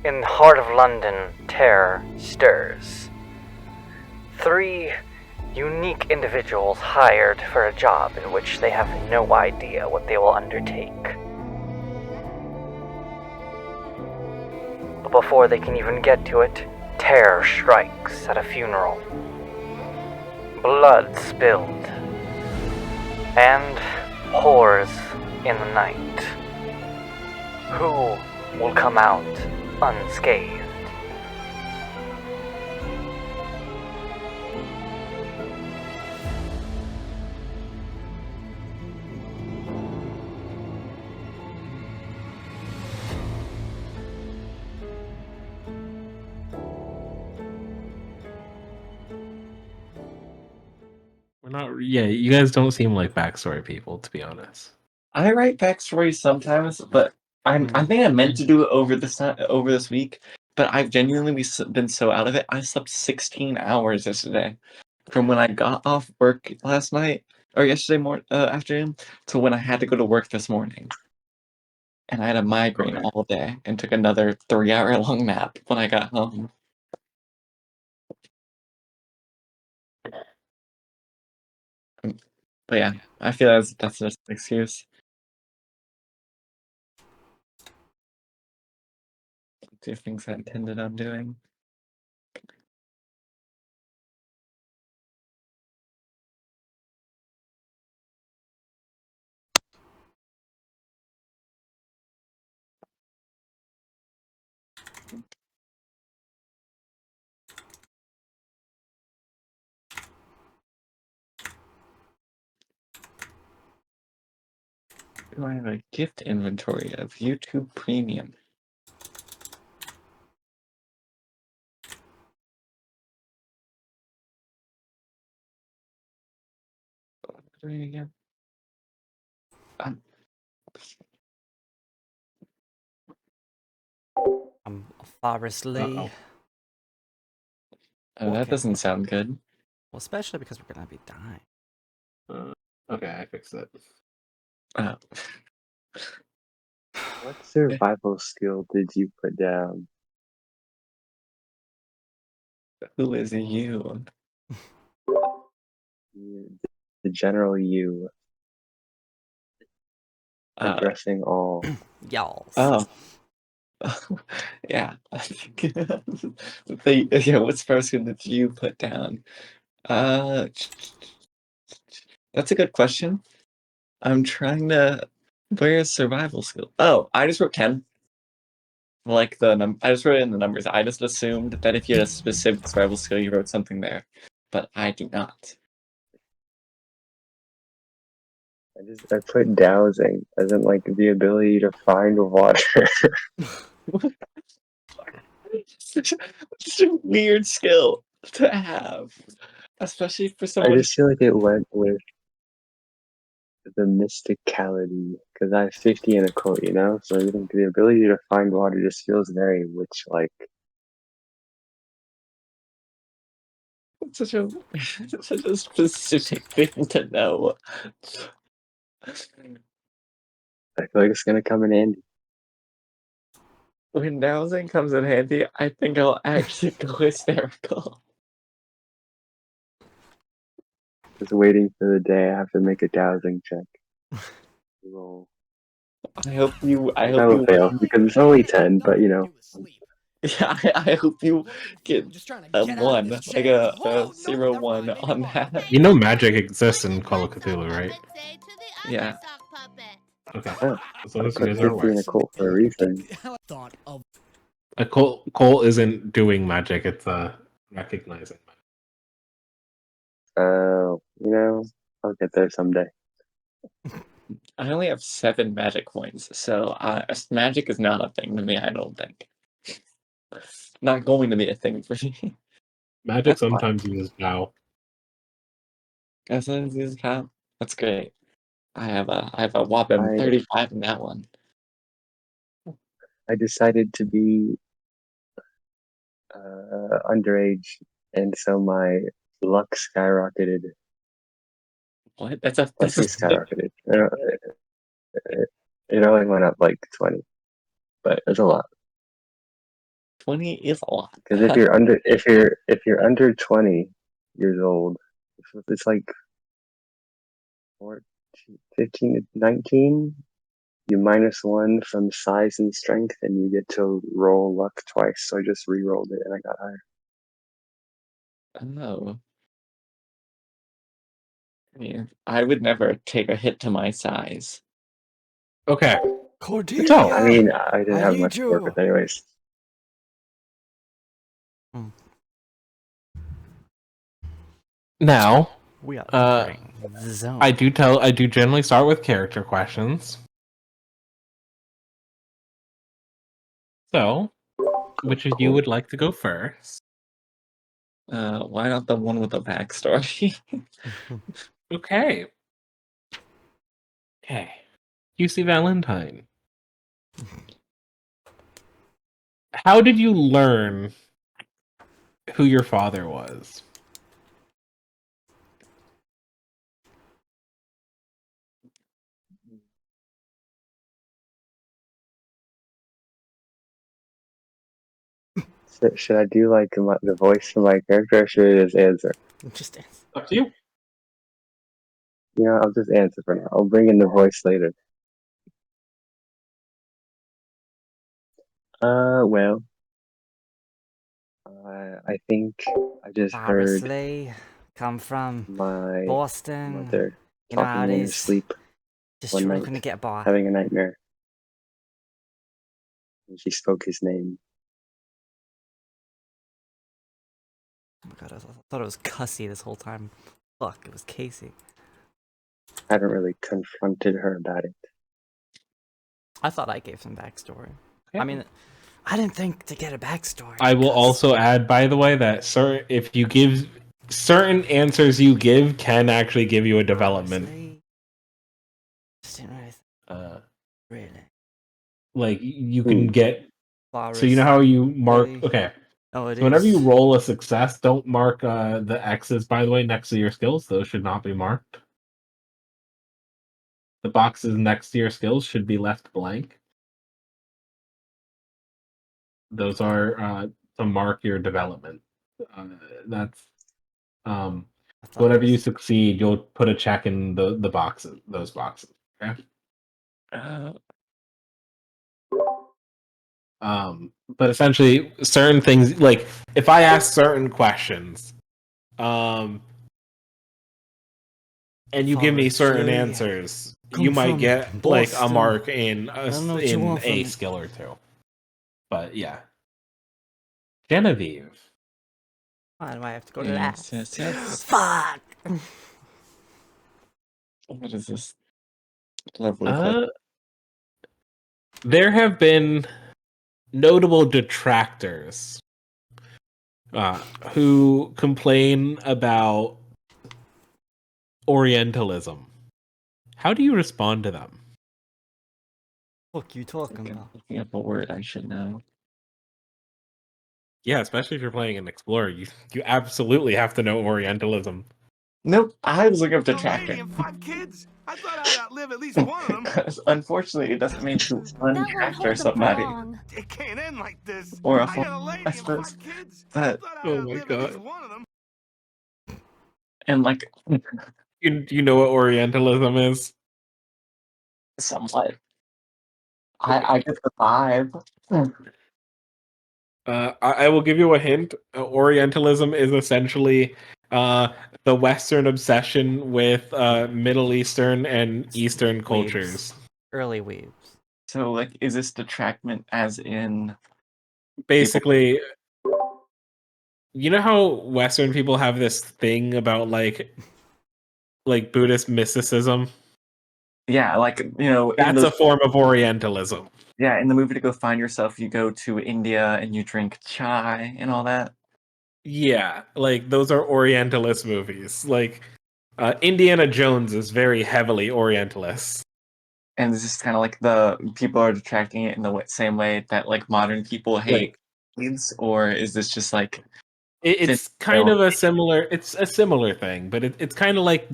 In the heart of London, terror stirs. Three unique individuals hired for a job in which they have no idea what they will undertake. But before they can even get to it, terror strikes at a funeral. Blood spilled, and horrors in the night. Who will come out unscathed? We're not. Yeah, you guys don't seem like backstory people, to be honest. I write backstories sometimes, but I think I meant to do it over this week, but I've genuinely been so out of it. I slept 16 hours yesterday, from when I got off work last night or yesterday afternoon to when I had to go to work this morning, and I had a migraine all day and took another 3-hour long nap when I got home. But yeah, I feel that's just an excuse. Two things I intended on doing. Do I have a gift inventory of YouTube Premium? What am I doing again? Forest Lee. Oh, that Okay. doesn't sound good. Well, especially because we're gonna be dying. Okay, I fixed it. Oh. What survival skill did you put down? Who is you? The general you. Addressing all. Y'all. Oh. Yeah. I think what person did you put down? That's a good question. I'm trying to. Where's survival skill? Oh, I just wrote 10. Like I just wrote it in the numbers. I just assumed that if you had a specific survival skill, you wrote something there, but I do not. I put dowsing as in like the ability to find water. Such a weird skill to have, especially for I someone. just feel like it went with the mysticality because I have 50 in a quote, you know. So I think the ability to find water just feels very witch-like. Such a specific thing to know. I feel like it's gonna come in handy. When dowsing comes in handy, I think I'll actually go hysterical. Just waiting for the day I have to make a dowsing check. Roll. I hope you will fail because it's only 10, but you know. Yeah, I hope you get a 1, like a 0-1 on that. You know magic exists in Call of Cthulhu, right? Yeah. Okay. Yeah, As long I as you put guys are 50 in aware. a quote for a reason. A Cole isn't doing magic, it's recognizing magic. You know, I'll get there someday. I only have 7 magic coins, so magic is not a thing to me, I don't think. Not going to be a thing for me. Magic That's sometimes uses now. As long as these count, that's great. I have a whopping 35 in that one. I decided to be underage, and so my luck skyrocketed. What? That's a skyrocketed. It only went up like 20, but it's a lot. 20 is a lot. Because if you're under 20 years old, it's like 14, 15 to 19. You -1 from size and strength, and you get to roll luck twice. So I just re-rolled it, and I got higher. Oh. I mean, I would never take a hit to my size. Okay. Cordelia, I mean, I didn't I have need much to work you. with, anyways. Now, We are Uh, entering the zone. I do generally start with character questions. So, which of you Cool. would like to go first? Why not the one with the backstory? Okay. Okay. QC Valentine. How did you learn who your father was? So should I do like the voice for my character, or should I just answer? Just answer. Up to you. You know, I'll just answer for now. I'll bring in the voice later. Well, I think I just heard Obviously, come from my Boston. mother You know how talking it in her is. sleep Just one looking to night, get by. having a nightmare, and she spoke his name. Oh my god, I thought it was Cussy this whole time. Fuck, it was Casey. I haven't really confronted her about it. I thought I gave some backstory. Okay. I mean, I didn't think to get a backstory. I will because also add, by the way, that if you give certain answers you give can actually give you a development. honestly, just didn't really, really. Like you can get. Far So you know how you mark? really- Okay. Oh, it So whenever you is. roll a success, don't mark the X's, by the way, next to your skills. Those should not be marked. The boxes next to your skills should be left blank. Those are to mark your development. That's I thought whenever it you was- succeed, you'll put a check in the boxes, those boxes. Okay. Uh, But essentially, certain things, like if I ask certain questions, and you give me certain Forestry. answers, Come you might from get like a Boston. mark in I don't know what you want from a me. skill or two. But yeah, Genevieve. Why do I have to go yes, last? yes, yes. Fuck! What is this? Lovely clip. There have been notable detractors who complain about Orientalism. How do you respond to them? Fuck you talking about? Looking up a word I should know. Yeah, especially if you're playing an explorer, you absolutely have to know Orientalism. Nope, I was looking up A lady detractor. and 5 kids? I thought I'd outlive at least one of them. Because unfortunately, it doesn't mean to That won't untractor hold them for somebody long. It can't end like this. or a I whole. got a lady I and suppose 5 kids. I that thought I'd Oh my outlive at least God. one of them. and like Do you know what Orientalism is? somewhat. I get the vibe. I will give you a hint. Orientalism is essentially the Western obsession with Middle Eastern and Eastern Weebs. cultures. Early weebs. So like, is this detractment as in Basically, you know how Western people have this thing about like Buddhist mysticism? yeah, like in That's the a form of Orientalism. in the movie To Go Find Yourself, you go to India and you drink chai and all that. Yeah, like those are Orientalist movies. Like Indiana Jones is very heavily Orientalist. And it's just kind of like the people are detracting it in the same way that like modern people hate kids, or is this just like It's kind of a similar. It's a similar thing, but it's kind of like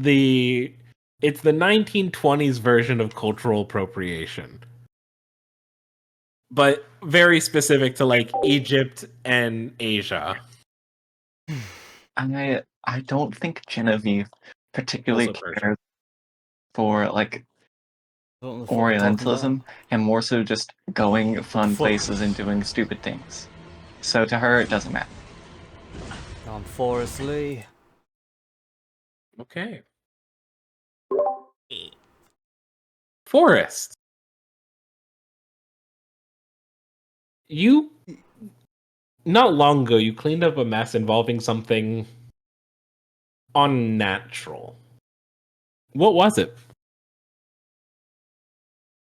it's the 1920s version of cultural appropriation. but very specific to like Egypt and Asia. I don't think Genevieve particularly Also Persia. cares for like What the fuck you talking Orientalism and more so just going fun fuck? places and doing stupid things. So to her, it doesn't matter. about? I'm Forrest Lee. Okay. Forest. You not long ago you cleaned up a mess involving something unnatural. What was it?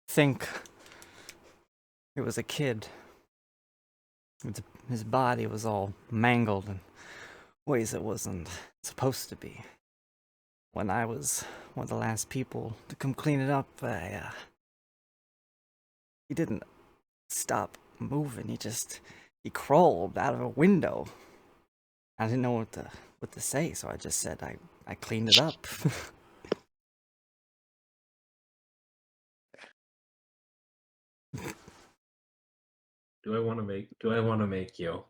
Think it was a kid. His body was all mangled in ways it wasn't supposed to be. When I was one of the last people to come clean it up, he didn't stop moving. He crawled out of a window. I didn't know what to say, so I just said I cleaned it up. Do I want to make you?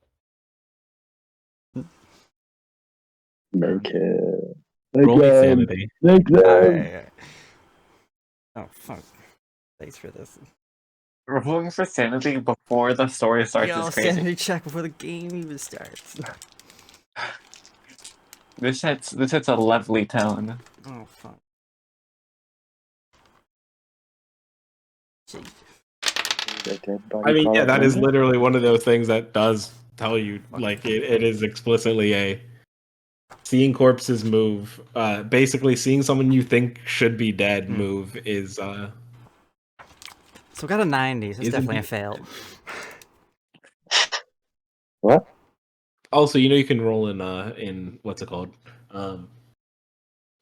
Make it. Roll me sanity. Make them. Alright. Oh fuck. Thanks for this. We're looking for sanity before the story starts Yo, is crazy. sanity check before the game even starts. This sets a lovely tone. Oh fuck. Gee. I mean, yeah, that is literally one of those things that does tell you, like, it is explicitly a seeing corpses move. Basically, seeing someone you think should be dead move is. So we got a 90, so it's Isn't definitely a it- fail. What? Also, you can roll in what's it called,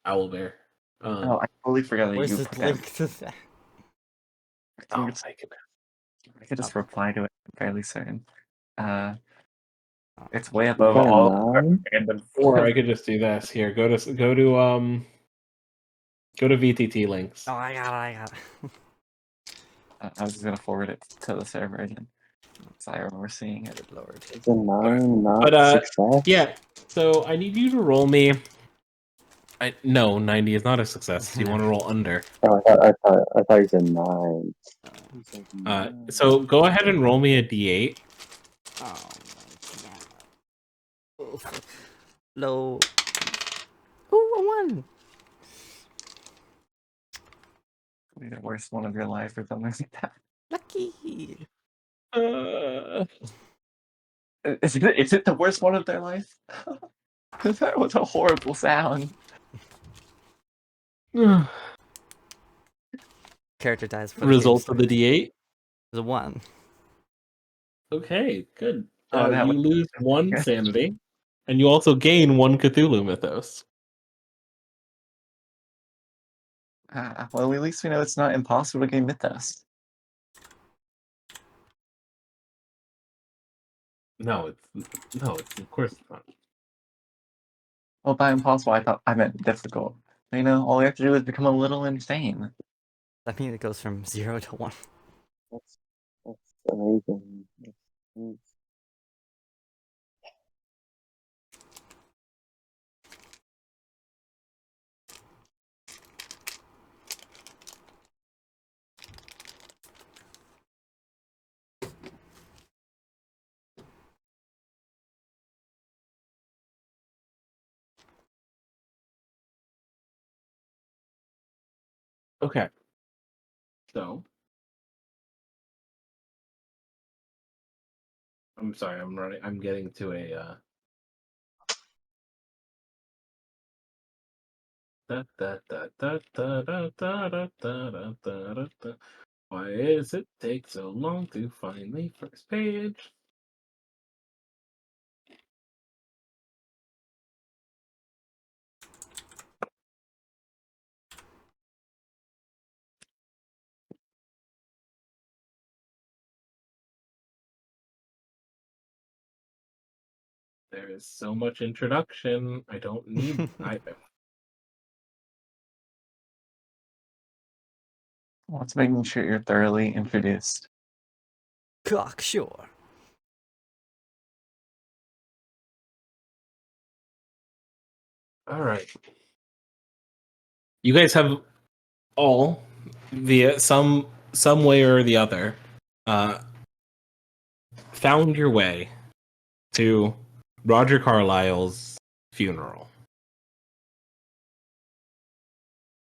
Owlbear. Oh, I totally forgot that Where's you the forgot. link to that? Oh my I goodness. could just reply to it. I'm fairly certain. It's way above got a all nine? random. Or I could just do this. Here, go to VTT links. Oh, I got it. I was just gonna forward it to the server again. So I remember seeing it. Good lord. It's a 9, not But success. yeah. So I need you to roll me. No, 90 is not a success. So you want to roll under. Oh, I thought you said 9. So go ahead and roll me a d8. Oh my god. Oh, fuck. Low. Ooh, a 1. Be the worst one of your life or something like that. Lucky. Is it the worst one of their life? That was a horrible sound. Character dies for the Result of the d8. It's a 1. Okay, good. Oh, that You was lose 1 good. sanity, and you also gain 1 Cthulhu mythos. Well, at least we know it's not impossible to gain Mythos. No, it's of course it's not. Well, by impossible, I meant difficult. All we have to do is become a little insane. That means it goes from 0 to 1. That's amazing. Okay. So I'm sorry, I'm getting to a Why is it take so long to find the first page? There is so much introduction. I don't need. Well, it's making sure you're thoroughly introduced. Cocksure. All right. You guys have all, via some way or the other, found your way to Roger Carlyle's funeral.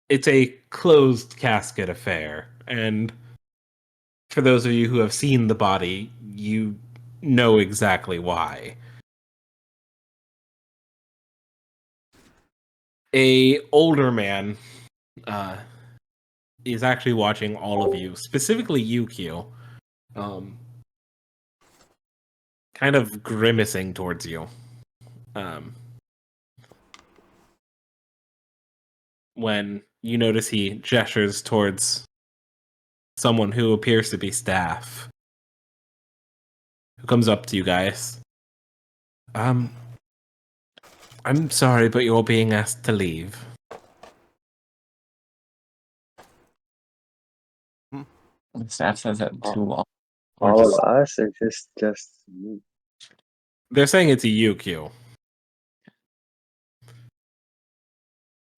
It's a closed casket affair, and for those of you who have seen the body, you know exactly why. A older man is actually watching all of you, specifically you, Q, kind of grimacing towards you. When you notice he gestures towards someone who appears to be staff, who comes up to you guys. I'm sorry, but you're being asked to leave. The staff says that too long. All of us, or just me? They're saying it's a UQ.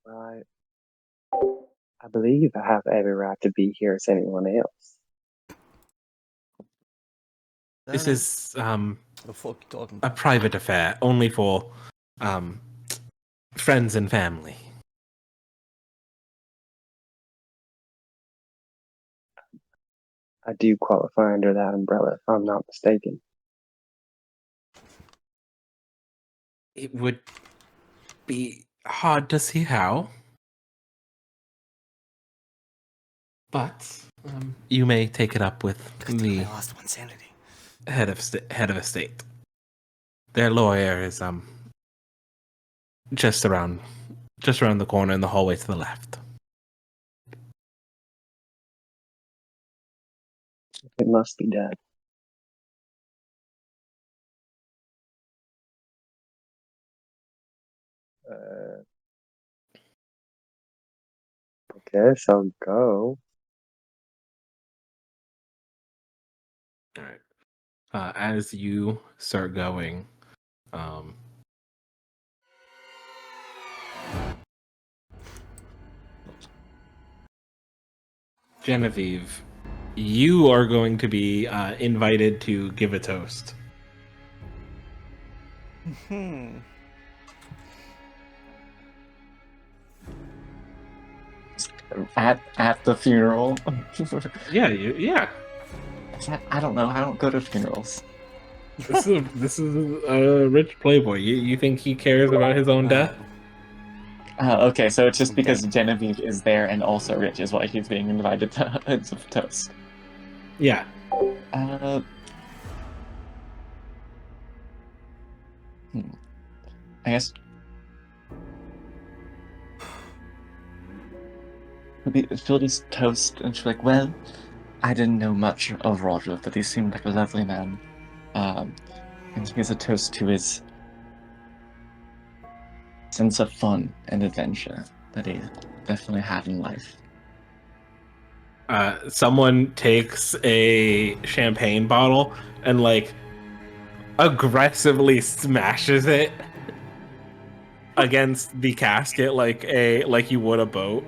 Right. I believe I have every right to be here as anyone else. This is The fuck you talking a about? private affair, only for friends and family. I do qualify under that umbrella, if I'm not mistaken. It would be hard to see how, but you may take it up with the I lost one sanity. head of estate. Their lawyer is just around the corner in the hallway to the left. It must be done. I guess I'll go. All right. As you start going, Genevieve, you are going to be invited to give a toast. At the funeral. Yeah. I don't know. I don't go to funerals. This is a rich playboy. You think he cares about his own death? Okay, so it's just because Genevieve is there and also Rich is why he's being invited to toast. Yeah. I guess she'll just toast and she's like, well, I didn't know much of Roger, but he seemed like a lovely man. And here's a toast to his sense of fun and adventure that he definitely had in life. Someone takes a champagne bottle and aggressively smashes it against the casket like you would a boat.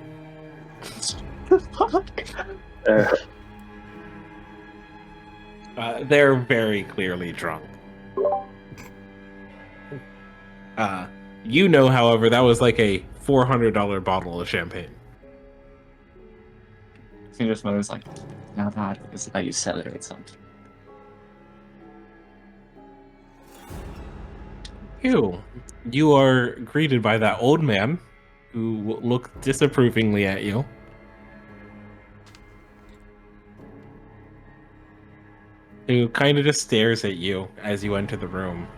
They're very clearly drunk. However, that was like a $400 bottle of champagne. He just knows, like, now that is how you celebrate something. You are greeted by that old man who looked disapprovingly at you. Who kind of just stares at you as you enter the room.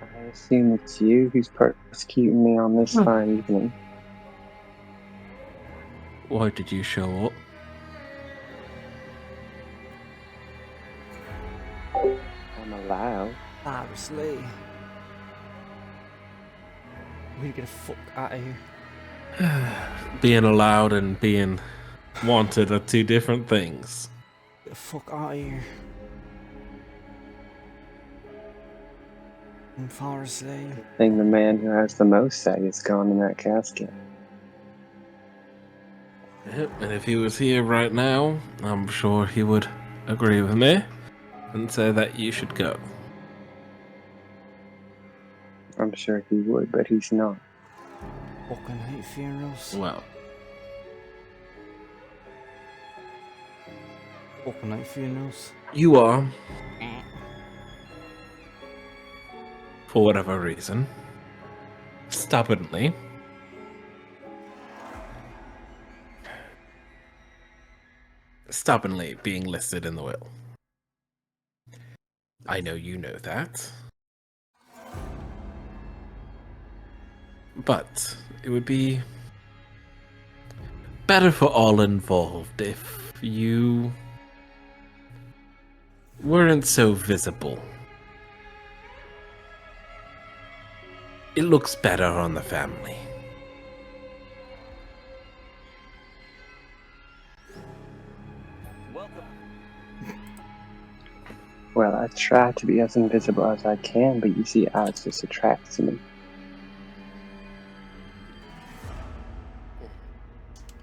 I assume it's you who's persecuting me on this fine evening. Why did you show up? I'm allowed. Obviously. We get the fuck out of here. Being allowed and being wanted are two different things. Get the fuck out of here. I'm far asleep. I think the man who has the most say is gone in that casket. Yep, and if he was here right now, I'm sure he would agree with me and say that you should go. I'm sure he would, but he's not. Fucking hate funerals. Well, Fucking hate funerals. you are, for whatever reason, stubbornly being listed in the will. I know you know that. But it would be better for all involved if you weren't so visible. It looks better on the family. Well, I try to be as invisible as I can, but you see, Alex just attracts me.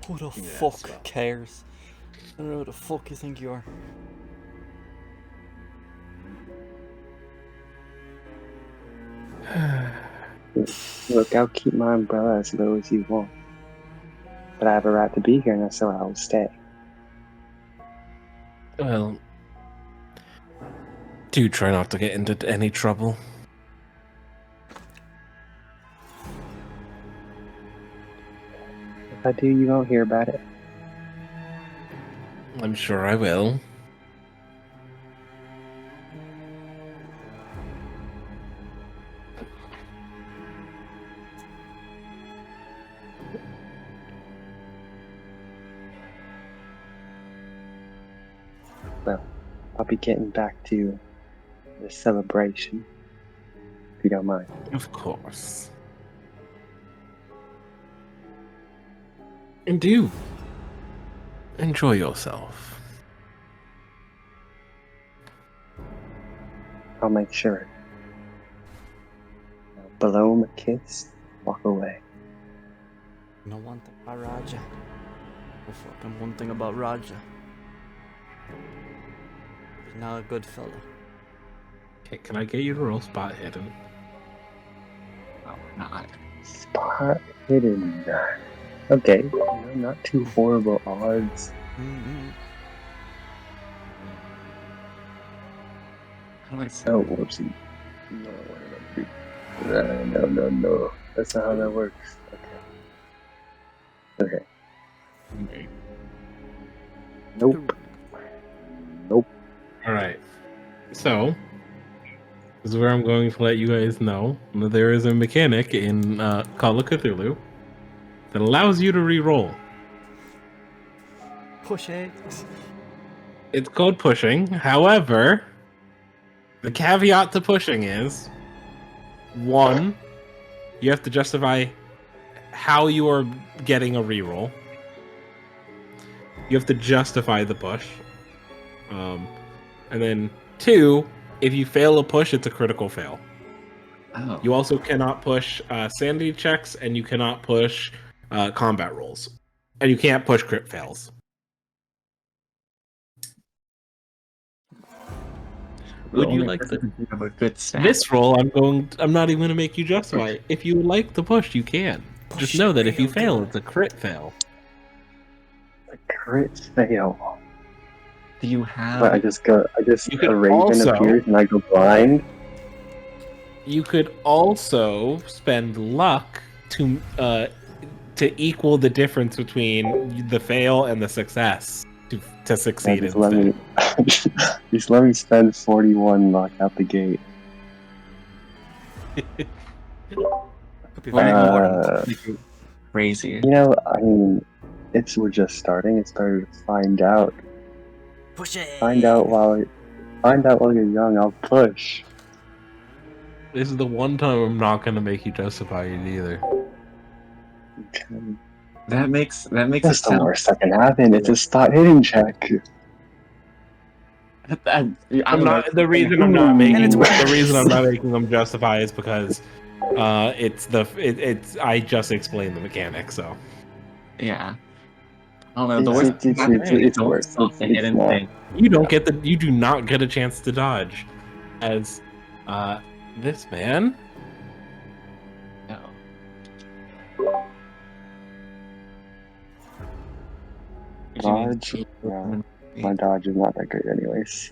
Who the Yes, fuck well. cares? I don't know who the fuck you think you are. Look, I'll keep my umbrella as low as you want. But I have a right to be here, and so I will stay. Well, do try not to get into any trouble. If I do, you won't hear about it. I'm sure I will. Well, I'll be getting back to the celebration, if you don't mind. Of course. And do enjoy yourself. I'll make sure. Now blow him a kiss, walk away. You know one thing about Raja? The fucking one thing about Raja. He's not a good fella. Okay, can I get you to roll spot hidden? Oh, not. Spot hidden. Okay, not too horrible odds. Mm-hmm. How do I say? Oh, whoopsie. No, what did I do? No. That's not how that works. Okay. Okay. Nope. Alright. So, this is where I'm going to let you guys know that there is a mechanic in Call of Cthulhu that allows you to re-roll. Push it. It's called pushing. However, the caveat to pushing is, one, you have to justify how you are getting a reroll. You have to justify the push. And then two, if you fail a push, it's a critical fail. Oh. You also cannot push sanity checks, and you cannot push combat rolls. And you can't push crit fails. Would you like to have a good stat? this roll? I'm not even going to make you justify it. If you would like to push, you can. Just know that if you fail, it's a crit fail. A crit fail. Do you have? But You could a raven also- appears and I go blind. You could also spend luck to equal the difference between the fail and the success to succeed Just instead. let me spend 41 luck out the gate. Could be very important. Crazy. You know, I mean, we're just starting. It's better to find out. Push it. Find out while you're young. I'll push. This is the one time I'm not going to make you justify it either. Okay. That makes That's it the sound. worst that can happen. It's a spot hitting check. I don't know. The reason I'm not Ooh. making And it's the reason I'm worse. not making them justify is because it's I just explained the mechanic, so Yeah. I don't know. The worst It's don't worse. stop the It's hidden not. thing. you do not get a chance to dodge as this man. No. Dodge? No. My dodge is not that good anyways.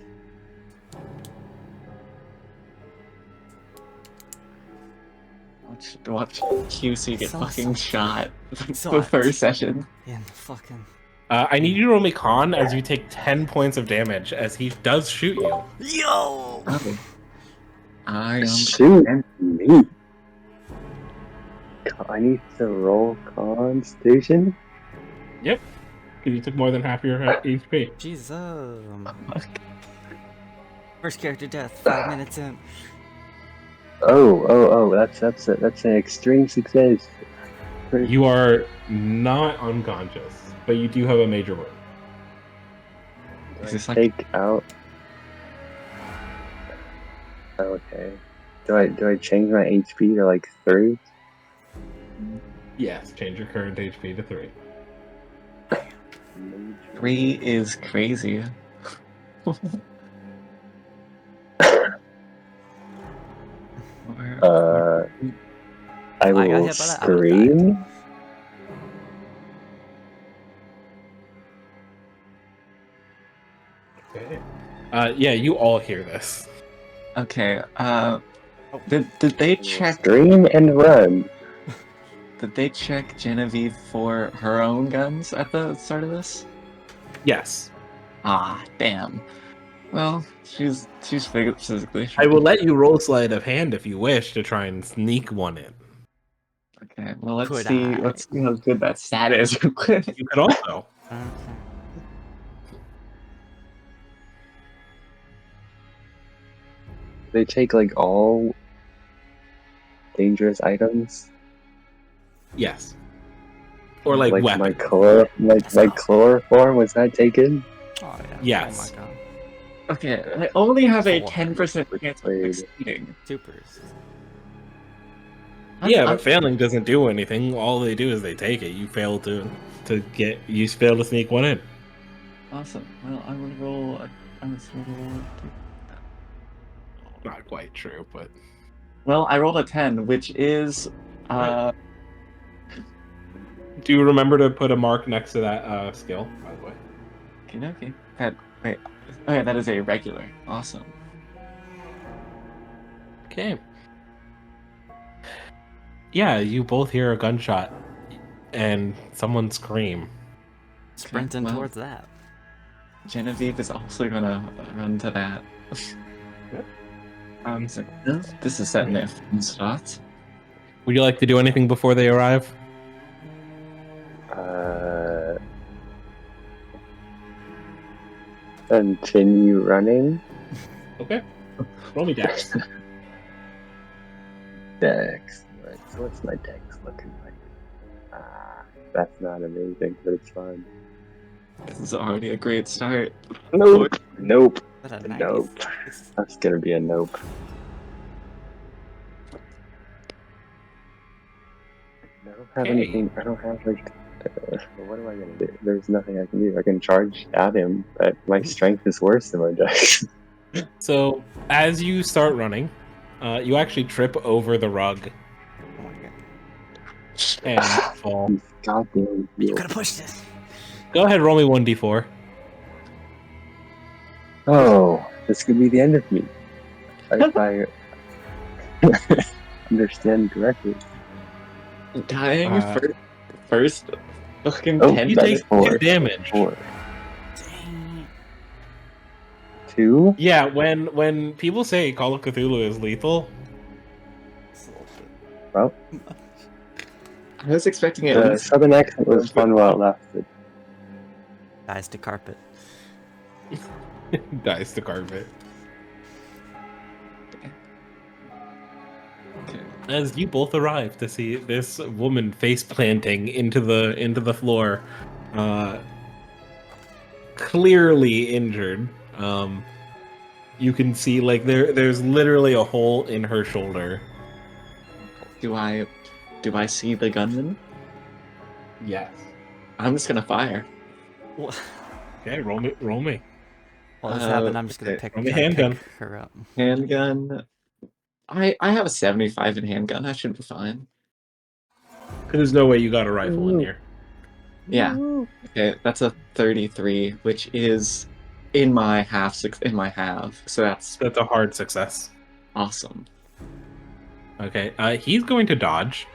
Watch QC get So fucking shot So the first session. In fucking. I need you to roll me con as you take 10 points of damage as he does shoot you. Yo! Oh. I am Shoot me. I need to roll Constitution. Yep, because you took more than half your HP. Jesus. First character death, 5 minutes in. That's an extreme success. You are not unconscious, but you do have a major wound. Do Is I this like- take out? Okay. Do I change my HP to like 3? Yes, change your current HP to 3. 3 is crazy. I I got will hit by that, I would've died. scream. Okay. Yeah, you all hear this. Okay. Did they check? Scream and run. Did they check Genevieve for her own guns at the start of this? Yes. Ah, damn. Well, she's physically. I will let you roll sleight of hand if you wish to try and sneak one in. Okay. Well, let's Could see. I? Let's see how good that stat is. You could also. Okay. They take like all dangerous items. Yes. Or like my weapons. my chloroform, was that taken? Oh, yeah. Yes. Oh my god. Okay, I only have a 4. 10% chance of Wait. succeeding. Supers. Yeah, but failing doesn't do anything. All they do is they take it. You fail to sneak one in. Awesome. Well, I'm gonna roll. Not quite true, but Well, I rolled a 10, which is do you remember to put a mark next to that skill, by the way? okay. Wait. Okay, that is a regular. Awesome. Okay. Yeah, you both hear a gunshot and someone scream. Sprinting well, towards that. Genevieve is also gonna run to that. So, this is setting it from start. Would you like to do anything before they arrive? Continue running. Okay. Roll me dex. Dex. What's my dex looking like? That's not amazing, but it's fun. This is already a great start. Nope. Nope. Is that a 90s? Nope. That's gonna be a nope. I don't have anything. I don't have like. What am I gonna do? There's nothing I can do. I can charge at him, but my strength is worse than my dex. So, as you start running, you actually trip over the rug Oh my god. and fall. Goddamn. You could have pushed this. Go ahead, roll me 1d4. Oh, this could be the end of me. If I understand correctly. Dying first fucking Oh, 10 You that's take 4. 2 damage. 4. Dang. 2? Yeah, when people say Call of Cthulhu is lethal, It's a little bit. Well, I was expecting at the least. southern accent was fun while it lasted. Dies to carpet. dies to carpet. Okay. as you both arrive to see this woman face planting into the floor, clearly injured. You can see like there's literally a hole in her shoulder. Do I see the gunman? Yes. I'm just gonna fire. Okay, roll me. While this happened, I'm just gonna Okay. Roll me try to handgun. pick her up. Handgun. I have a 75 in handgun. I should be fine. There's no way you got a rifle in here. Yeah. Okay, that's a 33, which is in my half. So that's That's a hard success. awesome. Okay, he's going to dodge.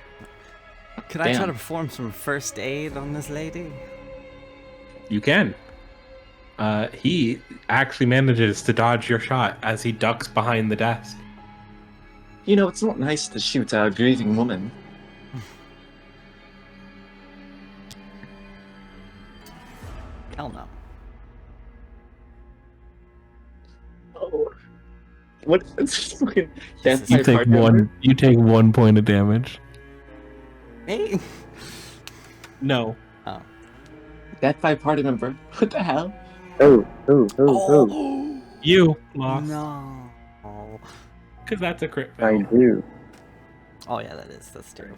Can I try Damn. to perform some first aid on this lady? You can. He actually manages to dodge your shot as he ducks behind the desk. You know, it's not nice to shoot a grieving woman. Hell no. Oh. What? Fucking death You by take party member? You take 1 point of damage. Hey. No. Oh. Death by party member. What the hell? Oh. You lost. No. Because that's a crit I fail. do. Oh yeah, that's terrible.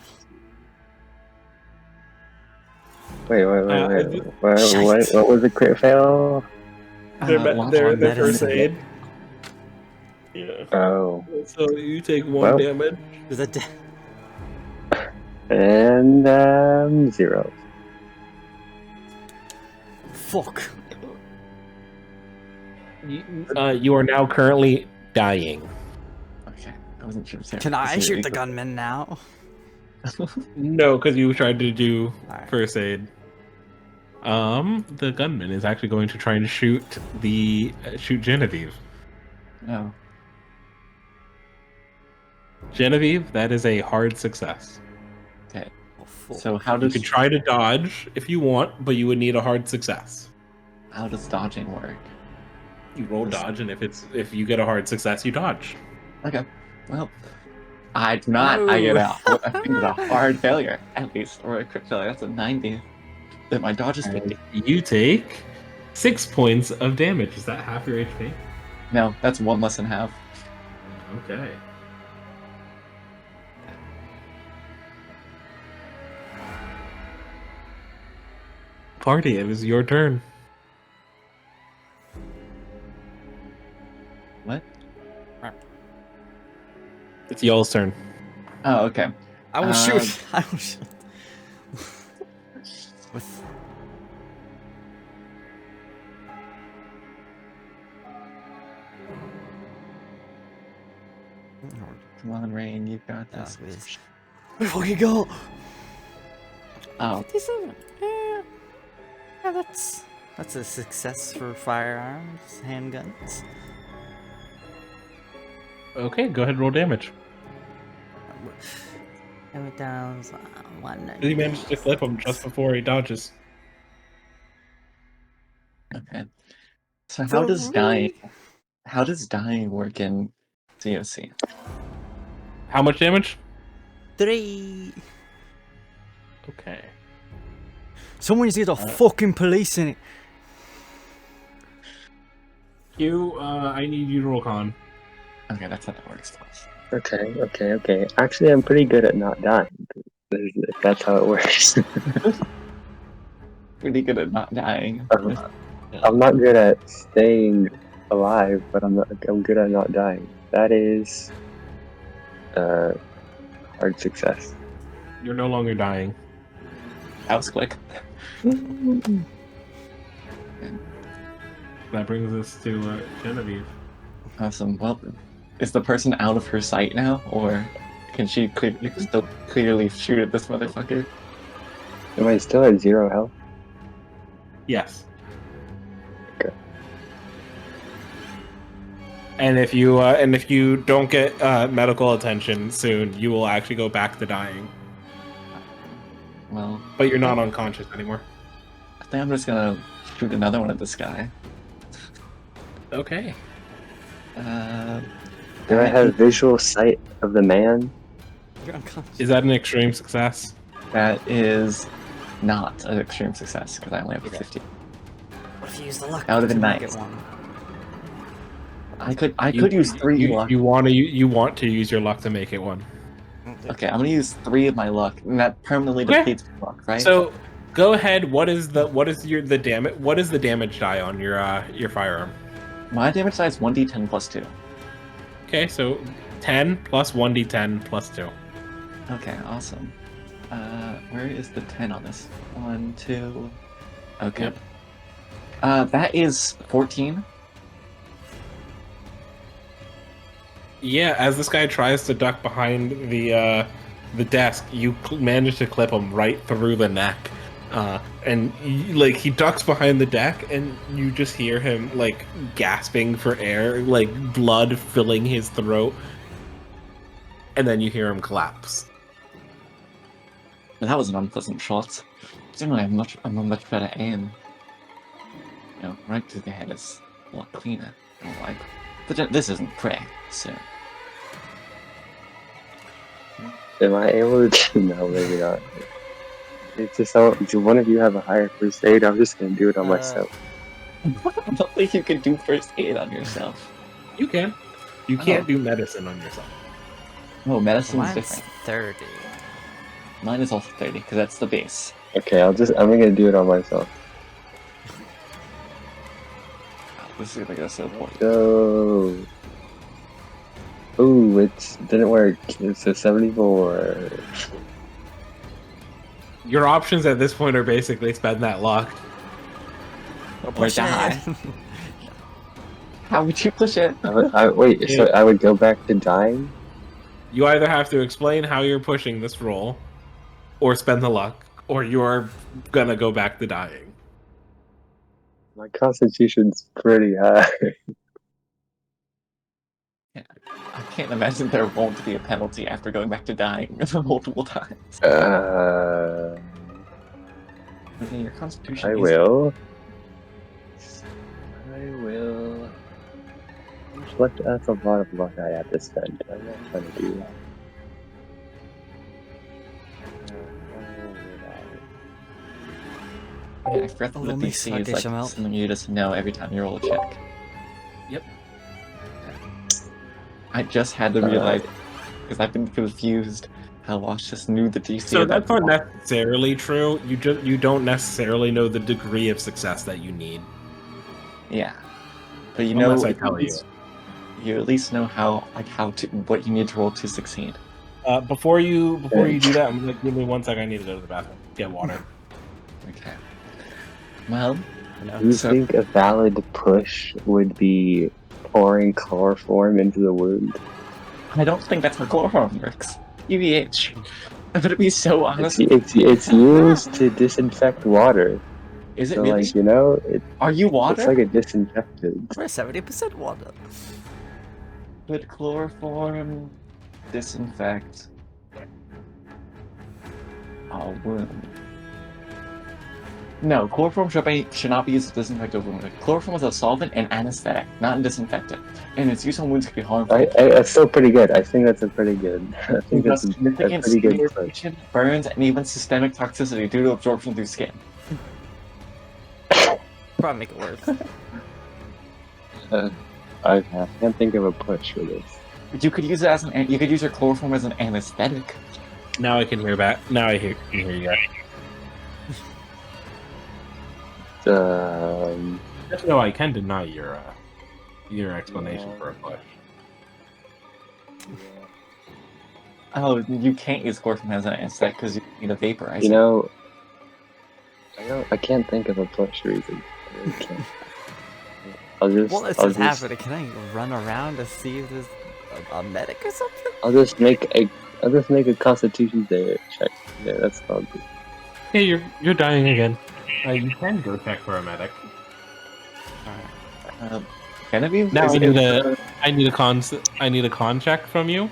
Wait. What was the crit fail? Their Medicine. first aid. Yeah. Oh. So you take 1 Well. damage. Is that And 0. fuck? You are now currently dying. Okay, I wasn't sure. Can I shoot the gunman now? No, because you tried to do Alright. first aid. The gunman is actually going to try and shoot Genevieve. No. Genevieve, that is a hard success. Okay. Oh, fuck. So how You does can try to dodge if you want, but you would need a hard success. dodging work? You roll dodge, and if you get a hard success, you dodge. Okay. Well, I do not. I get out. I think it's a hard failure, at least, or a crit failure. That's a 90. Then my dodge is 50. You take 6 points of damage. Is that half your HP? No, that's 1 less than half. Okay. Party, it was your turn. What? It's y'all's turn. Oh, okay. I will shoot. I will shoot. With. Come on, Rain, you've got this. Where fucking go? Oh, 57. Yeah, that's a success for firearms, handguns. Okay, go ahead and roll damage. Every down 1. He managed to flip him just before he dodges. okay. So how does dying work in COC? How much damage? 3. Okay. Someone needs to get the fucking police in it. I need you to roll con. Okay, that's how that works. Okay. Actually, I'm pretty good at not dying. If that's how it works. Pretty good at not dying. I'm not good at staying alive, but I'm good at not dying. That is hard success. You're no longer dying. That was quick. That brings us to Genevieve. Awesome. Well, is the person out of her sight now, or can she still clearly shoot at this motherfucker? Am I still at 0 health? Yes. Okay. And if you don't get medical attention soon, you will actually go back to dying. Well, But you're not unconscious anymore. I think I'm just gonna shoot another one at this guy. Okay. Do I have visual sight of the man? You're unconscious. Is that an extreme success? That is not an extreme success because I only have a 50. What if you use the luck That would've to been make nice. it one? I could use 3 luck. You want to use your luck to make it one. Okay, I'm gonna use 3 of my luck, and that permanently Okay. depletes my luck, right? So go ahead. What is the damage die on your firearm? My damage die is 1d10 plus 2. Okay, so 10 plus 1d10 plus 2. Okay, awesome. Where is the 10 on this? 1, 2. Okay. Yep. That is 14. Yeah, as this guy tries to duck behind the desk, you manage to clip him right through the neck, and he ducks behind the deck, and you just hear him like gasping for air, like blood filling his throat, and then you hear him collapse. That was an unpleasant shot. Generally, I'm a much better aim. You know, right to the head is a lot cleaner. Like, but this isn't prey, so. Am I able to? No, maybe not. It's just so. Do one of you have a higher first aid? I'm just gonna do it on myself. I don't think you can do first aid on yourself. You can. You can't do medicine on yourself. Oh, medicine's Mine's different. 30. Mine is also 30 because that's the base. Okay, I'm gonna do it on myself. Let's see if I get a save point. Go. Ooh, it didn't work. It's a 74. Your options at this point are basically spend that luck. Or die. How would you push it? Wait, so I would go back to dying? You either have to explain how you're pushing this roll, or spend the luck, or you're gonna go back to dying. My constitution's pretty high. I can't imagine there won't be a penalty after going back to dying multiple times. Okay, Your constitution I is... will. That's a lot of luck I have to spend. I'm not trying to do that. I forgot that the DC is like something you just know every time you roll a check. Yep. I just had to realize, because I've been confused, how I just knew the DC. So that's not necessarily true. You don't necessarily know the degree of success that you need. Yeah, but you Unless know, I tell you. You at least know what you need to roll to succeed. Before you do that, I'm like, give me 1 second. I need to go to the bathroom. Get water. Okay. Well, do you think a valid push would be pouring chloroform into the wound? I don't think that's how chloroform works. EVH. I'm gonna be so honest. It's used to disinfect water. Is it so, really? Like, you know, Are you water? It's like a disinfectant. We're 70% water. Could chloroform disinfect a wound? No, chloroform should not be used to disinfect a wound. Chloroform is a solvent and anesthetic, not a disinfectant. And its use on wounds can be harmful. That's still pretty good. I think that's a pretty good. I think that's a pretty good push. Burns, and even systemic toxicity due to absorption through skin. Probably make it worse. I can't think of a push for this. You could use it as you could use your chloroform as an anesthetic. Now I can hear back. Now I can hear you guys. No, I can deny your explanation for a push. Oh, you can't use chloroform as an anesthetic because you need a vaporizer. You know, I can't think of a push reason. I really can't. What is happening? Can I run around to see if there's a medic or something? I'll just make a Constitution check. Yeah, that's all good. Hey, you're dying again. You can go check for a medic. Genevieve? Now I need a con check from you.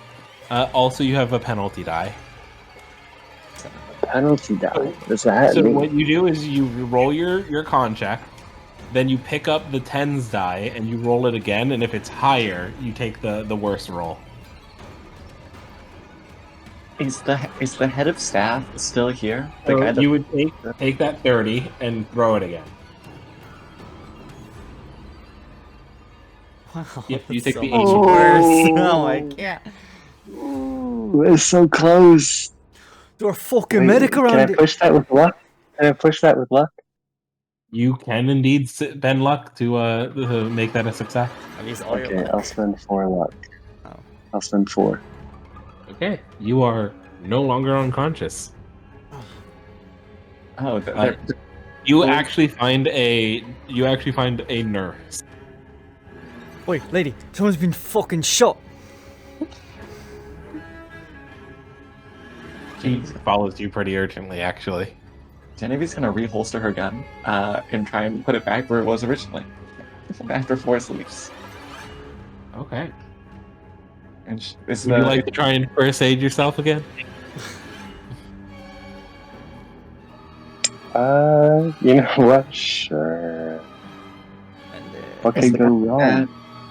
Also, you have a penalty die. Penalty die. Does that So mean? what you do is you roll your con check, then you pick up the tens die and you roll it again, and if it's higher, you take the worst roll. Is the head of staff still here? The So guy that you would take that 30 and throw it again. Wow, Yep, you that's take so the much 80. worse. Oh my god. Ooh, it's so close. There are fucking Wait, medic can I around it. push that with luck? Can I push that with luck? You can indeed spend luck to make that a success. I've used all your Okay, luck. I'll spend 4 luck. Oh. I'll spend 4. Okay, you are no longer unconscious. oh they're You boys- actually find a nurse. Wait, lady, someone's been fucking shot. She follows you pretty urgently, actually. Genevieve's gonna reholster her gun and try and put it back where it was originally after Forrest leaves. Okay. And Would you like to try and first aid yourself again? You know what? Sure. And What is could the go guy wrong? that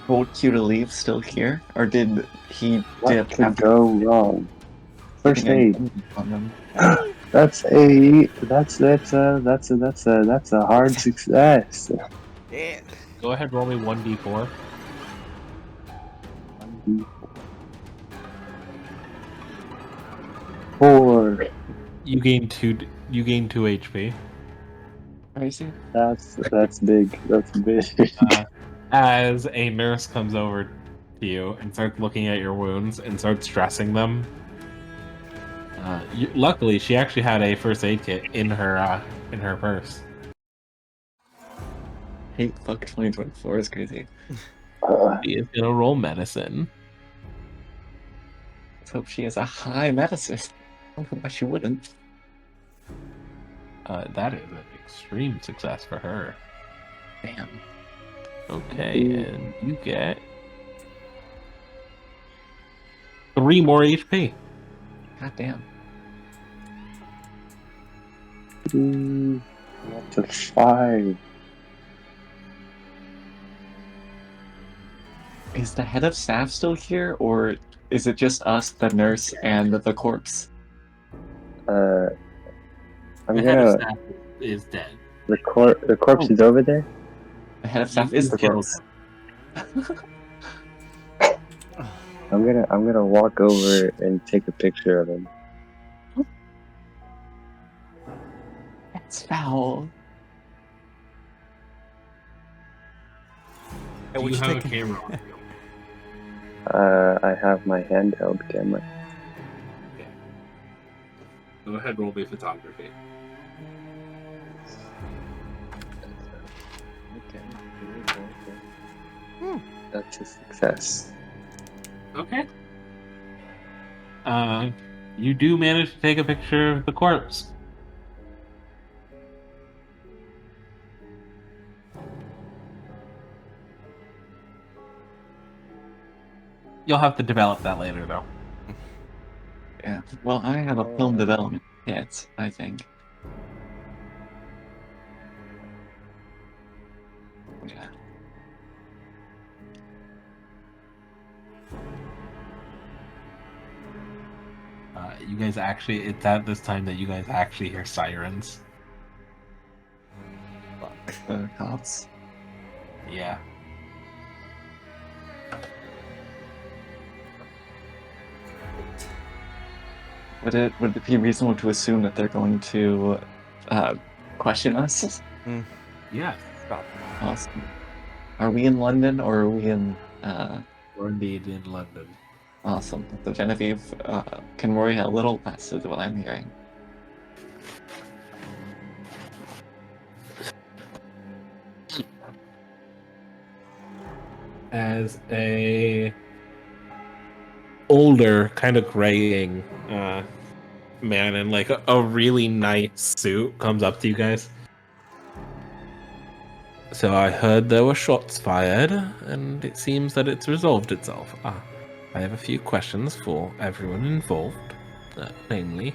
told Q to leave still here, or did he What dip could after go wrong? First keeping a aid. gun on them? That's a hard success. yeah. Go ahead, roll me 1d4. 4. You gain 2 HP. Crazy. That's big. That's big. As a nurse comes over to you and starts looking at your wounds and starts dressing them. Luckily, she actually had a first aid kit in her purse. Hey, fuck 2024 is crazy. She is gonna roll medicine. Let's hope she has a high medicine. I don't know why she wouldn't. That is an extreme success for her. Damn. Okay, and you get 3 more HP. God damn. That's a 5. Is the head of staff still here, or is it just us, the nurse, and the corpse? I'm The head of gonna. staff is dead. The corpse is over there. The head of staff is the killed corpse. I'm gonna walk over and take a picture of him. That's foul. Hey, Do what you you have a taking? camera on you? I have my handheld camera. Okay. Go ahead, roll me photography. Okay. That's a success. Okay. You do manage to take a picture of the corpse. You'll have to develop that later, though. Yeah. Well, I have a film development kit, I think. Yeah. You guys actually, it's at this time that you guys actually hear sirens. Fuck. The cops. Yeah. Would it be reasonable to assume that they're going to question us? Yes. Awesome. Are we in London or are we in We're indeed in London. awesome. So Genevieve can worry a little less is what I'm hearing. As a older, kind of graying man in like a really nice suit comes up to you guys. So I heard there were shots fired, and it seems that it's resolved itself. I have a few questions for everyone involved. Namely,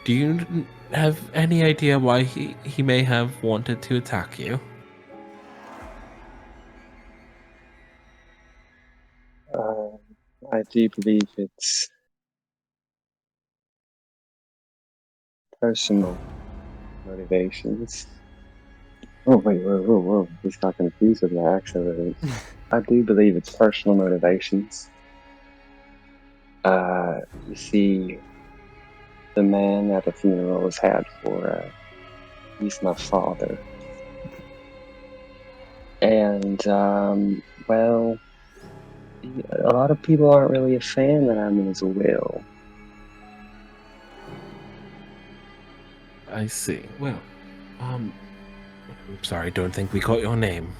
do you have any idea why he may have wanted to attack you? I do believe it's personal motivations. Oh, wait, whoa. He's got confused with my actual. I do believe it's personal motivations. You see, the man at the funeral was had for, he's my father. And, well, a lot of people aren't really a fan that I'm in his will. I see. Well, I'm sorry, don't think we caught your name.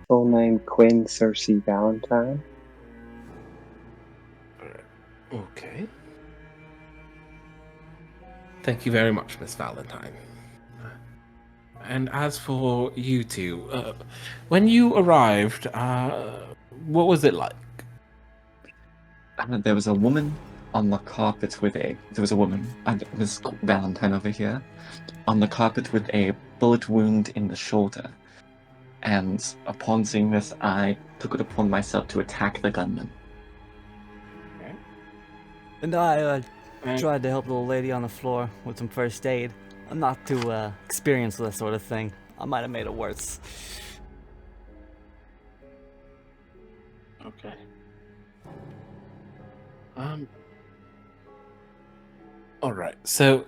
Full name Quinn Cersei Valentine. Okay. Thank you very much, Miss Valentine. And as for you two, when you arrived, what was it like? There was a woman on the carpet with a. There was a woman, Miss Valentine over here, on the carpet with a bullet wound in the shoulder. And upon seeing this, I took it upon myself to attack the gunman. And I tried to help the little lady on the floor with some first aid. I'm not too experienced with that sort of thing. I might have made it worse. Okay. All right. So,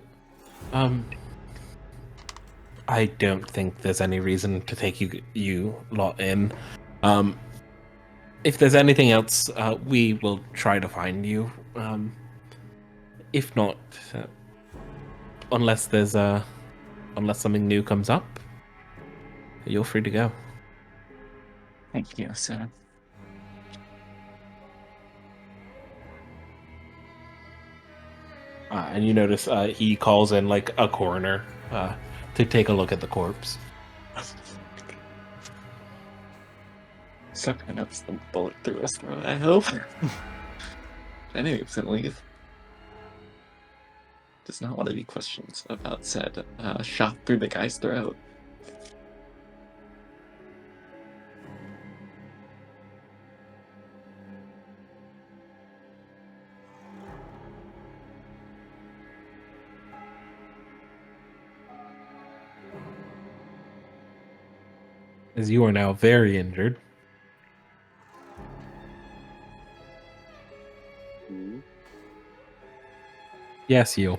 I don't think there's any reason to take you lot in. If there's anything else, we will try to find you. If not, unless something new comes up, you're free to go. Thank you, sir. And you notice he calls in like a coroner to take a look at the corpse. Sucking up the bullet through his throat, I hope. I knew he was gonna leave. Does not want to be questioned about said shot through the guy's throat. As you are now very injured. Yes, you.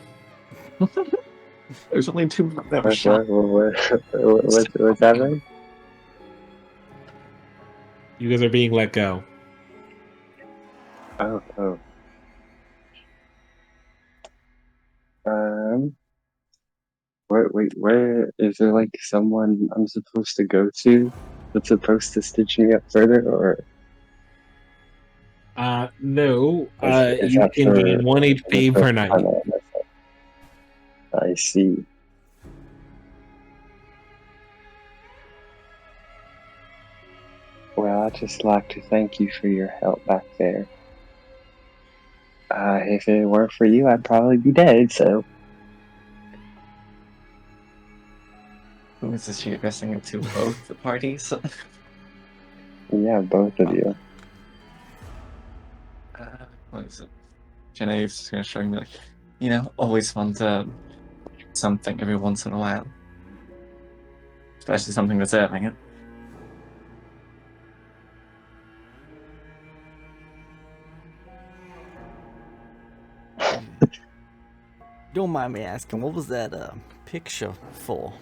There's only two that were shot. What's happening? You guys are being let go. Oh. Where is there like someone I'm supposed to go to that's supposed to stitch me up further, or? No. Is You that can for gain 1 HP per night. I see. Well, I'd just like to thank you for your help back there. If it weren't for you, I'd probably be dead, so. Who is this? She addressing it to both the parties? Yeah, both of you. What is it? Genevieve's just gonna show me like, always fun to something every once in a while. Especially something that's earning it. Don't mind me asking, what was that picture for?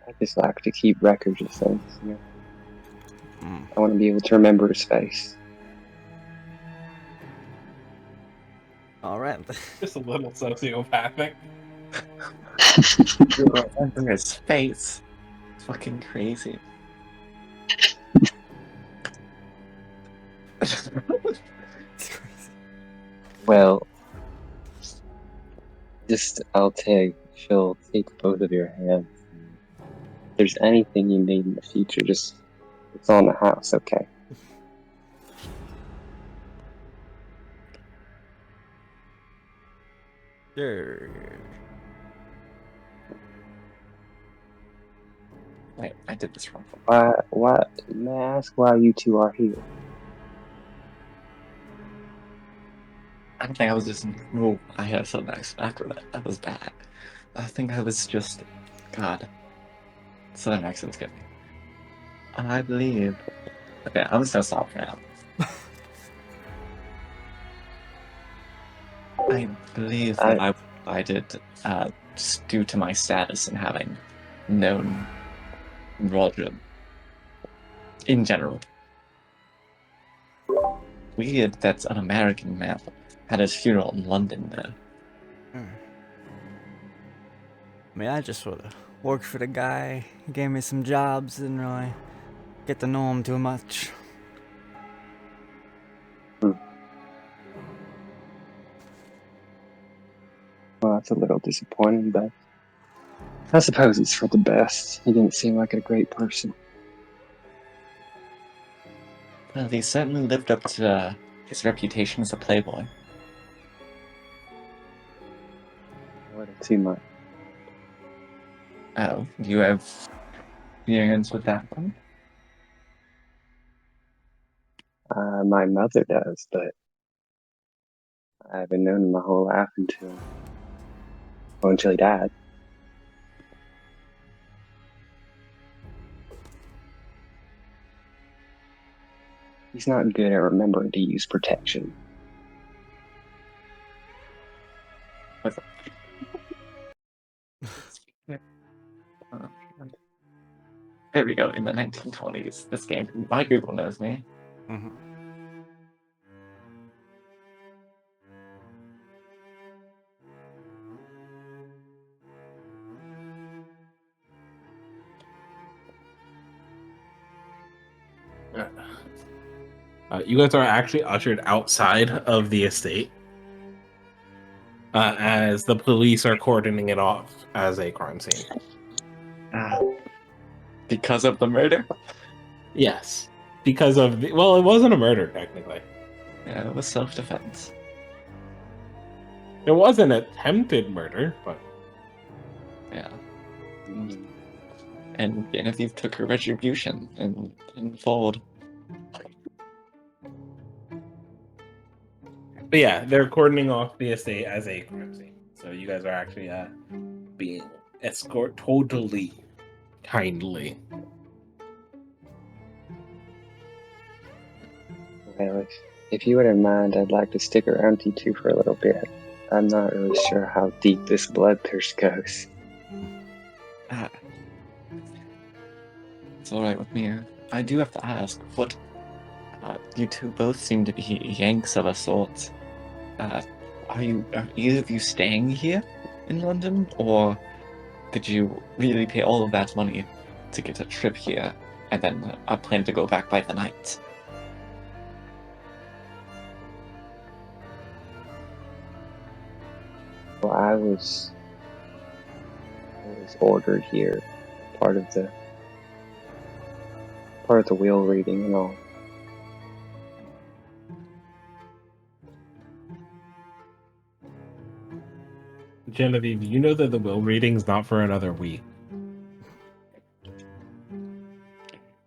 I just like to keep records of things, you know. I want to be able to remember his face. Alright. Just a little sociopathic. Remember his face. It's fucking crazy. It's crazy. Well, she'll take both of your hands. If there's anything you need in the future, it's on the house, okay? Sure. Wait, I did this wrong. Why? May I ask why you two are here? I don't think I was just. Oh, I had something after that. That was bad. I think I was just. God. Southern accents get me. I believe. Okay, I'm just gonna stop for now. I believe that I did, just due to my status and having known Roger in general. Weird that an American man had his funeral in London, though. I mean, I just sort of worked for the guy. He gave me some jobs. Didn't really get to know him too much. Well, that's a little disappointing, but I suppose it's for the best. He didn't seem like a great person. Well, he certainly lived up to his reputation as a playboy. A little too much. Oh, do you have experience with that one? My mother does, but I haven't known him my whole life until he died. He's not good at remembering to use protection. There we go, in the 1920s. This game, my Google knows me. Mm-hmm. You guys are actually ushered outside of the estate as the police are cordoning it off as a crime scene. Because of the murder? Yes. Because of it wasn't a murder, technically. Yeah, it was self-defense. It was an attempted murder, but... Yeah. And Genevieve took her retribution and followed. But yeah, they're cordoning off the estate as a crime scene. So you guys are actually being escorted totally kindly. Well, if you wouldn't mind, I'd like to stick around you two for a little bit. I'm not really sure how deep this bloodthirst goes. It's alright with me. I do have to ask, what... you two both seem to be Yanks of a sort. Are either of you staying here in London, or did you really pay all of that money to get a trip here, and then plan to go back by the night? Well, I was ordered here, part of the will reading and all. Genevieve, you know that the will reading's not for another week.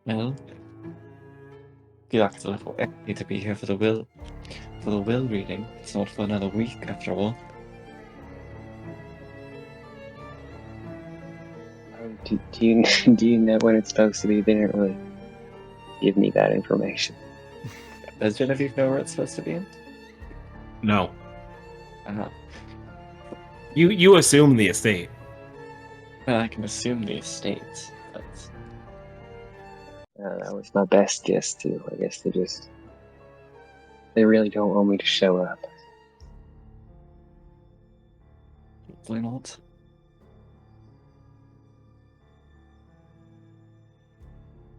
Well, feel like it's a little empty to be here for the will reading. It's not for another week, after all. Do you know when it's supposed to be? They didn't really give me that information. Does Genevieve know where it's supposed to be in? No. Uh-huh. You assume the estate. Well, I can assume the estate, but... That was my best guess too. I guess they really don't want me to show up. Hopefully not.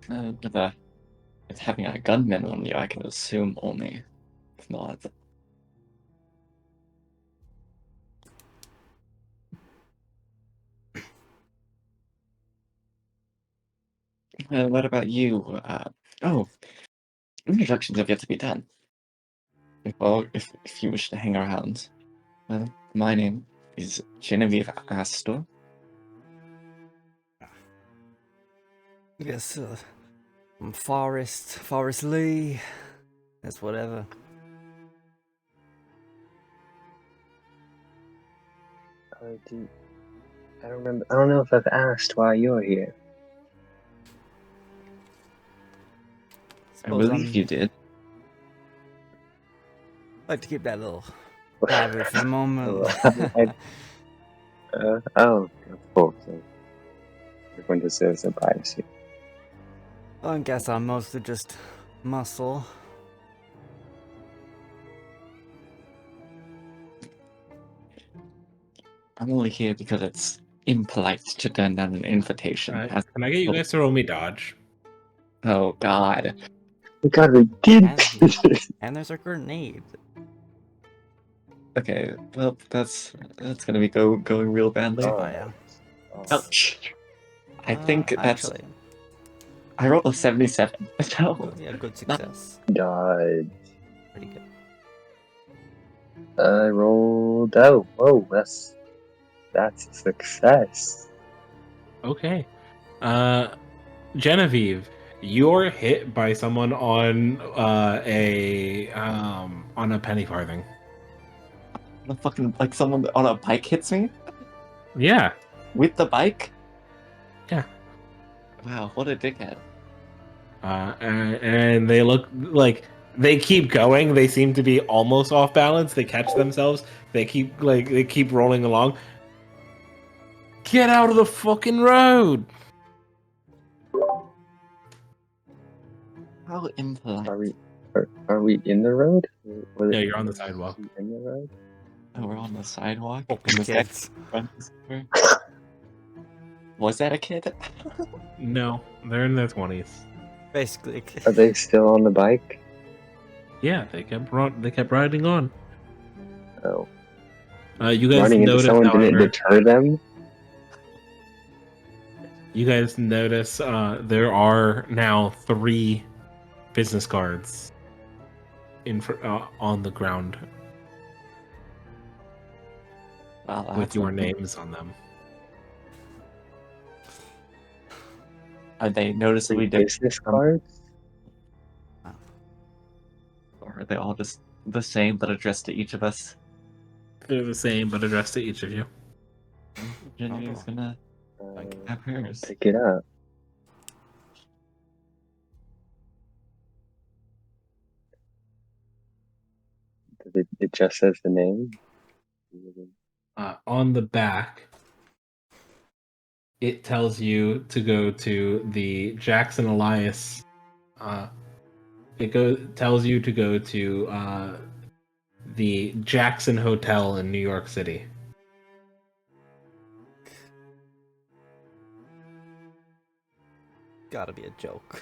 With having a gunman on you, I can assume only. If not... what about you? Introductions have yet to be done. Well, if you wish to hang around. Well, my name is Genevieve Astor. I guess Forest Lee. That's whatever. I don't remember. I don't know if I've asked why you're here. I believe you did. I'd like to keep that a little private for the moment. Oh, of course. Everyone deserves some privacy. I guess I'm mostly just muscle. I'm only here because it's impolite to turn down an invitation. Can I get you guys to roll me dodge? Oh God. God, we did. And there's a grenade. Okay, well that's gonna be going real badly. Oh yeah. Ouch. I think that's. Actually, I rolled a 77. So yeah, good success. Dodge. Pretty good. I rolled. Oh, whoa, that's a success. Okay. Genevieve, you're hit by someone on a penny farthing. the fucking like someone on a bike hits me Yeah. with the bike. Yeah. Wow, what a dickhead. And they look like they keep going. They seem to be almost off balance. They catch themselves. They keep rolling along. Get out of the fucking road! How impolite. Are we in the road? Yeah, you're on the sidewalk. In the road? Oh, we're on the sidewalk. Fucking And kids. Was that a kid? No, they're in their 20s. Basically. Are they still on the bike? Yeah, they kept riding on. Oh. You guys Running into notice, someone didn't however, deter them? you guys notice there are now 3 business cards on the ground Wow, with your names on them. Are they noticeably business cards? Or are they all just the same but addressed to each of us? They're the same but addressed to each of you. Jenny's gonna have hers. Pick it up. It just says the name? On the back, it tells you to go to the Jackson Elias. Tells you to go to the Jackson Hotel in New York City. Gotta be a joke.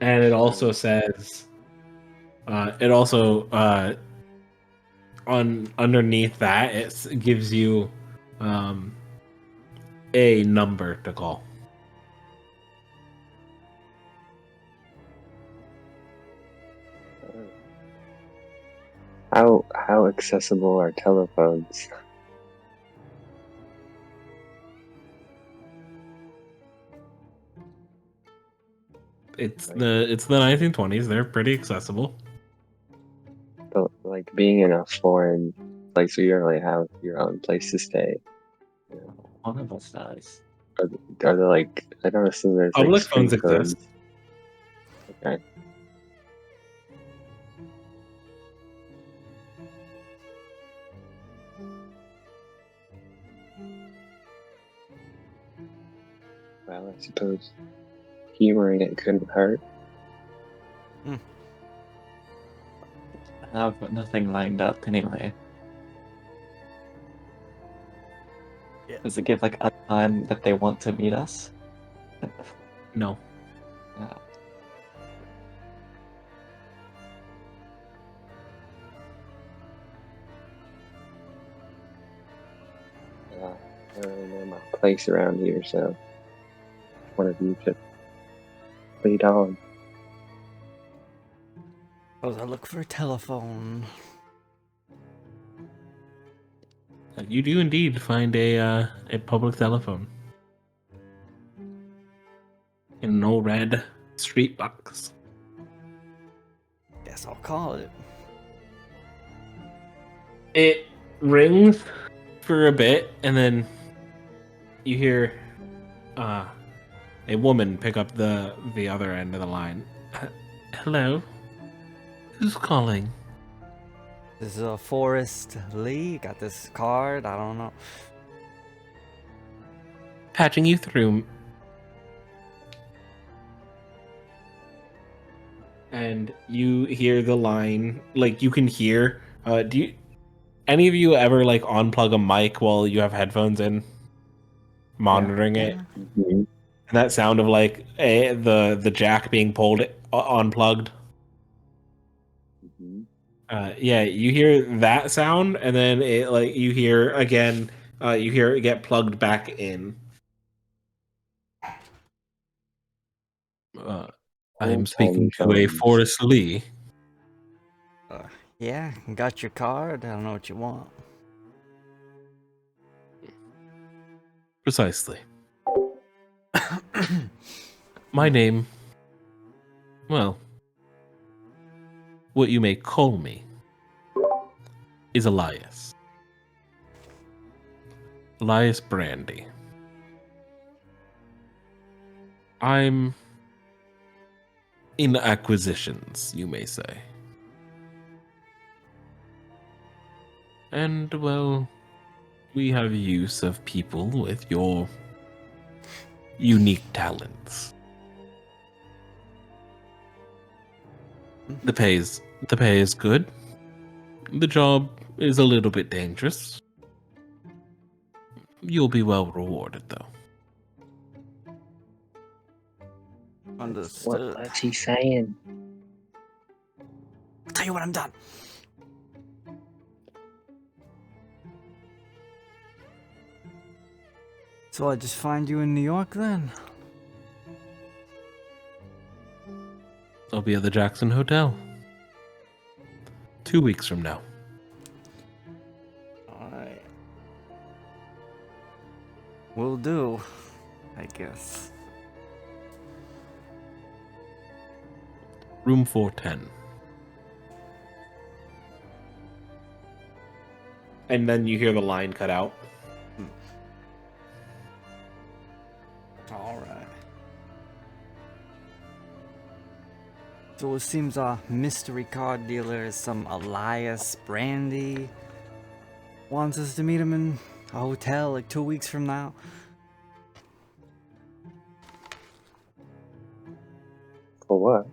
And it also says, underneath that, it gives you a number to call. How accessible are telephones? It's the 1920s. They're pretty accessible. But like being in a foreign place where you don't really have your own place to stay. One of us does. Are there like, I don't assume there's Public like phones street phones. exist. Okay. Well, I suppose humoring it couldn't hurt. I've got nothing lined up anyway. Yeah. Does it give like a time that they want to meet us? No. Yeah. I don't really know my place around here, so one of you should lead on. Suppose I look for a telephone. You do indeed find a public telephone. in an old red street box. Guess I'll call it. It rings for a bit, and then you hear a woman pick up the other end of the line. Hello? Who's calling? This is Forrest Lee. Got this card. I don't know. Patching you through. And you hear the line, like you can hear. Do you? Any of you ever like unplug a mic while you have headphones in, monitoring it, Mhm. and that sound of like the jack being pulled unplugged? Mhm. Yeah, you hear that sound, and then it like you hear again. You hear it get plugged back in. I am speaking to a Telephones. Forrest Lee. Yeah, got your card. I don't know what you want. Precisely. My name, well, what you may call me, is Elias. Elias Brandy. I'm in acquisitions, you may say. And, well, we have use of people with your unique talents. The pay is good. The job is a little bit dangerous. You'll be well rewarded, though. Understood. What's he saying? I'll tell you when I'm done. So I just find you in New York then? I'll be at the Jackson Hotel. 2 weeks from now. Alright. Will do, I guess. Room 410. And then you hear the line cut out. Alright. So it seems our mystery card dealer is some Elias Brandy. Wants us to meet him in a hotel like 2 weeks from now. For what?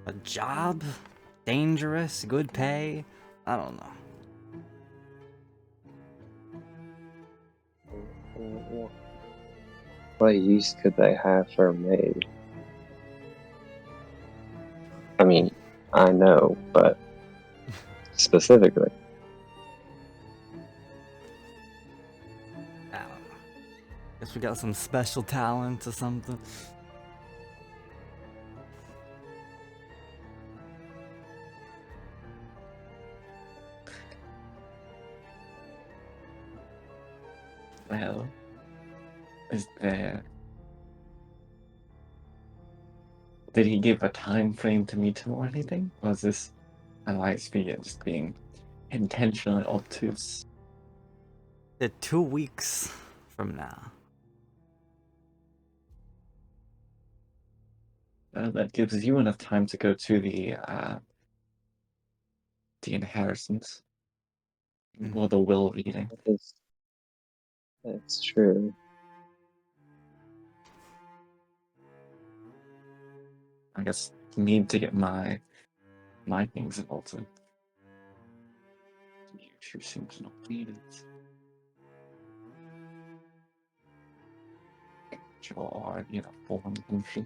A job? Dangerous? Good pay? I don't know. What use could they have for me? I mean, I know, but specifically. I don't know. Guess we got some special talent or something. Well, is there... Did he give a time frame to meet him or anything? Or is this Elias just being intentionally obtuse? They're 2 weeks from now. That gives you enough time to go to the inheritance. Or the will reading. That's true. I guess need to get my things altered. You two seems not needed. Sure, form and shit.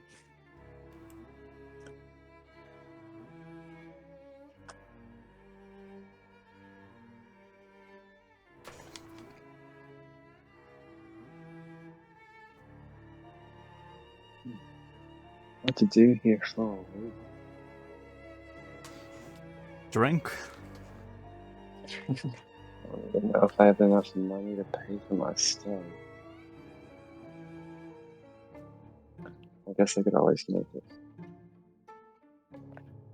What to do here for? Drink? I don't even know if I have enough money to pay for my stay. I guess I could always make it.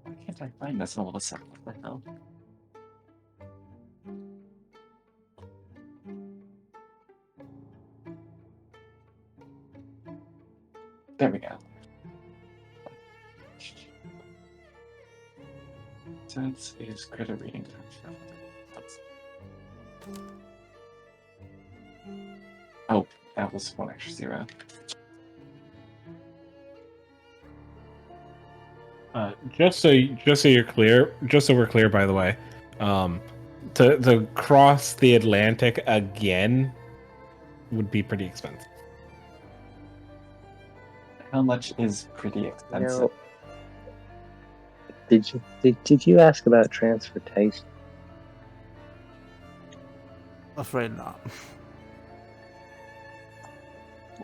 Why can't I find this all of a sudden? What the hell? There we go. Sense is credit reading. Oh, that was 1 extra 0. Just so you're clear, just so we're clear, by the way, to cross the Atlantic again would be pretty expensive. How much is pretty expensive? Did you ask about transportation? Afraid not.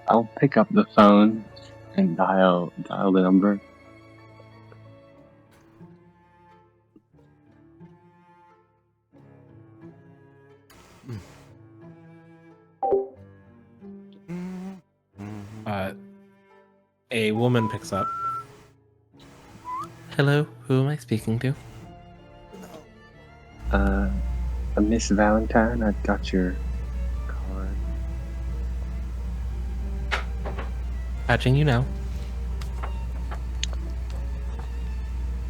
I'll pick up the phone and dial the number. A woman picks up. Hello, who am I speaking to? Miss Valentine, I've got your card. Patching you now.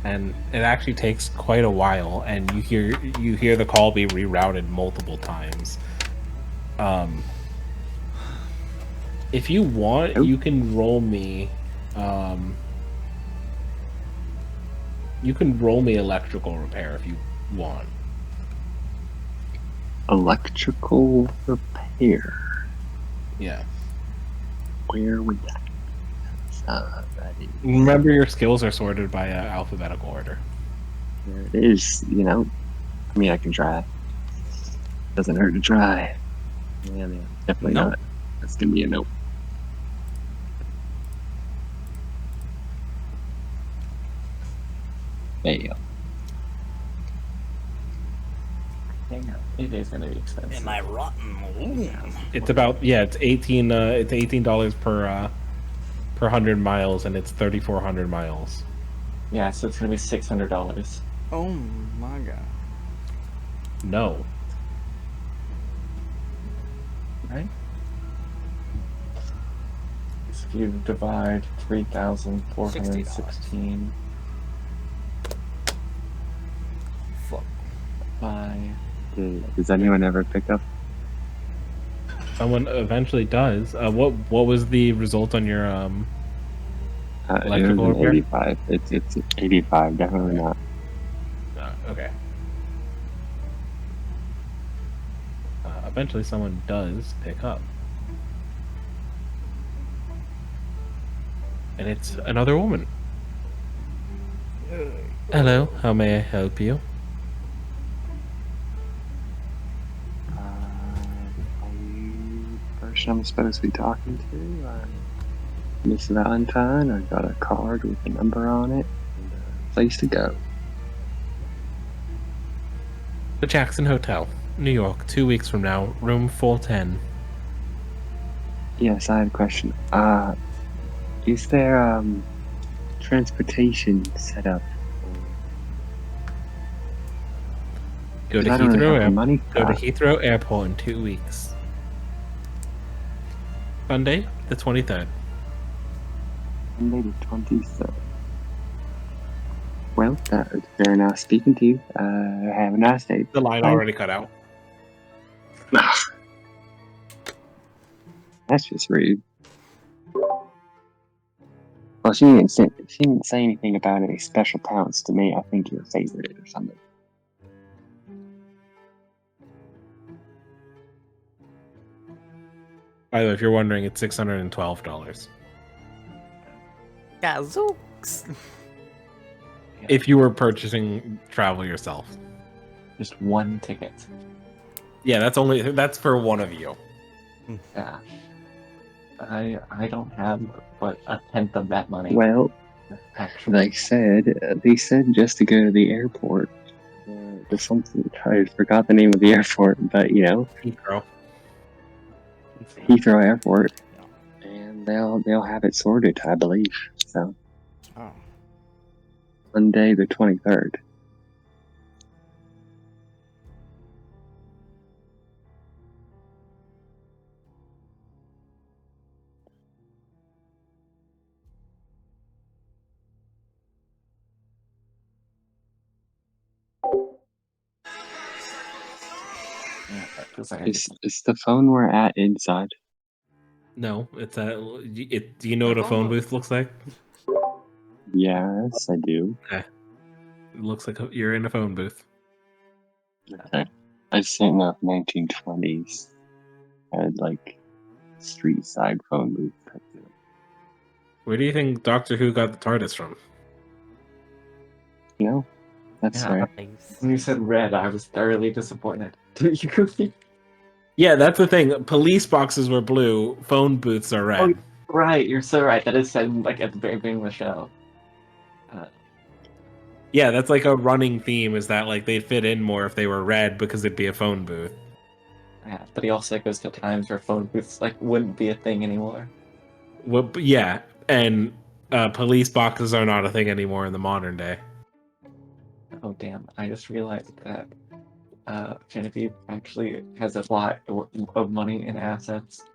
And it actually takes quite a while, and you hear the call be rerouted multiple times. If you want, you can roll me. You can roll me electrical repair if you want. Electrical repair. Yeah. Where would that be? Remember, your skills are sorted by alphabetical order. There it is. You know, I mean, I can try. Doesn't hurt to try. Yeah, man, definitely Nope. not. That's gonna be a nope. There you go. Damn, it is gonna be expensive. Am I rotten? It's about it's $18 per 100 miles, and it's 3,400 miles. Yeah, so it's gonna be $600. Oh my god. No. Right? So if you divide 3,416 Fuck. by... Does anyone ever pick up? Someone eventually does. What was the result on your It electrical was an repair? 85. It's 85. Definitely not. Okay. Eventually, someone does pick up, and it's another woman. Hello, how may I help you? Are you the person I'm supposed to be talking to? Miss Valentine. I got a card with a number on it and a place to go. The Jackson Hotel, New York, 2 weeks from now, room 410. Yes, I had a question. Is there transportation set up? Go to I don't really have the money for Go to that. Heathrow Airport in 2 weeks. Sunday, the 23rd. Monday the 23rd. Well, that was very nice speaking to you. Have a nice day. The line Bye. already cut out. That's just rude. Well, she didn't say anything about any special talents to me. I think you're a favorite or something. By the way, if you're wondering, it's $612. Gazooks. If you were purchasing travel yourself. Just one ticket. Yeah, that's for one of you. Yeah. I don't have but a tenth of that money. Well, Actually. they said just to go to the airport. There's something, I forgot the name of the airport, but you know, Heathrow. Heathrow Airport. And They'll have it sorted, I believe. So Oh. Monday the 23rd. Yeah, that feels like Is the phone we're at inside? No, it's a. Do you know what a phone booth looks like? Yes, I do. Okay. It looks like you're in a phone booth. Okay. I just didn't know if 1920s had like street side phone booth type deal. Where do you think Doctor Who got the TARDIS from? You know, that's fair. Nice. when you said red, I was thoroughly disappointed. Yeah, that's the thing. Police boxes were blue. Phone booths are red. Oh, right, you're so right. That is said like at the very beginning of the show. Yeah, that's like a running theme. Is that like they'd fit in more if they were red because it'd be a phone booth. Yeah, but he also goes to times where phone booths like wouldn't be a thing anymore. Well, yeah, and police boxes are not a thing anymore in the modern day. Oh damn! I just realized that Genevieve actually has a lot of money and assets.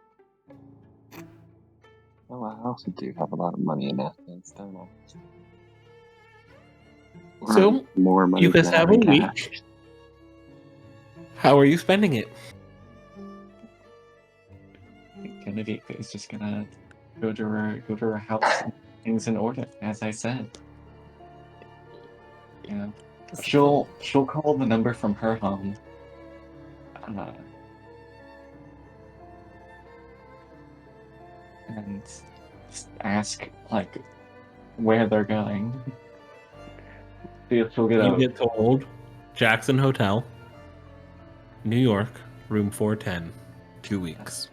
Oh, I also do have a lot of money in assets, don't I? Or So more money you guys than I have a have week. cash. How are you spending it? Genevieve is just gonna go to her house, and things in order, as I said. Yeah, she'll call the number from her home. And ask like where they're going. She'll get You a get told Jackson Hotel, New York, room 410, 2 weeks.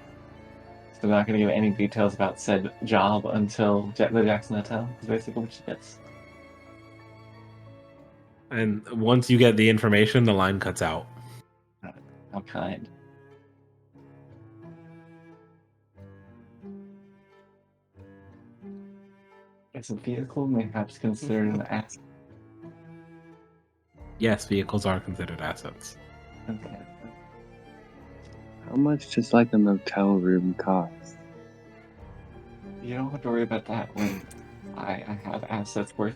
So they're not going to give any details about said job until the Jackson Hotel. Is basically what she gets. And once you get the information, the line cuts out. How kind. Is a vehicle perhaps considered an asset? Yes, vehicles are considered assets. Okay. How much does like a motel room cost? You don't have to worry about that when I have assets worth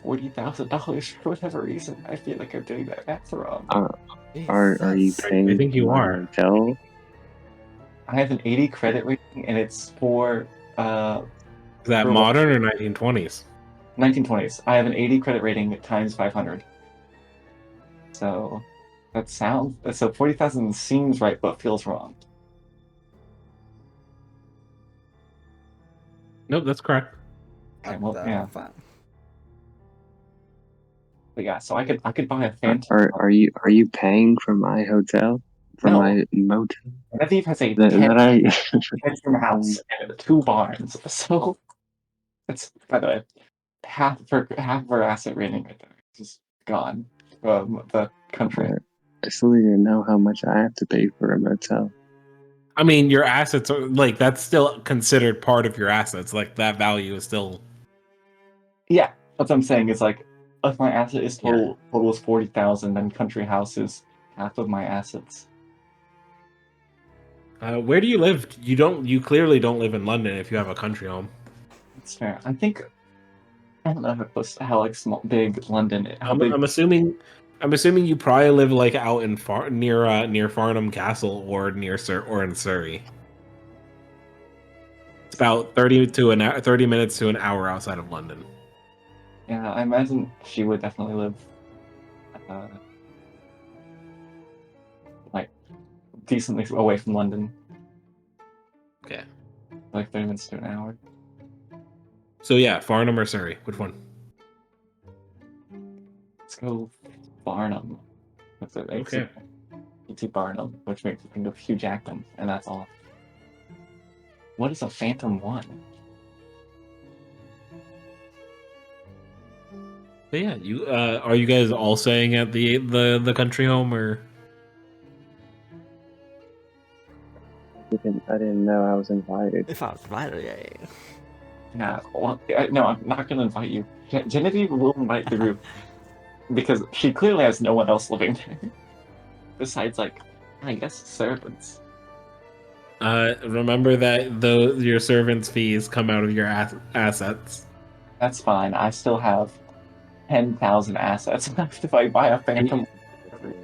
$40,000 for whatever reason. I feel like I'm doing that math wrong. Are you paying I think for you my are. motel? I have an 80 credit rating, and it's for Is that for modern or 1920s? 1920s. I have an 80 credit rating times 500. So that sounds so 40,000 seems right, but feels wrong. Nope, that's correct. Okay, well, yeah, Fine. but yeah. So I could buy a Phantom. Are you paying for my hotel? For No, my motel? Genevieve has a That I 10-bedroom house and 2 barns. So it's, by the way, half of her asset rating right there is just gone from the country. I still need to know how much I have to pay for a motel. I mean, your assets are like that's still considered part of your assets. Like that value is still. Yeah, that's what I'm saying. Is like if my asset is total is 40,000, then country house is half of my assets. Where do you live? You clearly don't live in London if you have a country home. That's fair. I think I don't know how like small, big London. How big? I'm assuming you probably live like out in near Farnham Castle or in Surrey. It's about 30 minutes to an hour outside of London. Yeah, I imagine she would definitely live, like decently away from London. Okay. Like 30 minutes to an hour. So yeah, Farnham or Surrey, which one? Let's go Barnum. That's it. Okay. P.T. Barnum, which makes me think of Hugh Jackman, and that's all. What is a Phantom 1? But yeah, you are you guys all staying at the country home or? I didn't know I was invited. If I was invited, yeah. Yeah, well, no, I'm not going to invite you. Genevieve will invite the group because she clearly has no one else living there. Besides, like, I guess servants. Remember that your servants' fees come out of your assets. That's fine. I still have 10,000 assets left if I buy a phantom.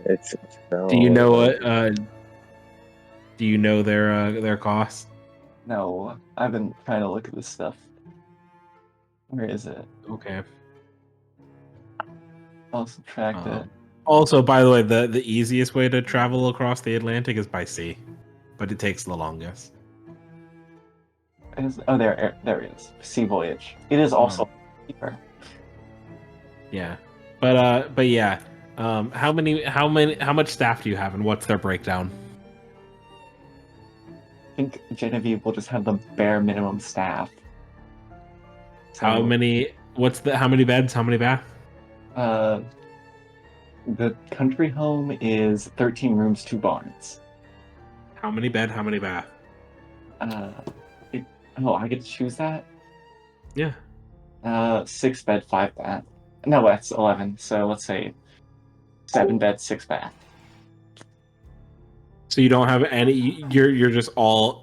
It's Do you know so. what? Do you know their costs? No, I've been trying to look at this stuff. Where is it? Okay. I'll subtract it. Also, by the way, the easiest way to travel across the Atlantic is by sea, but it takes the longest. Oh, there it is. Sea voyage. It is also cheaper. Yeah, but yeah. How much staff do you have, and what's their breakdown? I think Genevieve will just have the bare minimum staff. So, How many? How many beds? How many baths? The country home is 13 rooms, 2 barns. How many bed? How many bath? I get to choose that? Yeah. 6 bed, 5 bath. No, that's 11. So let's say 7 bed, 6 bath. So you don't have any. You're just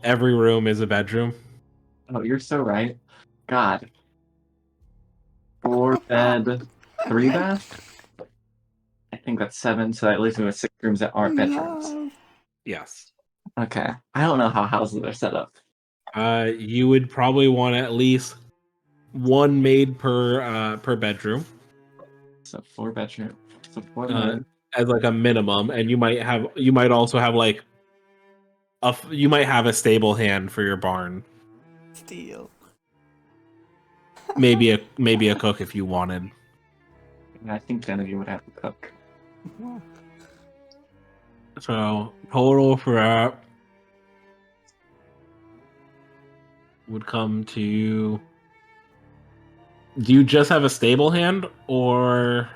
every room is a bedroom. Oh, you're so right. God. 4 bed, 3 bath? I think that's 7, so that leaves me with 6 rooms that aren't bedrooms. Yes. Okay. I don't know how houses are set up. You would probably want at least one maid per bedroom. So 4 bedroom. So 4 men. As like a minimum, and you might also have like you might have a stable hand for your barn. Steal. Maybe a cook if you wanted. I think Genevieve would have to cook. So total for that would come to. Do you just have a stable hand, or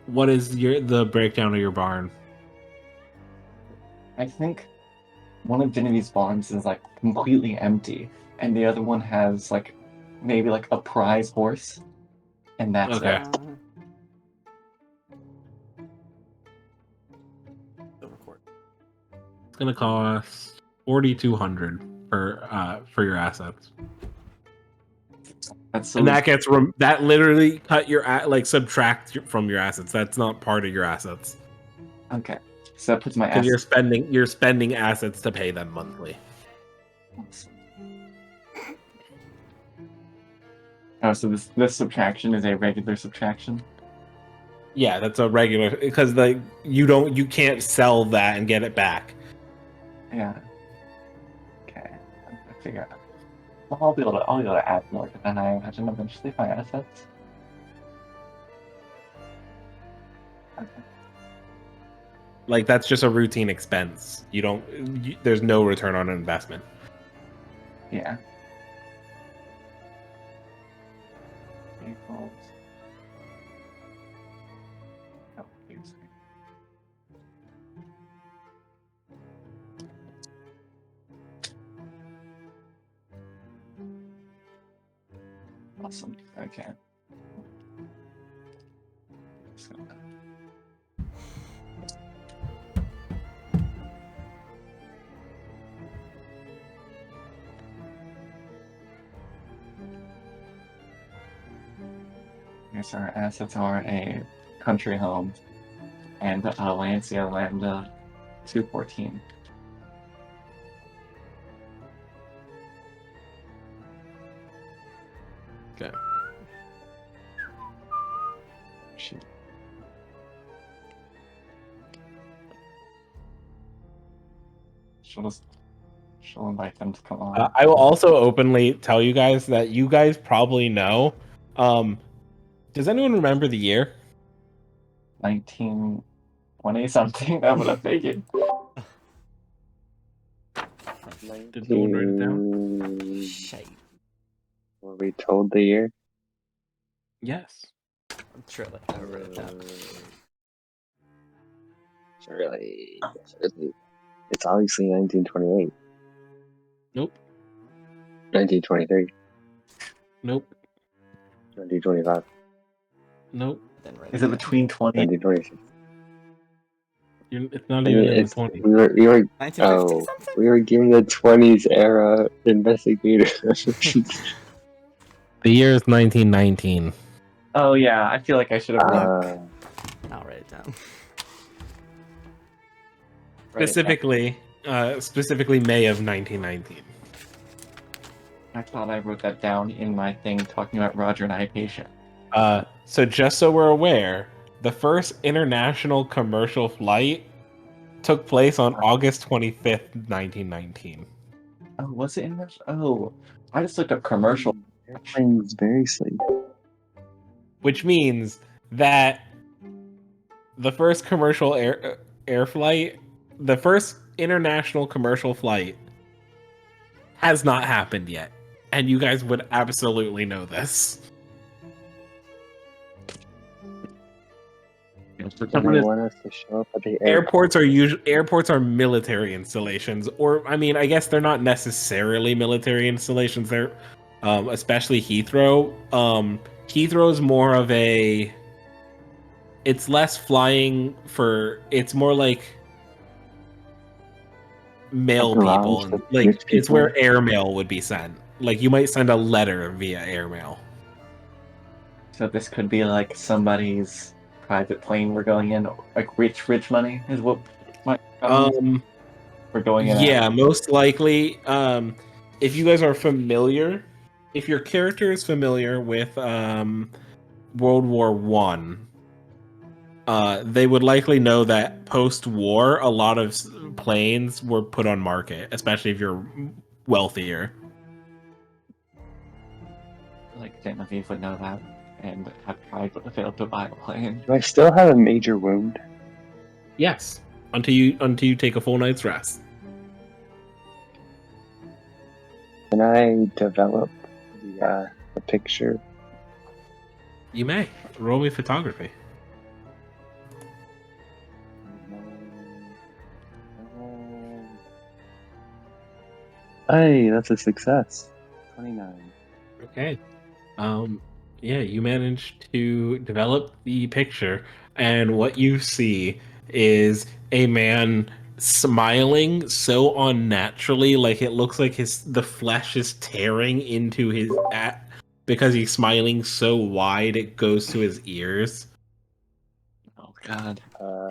what is the breakdown of your barn? I think one of Genevieve's barns is like completely empty, and the other one has like maybe like a prize horse, and that's Okay. it. It's gonna cost 4,200 for your assets. And that gets that literally cut your subtract from your assets. That's not part of your assets. Okay, so that puts my Because assets. you're spending assets to pay them monthly. Oh, so this subtraction is a regular subtraction? Yeah, that's a regular, because you can't sell that and get it back. Yeah. Okay, I figure out. Well, I'll be able to add more to that. I imagine eventually my assets. Okay. Like that's just a routine expense. There's no return on investment. Yeah. Equals. Oh, please. Awesome. Okay. So, yes, our assets are a country home and Lancia Lambda 214. Okay. Shoot. She'll invite them to come on. I will also openly tell you guys that you guys probably know. Does anyone remember the year? 1920 something. That would have taken. Did no one write it down? Shite. Were we told the year? Yes. Surely, I wrote it down. Surely. It's obviously 1928. Nope. 1923. Nope. 1925. Nope. Then right Is it there. between 20? 1926. It's not even in the 20s. We were 1950 something? we were giving the 20s era investigator. The year is 1919. Oh yeah, I feel like I should have I'll write it down. Specifically May of 1919. I thought I wrote that down in my thing talking about Roger and Hypatia. So just so we're aware, the first international commercial flight took place on August 25th, 1919. Oh, was it in Oh, I just looked up commercial. Airplanes very sleep. Which means that the first commercial air flight, the first international commercial flight has not happened yet. And you guys would absolutely know this. Do they want us to show up at the airport? Airports are military installations, or I mean, I guess they're not necessarily military installations. They're especially Heathrow. Heathrow's more of a. It's less flying for. It's more like mail people, and like it's where airmail would be sent. Like you might send a letter via airmail. So this could be like somebody's private plane we're going in, like rich money is what my we're going in. Yeah, most likely. If you guys are familiar, if your character is familiar with World War One, they would likely know that post-war, a lot of planes were put on market, especially if you're wealthier. Like Genevieve would know that and have tried but failed to buy a plane. Do I still have a major wound? Yes, until you take a full night's rest. Can I develop the picture? You may roll me photography. Hey, that's a success. 29. Okay. Yeah, you managed to develop the picture, and what you see is a man smiling so unnaturally, like it looks like the flesh is tearing into his because he's smiling so wide it goes to his ears. Oh god.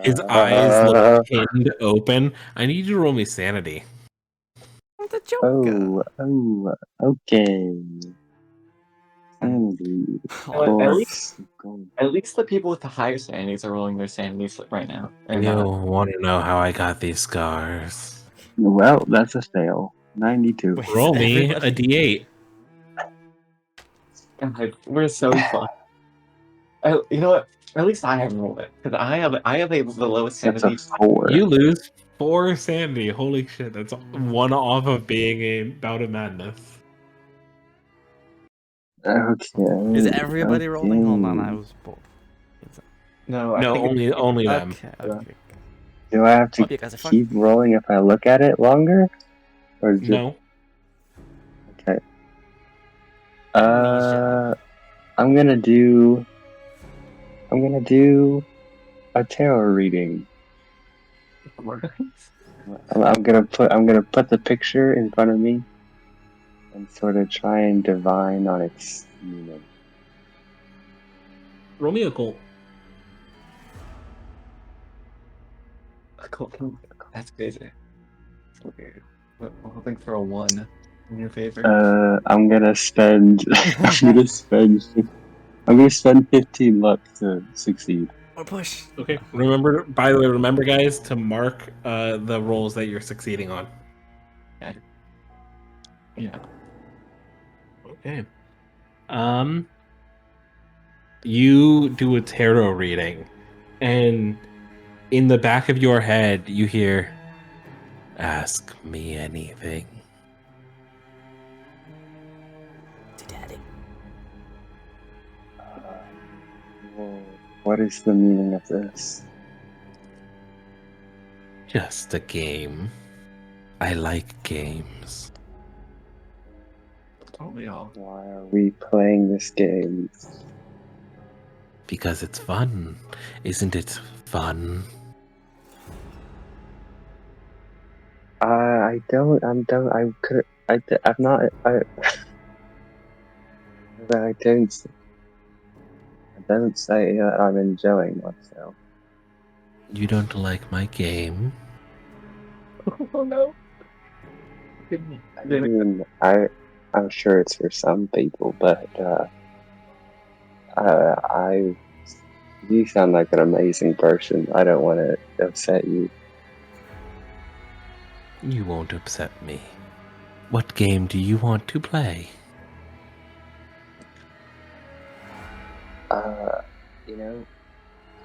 His eyes look pinned open. I need you to roll me sanity. The Joker. Okay. Sanity. At least the people with the higher sanities are rolling their sanities right now. You want to know how I got these scars? Well, that's a fail. 92. Wait, Roll me a d8. God, we're so fun. You know what? At least I haven't rolled it because I have the lowest sanity. That's a 4. You lose 4 sanity. Holy shit! That's one off of being a bout of madness. Okay. Is everybody rolling? Hold on, I was bored. No, only them. Okay. Do I have to Hope you guys are fun. keep rolling if I look at it longer? Or just... No. Okay. Amnesia. I'm gonna do a tarot reading. I'm gonna put the picture in front of me and sort of try and divine on its meaning. Roll me a occult. That's crazy. That's weird. I'm hoping for a 1 in your favor. I'm gonna spend 15 luck to succeed. Or push. Okay. By the way, remember guys to mark the rolls that you're succeeding on. Yeah. Okay. You do a tarot reading, and in the back of your head, you hear, "Ask me anything." To Daddy. What is the meaning of this? Just a game. I like games. Don't we all? Why are we playing this game? Because it's fun. Isn't it fun? I don't. I'm not. I don't. I don't say that I'm enjoying myself. You don't like my game? Oh no. I mean, I'm sure it's for some people, but you sound like an amazing person. I don't want to upset you. You won't upset me. What game do you want to play? You know,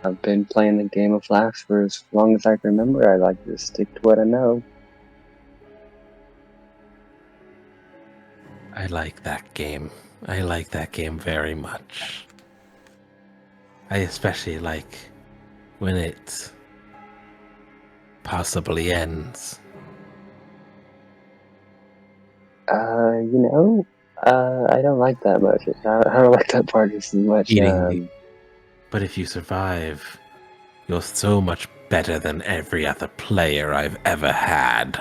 I've been playing the game of Laughs for as long as I can remember. I like to stick to what I know. I like that game. I like that game very much. I especially like when it possibly ends. I don't like that much. I don't like that part just as much. But if you survive, you're so much better than every other player I've ever had.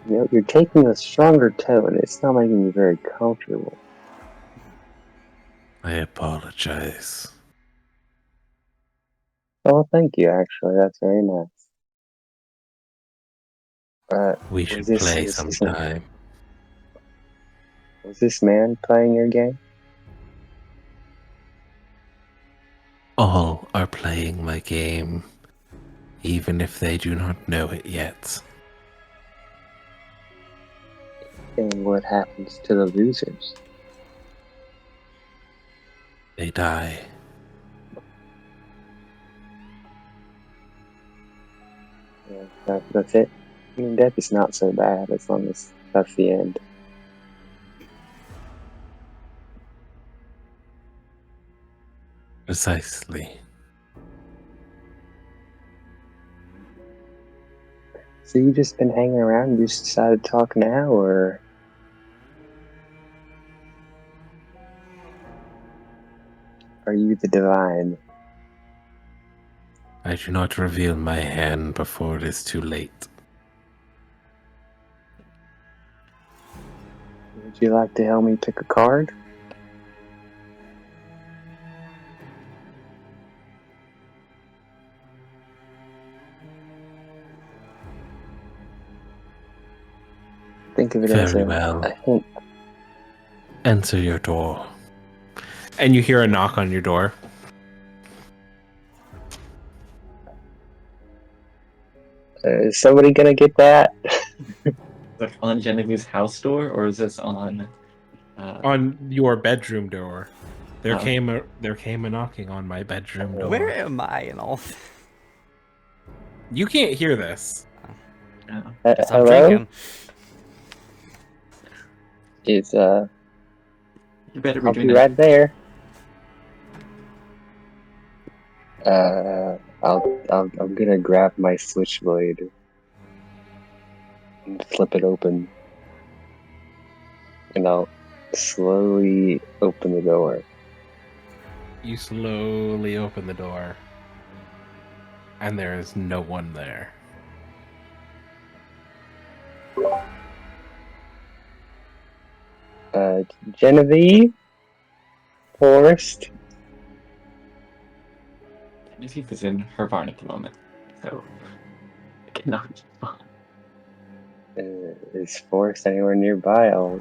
You're taking a stronger tone. It's not making me very comfortable. I apologize. Oh, thank you. Actually, that's very nice. We should play sometime. Was this man playing your game? All are playing my game, even if they do not know it yet. And what happens to the losers? They die. Yeah, that's it. I mean, death is not so bad as long as that's the end. Precisely. So you just been hanging around? You just decided to talk now, or are you the divine? I do not reveal my hand before it is too late. Would you like to help me pick a card? Think of it as Very well. a hint. Enter your door. And you hear a knock on your door. Is somebody gonna get that? Like on Genevieve's house door, or is this on? On your bedroom door. There Oh. came a knocking on my bedroom door. Where am I in all? You can't hear this. Oh. Guess I'm Hello? drinking. It's You better be I'll doing be that. right there. I'm gonna grab my switchblade and flip it open, and I'll slowly open the door. You slowly open the door. And there is no one there. Genevieve? Forrest? Genevieve is in her barn at the moment, so it cannot be fun. Is Forrest anywhere nearby? I'll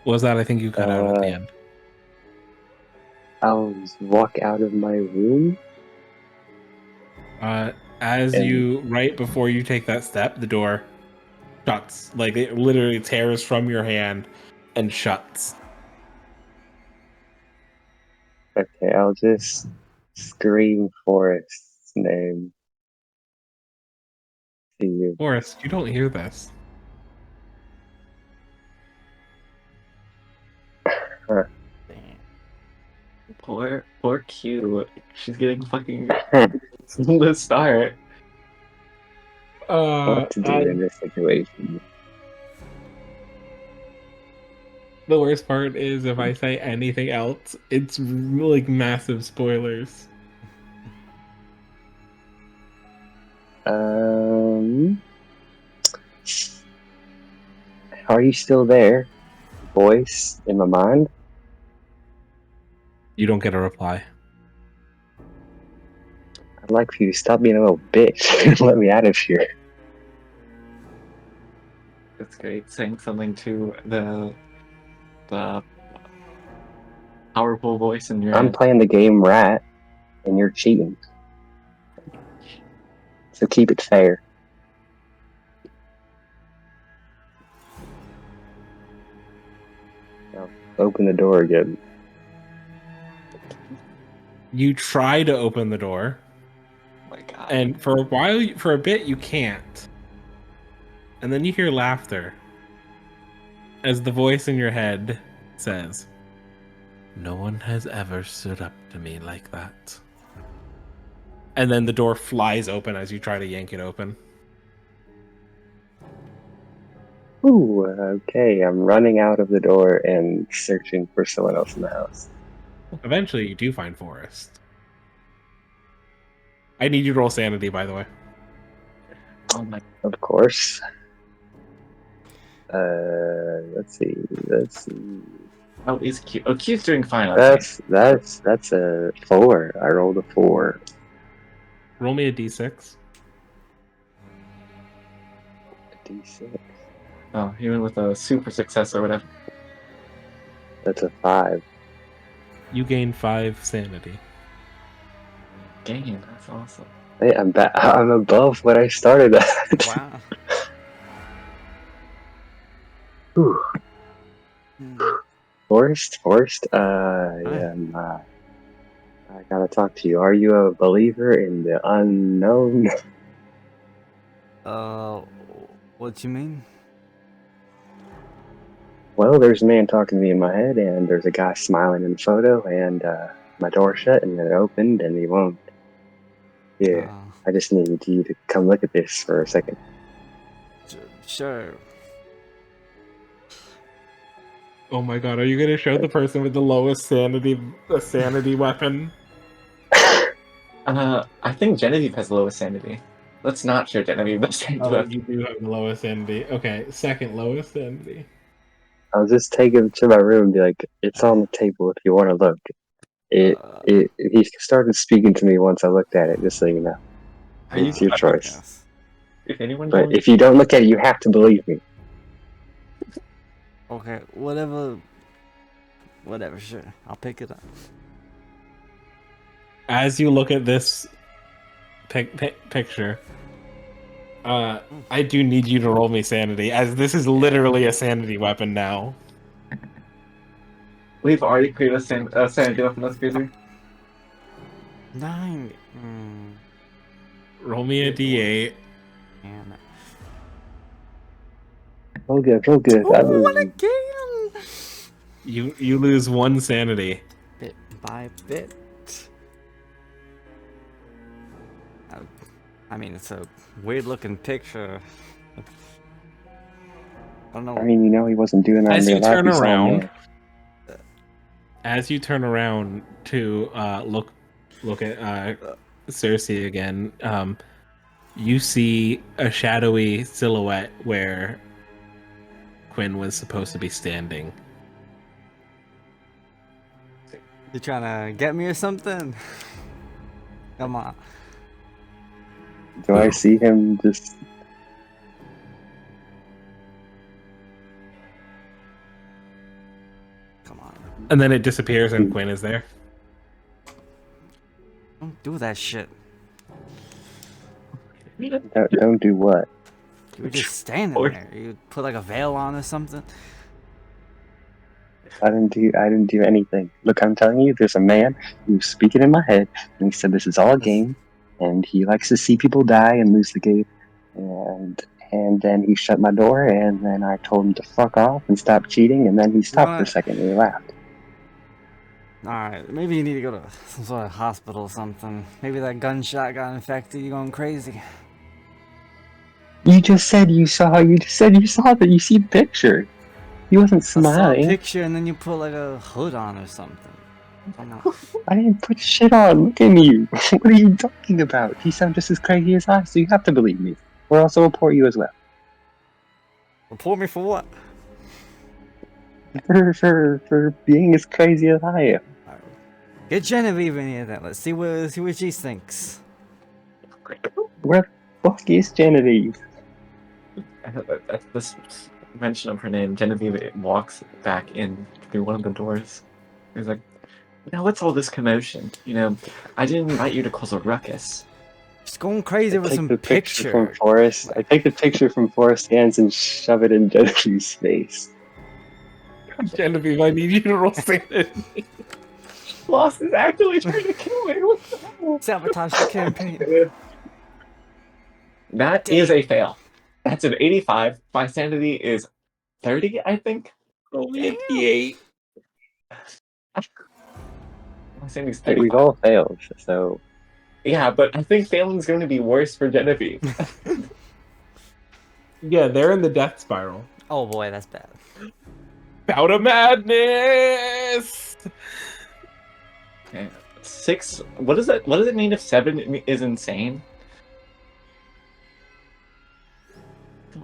What was that? I think you cut out at the end. I'll walk out of my room. Right before you take that step, the door shuts. Like, it literally tears from your hand and shuts. Okay, I'll just scream Forrest's name. See you. Forrest, you don't hear this. Poor Q. She's getting fucking the start. What to do in this situation? The worst part is if I say anything else, it's like massive spoilers. Are you still there? Voice in my mind? You don't get a reply. I'd like for you to stop being a little bitch and let me out of here. That's great. Saying something to the powerful voice in your I'm head. playing the game right, and you're cheating. So keep it fair. Now, open the door again. You try to open the door. Oh my god. And for a bit, you can't. And then you hear laughter as the voice in your head says, "No one has ever stood up to me like that." And then the door flies open as you try to yank it open. Ooh, okay. I'm running out of the door and searching for someone else in the house. Eventually, you do find Forrest. I need you to roll sanity, by the way. Oh my. Of course. Let's see. Oh, is Q? Oh, Q's doing fine. I think. That's a 4. I rolled a 4. Roll me a d6. A D6. Oh, even with a super success or whatever. That's a 5. You gain 5 sanity. Dang, that's awesome. Hey, I'm above what I started at. Wow. Whew. Hmm. Forrest, I gotta talk to you. Are you a believer in the unknown? What you mean? Well, there's a man talking to me in my head, and there's a guy smiling in the photo, and my door shut, and it opened, and he won't. Yeah, I just needed you to come look at this for a second. Sure. Oh my god, are you gonna show the person with the lowest sanity weapon? I think Genevieve has the lowest sanity. Let's not share Genevieve the sanity. Oh, you do have the lowest sanity. Okay, second lowest sanity. I'll just take him to my room and be like, "It's on the table if you want to look." He started speaking to me once I looked at it, just so you know. It's your choice. Yes. If anyone But told if you don't look at it, you have to believe me. Okay, whatever, sure. I'll pick it up. As you look at this picture, I do need you to roll me sanity, as this is literally a sanity weapon now. we've already created a sanity weapon that's crazy. 9. Roll me a d8. And Roll good, roll good. I what believe. again? You lose 1 sanity. Bit by bit. I mean, it's a weird-looking picture. I don't know. I mean, he wasn't doing that As in you real life. turn He saw around, me. as you turn around to look at Cersei again, you see a shadowy silhouette where Quinn was supposed to be standing. You trying to get me or something? Come on. Do I see him just? Come on. And then it disappears and Quinn is there. Don't do that shit. Don't do what? You were just standing there. You put like a veil on or something. I didn't do anything. Look, I'm telling you, there's a man who's speaking in my head, and he said this is all a game, and he likes to see people die and lose the game, and then he shut my door, and then I told him to fuck off and stop cheating, and then he stopped for a second and he laughed. Alright, maybe you need to go to some sort of hospital or something. Maybe that gunshot got infected, you're going crazy. You just said you saw. You just said you saw that. You see the picture. He wasn't I saw a smiling. picture and then you put like a hood on or something. I don't know. I didn't put shit on. Look at you. What are you talking about? He sounds just as crazy as I, so you have to believe me. Or else I'll report you as well. Report me for what? For being as crazy as I am. Alright. Get Genevieve in here then. Let's see what she thinks. Where the fuck is Genevieve? At this mention of her name, Genevieve walks back in through one of the doors. He's like, "Now what's all this commotion? You know, I didn't invite you to cause a ruckus." She's going crazy with some picture. From Forrest. I take the picture from Forrest's hands and shove it in Genevieve's face. Genevieve, I need you to roll sanity. Lost is actually trying to kill me. What the hell? Sabotage the campaign. That is a fail. That's an 85. My sanity is 30, I think. Roll 88. My sanity's Hey, 35. we've all failed, so... Yeah, but I think failing's going to be worse for Genevieve. Yeah, they're in the death spiral. Oh boy, that's bad. Bout of madness! Okay. 6. What does it mean if 7 is insane?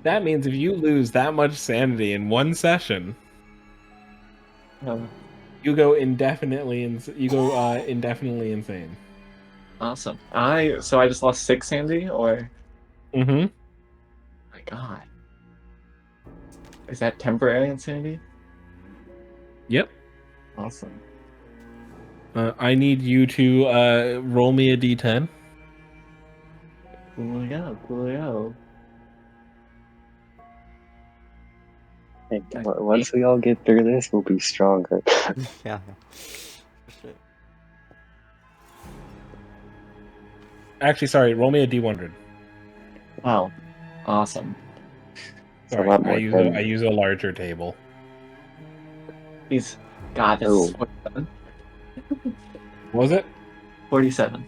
That means if you lose that much sanity in one session, you go indefinitely indefinitely insane. Awesome. So I just lost 6 sanity, or? Mm-hmm. My God. Is that temporary insanity? Yep. Awesome. I need you to roll me a d10. Coolio. Hey, once we all get through this, we'll be stronger. Yeah. Actually, sorry, roll me a d100. Wow. Awesome. Sorry, lot more I use a larger table. God, this is 47. What was it? 47.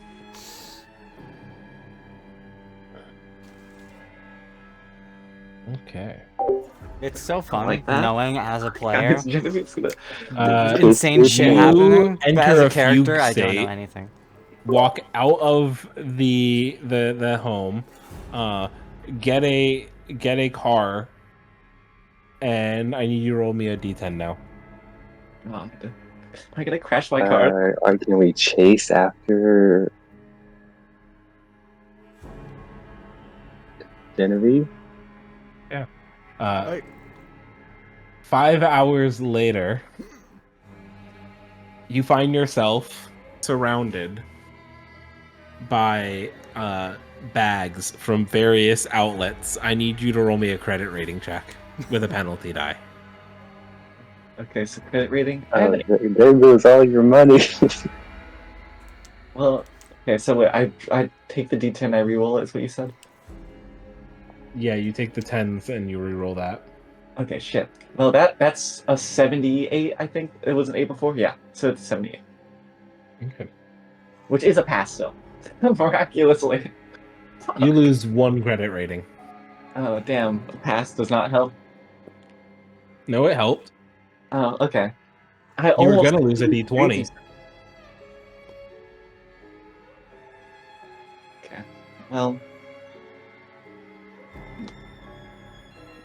Okay. It's so fun like that. knowing as a player Guys, Genevieve's gonna... insane shit happening. But enter as a a character, fugue I don't know state. anything. Walk out of the home, get a car, and I need you to roll me a d10 now. Oh, am I gonna crash my car? Can we chase after Genevieve? Yeah. 5 hours later, you find yourself surrounded by bags from various outlets. I need you to roll me a credit rating check with a penalty die. Okay, so credit rating. There goes all your money. Well, okay, so wait, I take the D10, I reroll it, is what you said? Yeah, you take the 10s and you reroll that. Okay, shit. Well, that's a 78, I think. It was an 8 before? Yeah, so it's 78. Okay. Which is a pass, still. Miraculously. You lose 1 credit rating. Oh, damn. A pass does not help. No, it helped. Oh, okay. You were gonna lose a d20. Okay. Well,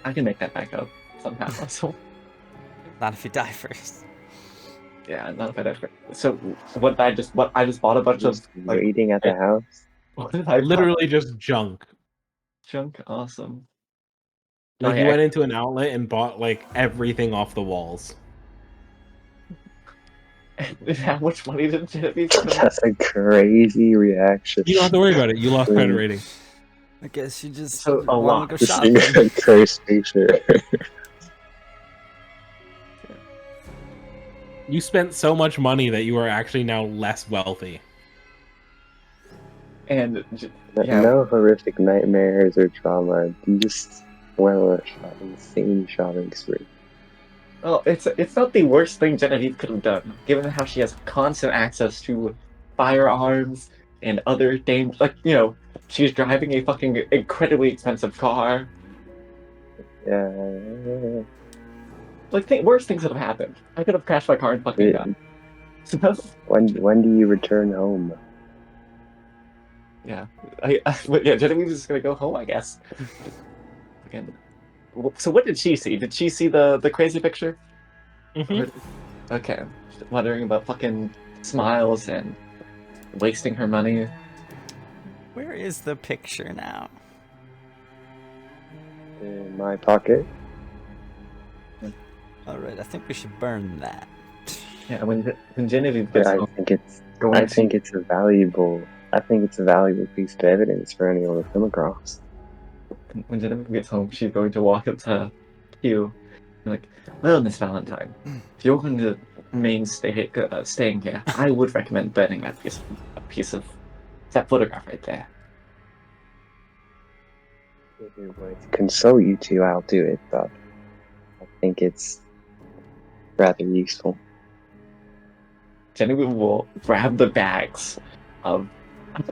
I can make that back up somehow. So, Not if you die first. yeah, not if I die first. So, what I just bought a bunch of You're eating at the house? What did I buy? Literally just junk. Junk, awesome. Like you went into an outlet and bought like everything off the walls. How much money did Genevieve spend? That's a crazy reaction. You don't have to worry about it. You lost credit rating. I guess you just So, a want lot. to go Just shopping. a cursed picture. You spent so much money that you are actually now less wealthy. And yeah, No horrific nightmares or trauma. You just went on an insane shopping spree. Well, it's not the worst thing Genevieve could have done, given how she has constant access to firearms and other things. Like, she's driving a fucking incredibly expensive car. Yeah. Like, worst things have happened. I could have crashed my car and fucking died. So, When do you return home? yeah. But yeah, Genevieve is just gonna go home, I guess. Again. So what did she see? Did she see the crazy picture? Mhm. Okay. Wondering about fucking smiles and wasting her money. Where is the picture now? In my pocket. Alright, I think we should burn that. Yeah, when Genevieve But gets home, I think it's a valuable piece of evidence for anyone to come across. when Genevieve gets home, she's going to walk up to Hugh and like, well, Miss Valentine, if you're going to remain staying here, I would recommend burning that piece of that photograph right there. If it would console you two, I'll do it, but I think it's rather useful. Genevieve will grab the bags of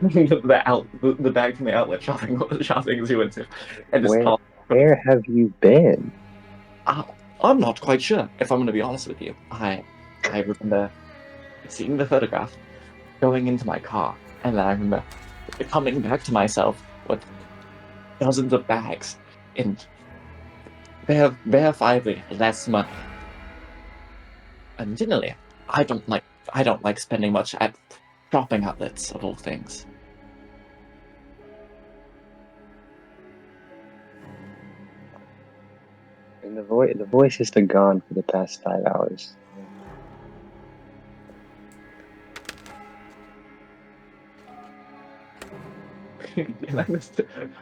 the bag from the outlet shopping she went to, and just toss. Where have you been? I'm not quite sure, if I'm going to be honest with you. I remember seeing the photograph, going into my car, and then I remember coming back to myself with dozens of bags and verifiably less money. And generally, I don't like spending much at shopping outlets of all things. And the voice has been gone for the past 5 hours. Can I just,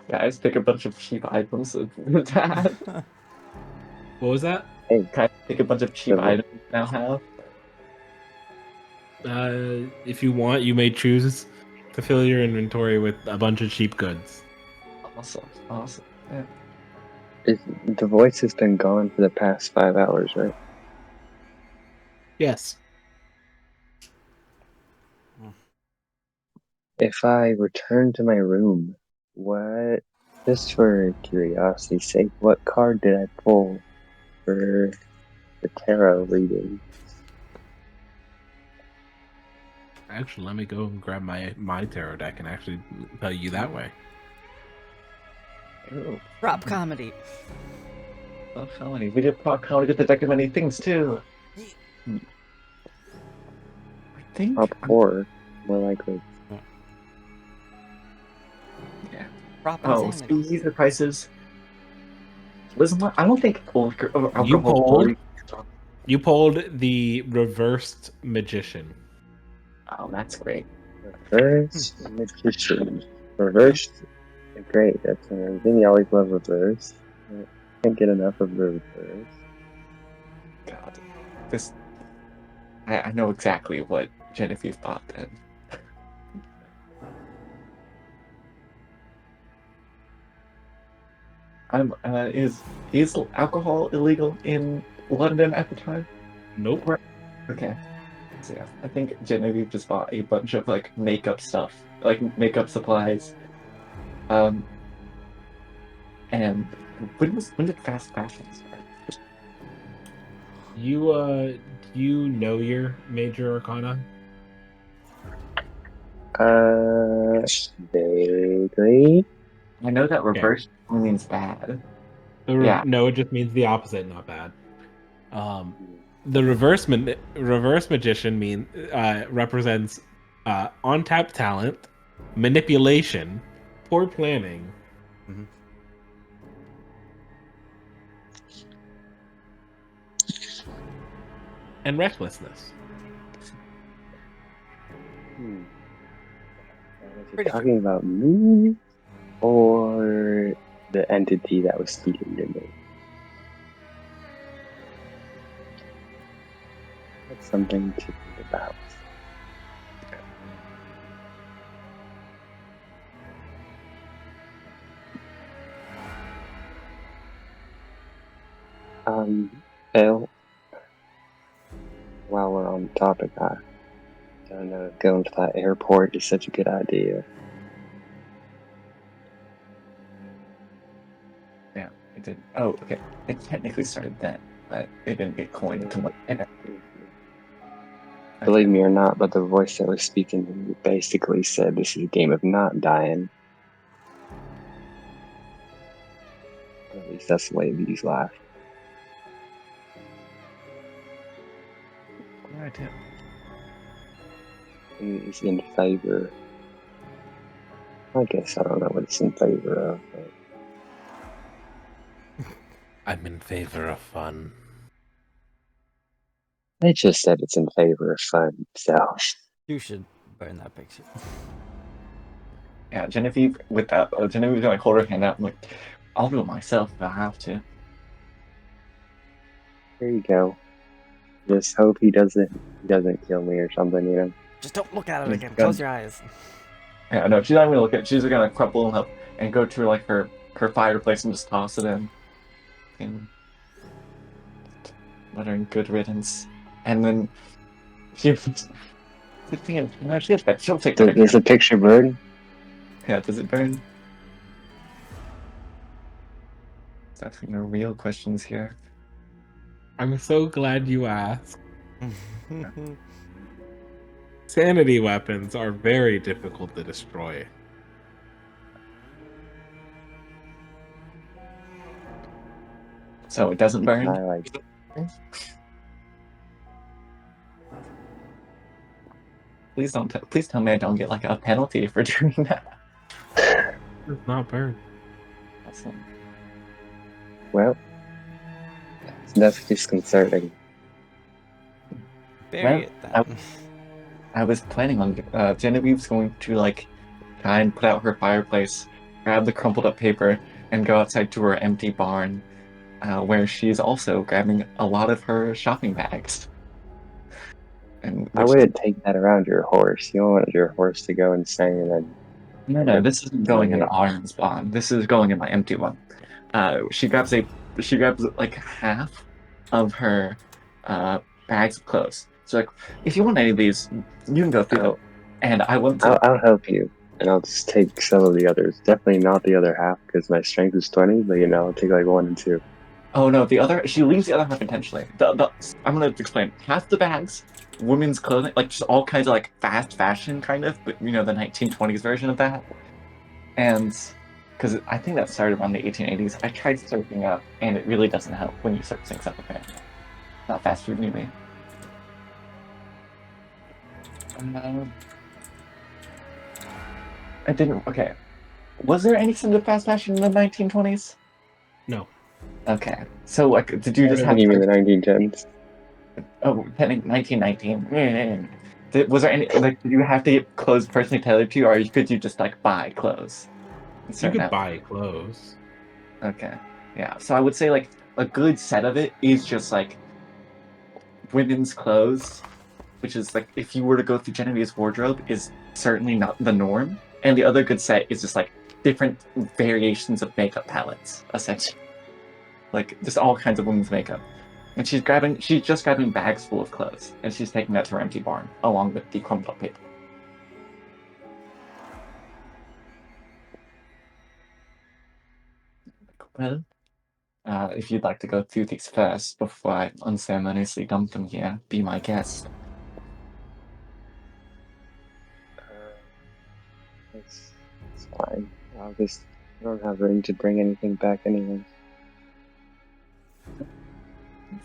guys, pick a bunch of cheap items? Dad, What was that? Hey, can I pick a bunch of cheap items now have? If you want, you may choose to fill your inventory with a bunch of cheap goods. Awesome. Yeah. the voice has been gone for the past 5 hours, right? Yes. If I return to my room, just for curiosity's sake, what card did I pull for the tarot reading? Actually, let me go and grab my tarot deck and actually tell you that way. Ooh. Prop comedy. Oh, felony. We did prop comedy with the deck of many things too. I think. Top 4, more likely. Yeah. Prop Oh, insanity. speed the prices. Listen, I don't think alcohol. You pulled the reversed magician. Oh, that's great. Reverse magician. Reversed, great. That's amazing. You always love reverse. Can't get enough of the reverse. God, this. I know exactly what Genevieve thought then. Is alcohol illegal in London at the time? Nope. Okay. So yeah, I think Genevieve just bought a bunch of like makeup stuff, like makeup supplies. And when did fast fashion start? You know your major arcana? Vaguely. I know that reverse means bad. No, it just means the opposite, not bad. The reverse magician represents on-tap talent, manipulation, poor planning, and recklessness. Was it talking about me or the entity that was speaking to me? That's something to think about. Phil, while we're on the topic, I don't know if going to that airport is such a good idea. Yeah, it did. Oh, okay. It technically started then, but it didn't get coined until much later. Believe me or not, but the voice that was speaking to me basically said this is a game of not dying. At least that's the way these laugh. Right, yeah. And it's in favor. I guess I don't know what it's in favor of, but I'm in favor of fun. they just said it's in favor of fun, so. You should burn that picture. Yeah, Genevieve with that. Genevieve's gonna hold her hand out. I'm like, I'll do it myself if I have to. There you go. Just hope he doesn't kill me or something, you know. Just don't look at it He's again. gonna- Close your eyes. Yeah, no, she's not even gonna look at it. She's gonna crumple and help and go to like her fireplace and just toss it in. And muttering good riddance. And then she the thing is, no, she'll take the picture. Does the picture burn? Yeah, does it burn? Asking no real questions here. I'm so glad you asked. Sanity weapons are very difficult to destroy. So it doesn't burn? I like. Please don't. Please tell me I don't get like a penalty for doing that. It does not burn. Awesome. Well, that's disconcerting. Bury it then. I was planning on Genevieve's going to like try and put out her fireplace, grab the crumpled up paper, and go outside to her empty barn, where she's also grabbing a lot of her shopping bags. And I wouldn't take that around your horse. You don't want your horse to go insane and then. no, this isn't going in Arn's barn. This is going in my empty one. She grabs like half of her bags of clothes. So like, if you want any of these, you can go through them. And I want to. I'll help you, and I'll just take some of the others. Definitely not the other half because my strength is 20. But I'll take like 1 and 2. Oh no, she leaves the other half intentionally. I'm gonna explain. Half the bags, women's clothing, like just all kinds of like fast fashion kind of, but the 1920s version of that. And because I think that started around the 1880s, I tried searching up, and it really doesn't help when you search things up apparently. Not fast food near me. I didn't. Okay, was there any sort of fast fashion in the 1920s? No. Okay, so like, did you just I have? think you mean the 1910s. Oh, 1919. Was there any like? Did you have to get clothes personally tailored to you, or could you just like buy clothes? You could buy clothes. Okay, yeah. So I would say like a good set of it is just like women's clothes, which is like if you were to go through Genevieve's wardrobe, is certainly not the norm. And the other good set is just like different variations of makeup palettes, essentially, like just all kinds of women's makeup. And she's just grabbing bags full of clothes, and she's taking that to her empty barn, along with the crumpled up paper. Well, if you'd like to go through these first, before I unceremoniously dump them here, be my guest. It's fine. I don't have room to bring anything back anyways.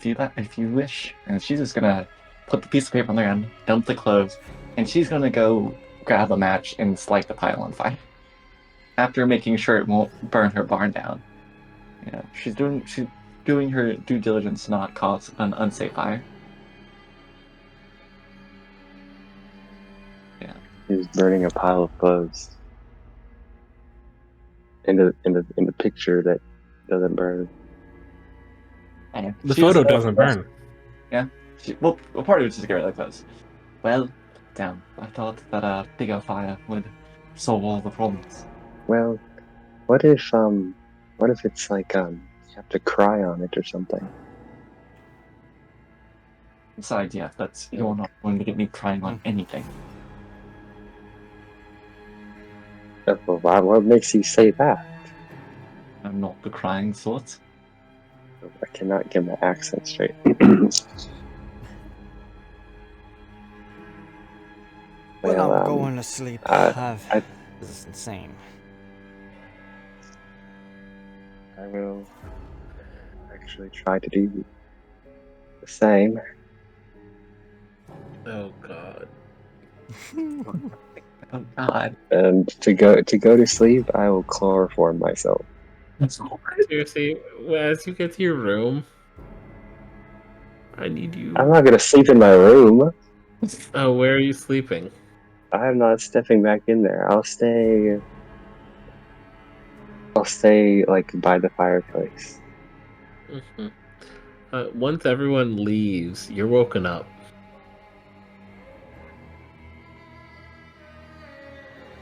If you wish. And she's just gonna put the piece of paper on the ground, dump the clothes, and she's gonna go grab a match and light the pile on fire. After making sure it won't burn her barn down. She's doing her due diligence to not cause an unsafe fire. Yeah. He's burning a pile of clothes. In the picture that doesn't burn. The photo doesn't burn. Yeah. Well, part of it is to get rid of the clothes. Well, damn. I thought that a bigger fire would solve all the problems. Well, what if it's like you have to cry on it or something? Besides, yeah, you're not going to get me crying on anything. What makes you say that? I'm not the crying sort. I cannot get my accent straight. When Well, I'm going to sleep, this is insane. I will actually try to do the same. Oh God. Oh God. And to go to sleep, I will chloroform myself. Seriously, as you get to your room, I need you. I'm not gonna sleep in my room. Oh, where are you sleeping? I'm not stepping back in there. I'll stay like by the fireplace. Mm-hmm. Once everyone leaves, you're woken up.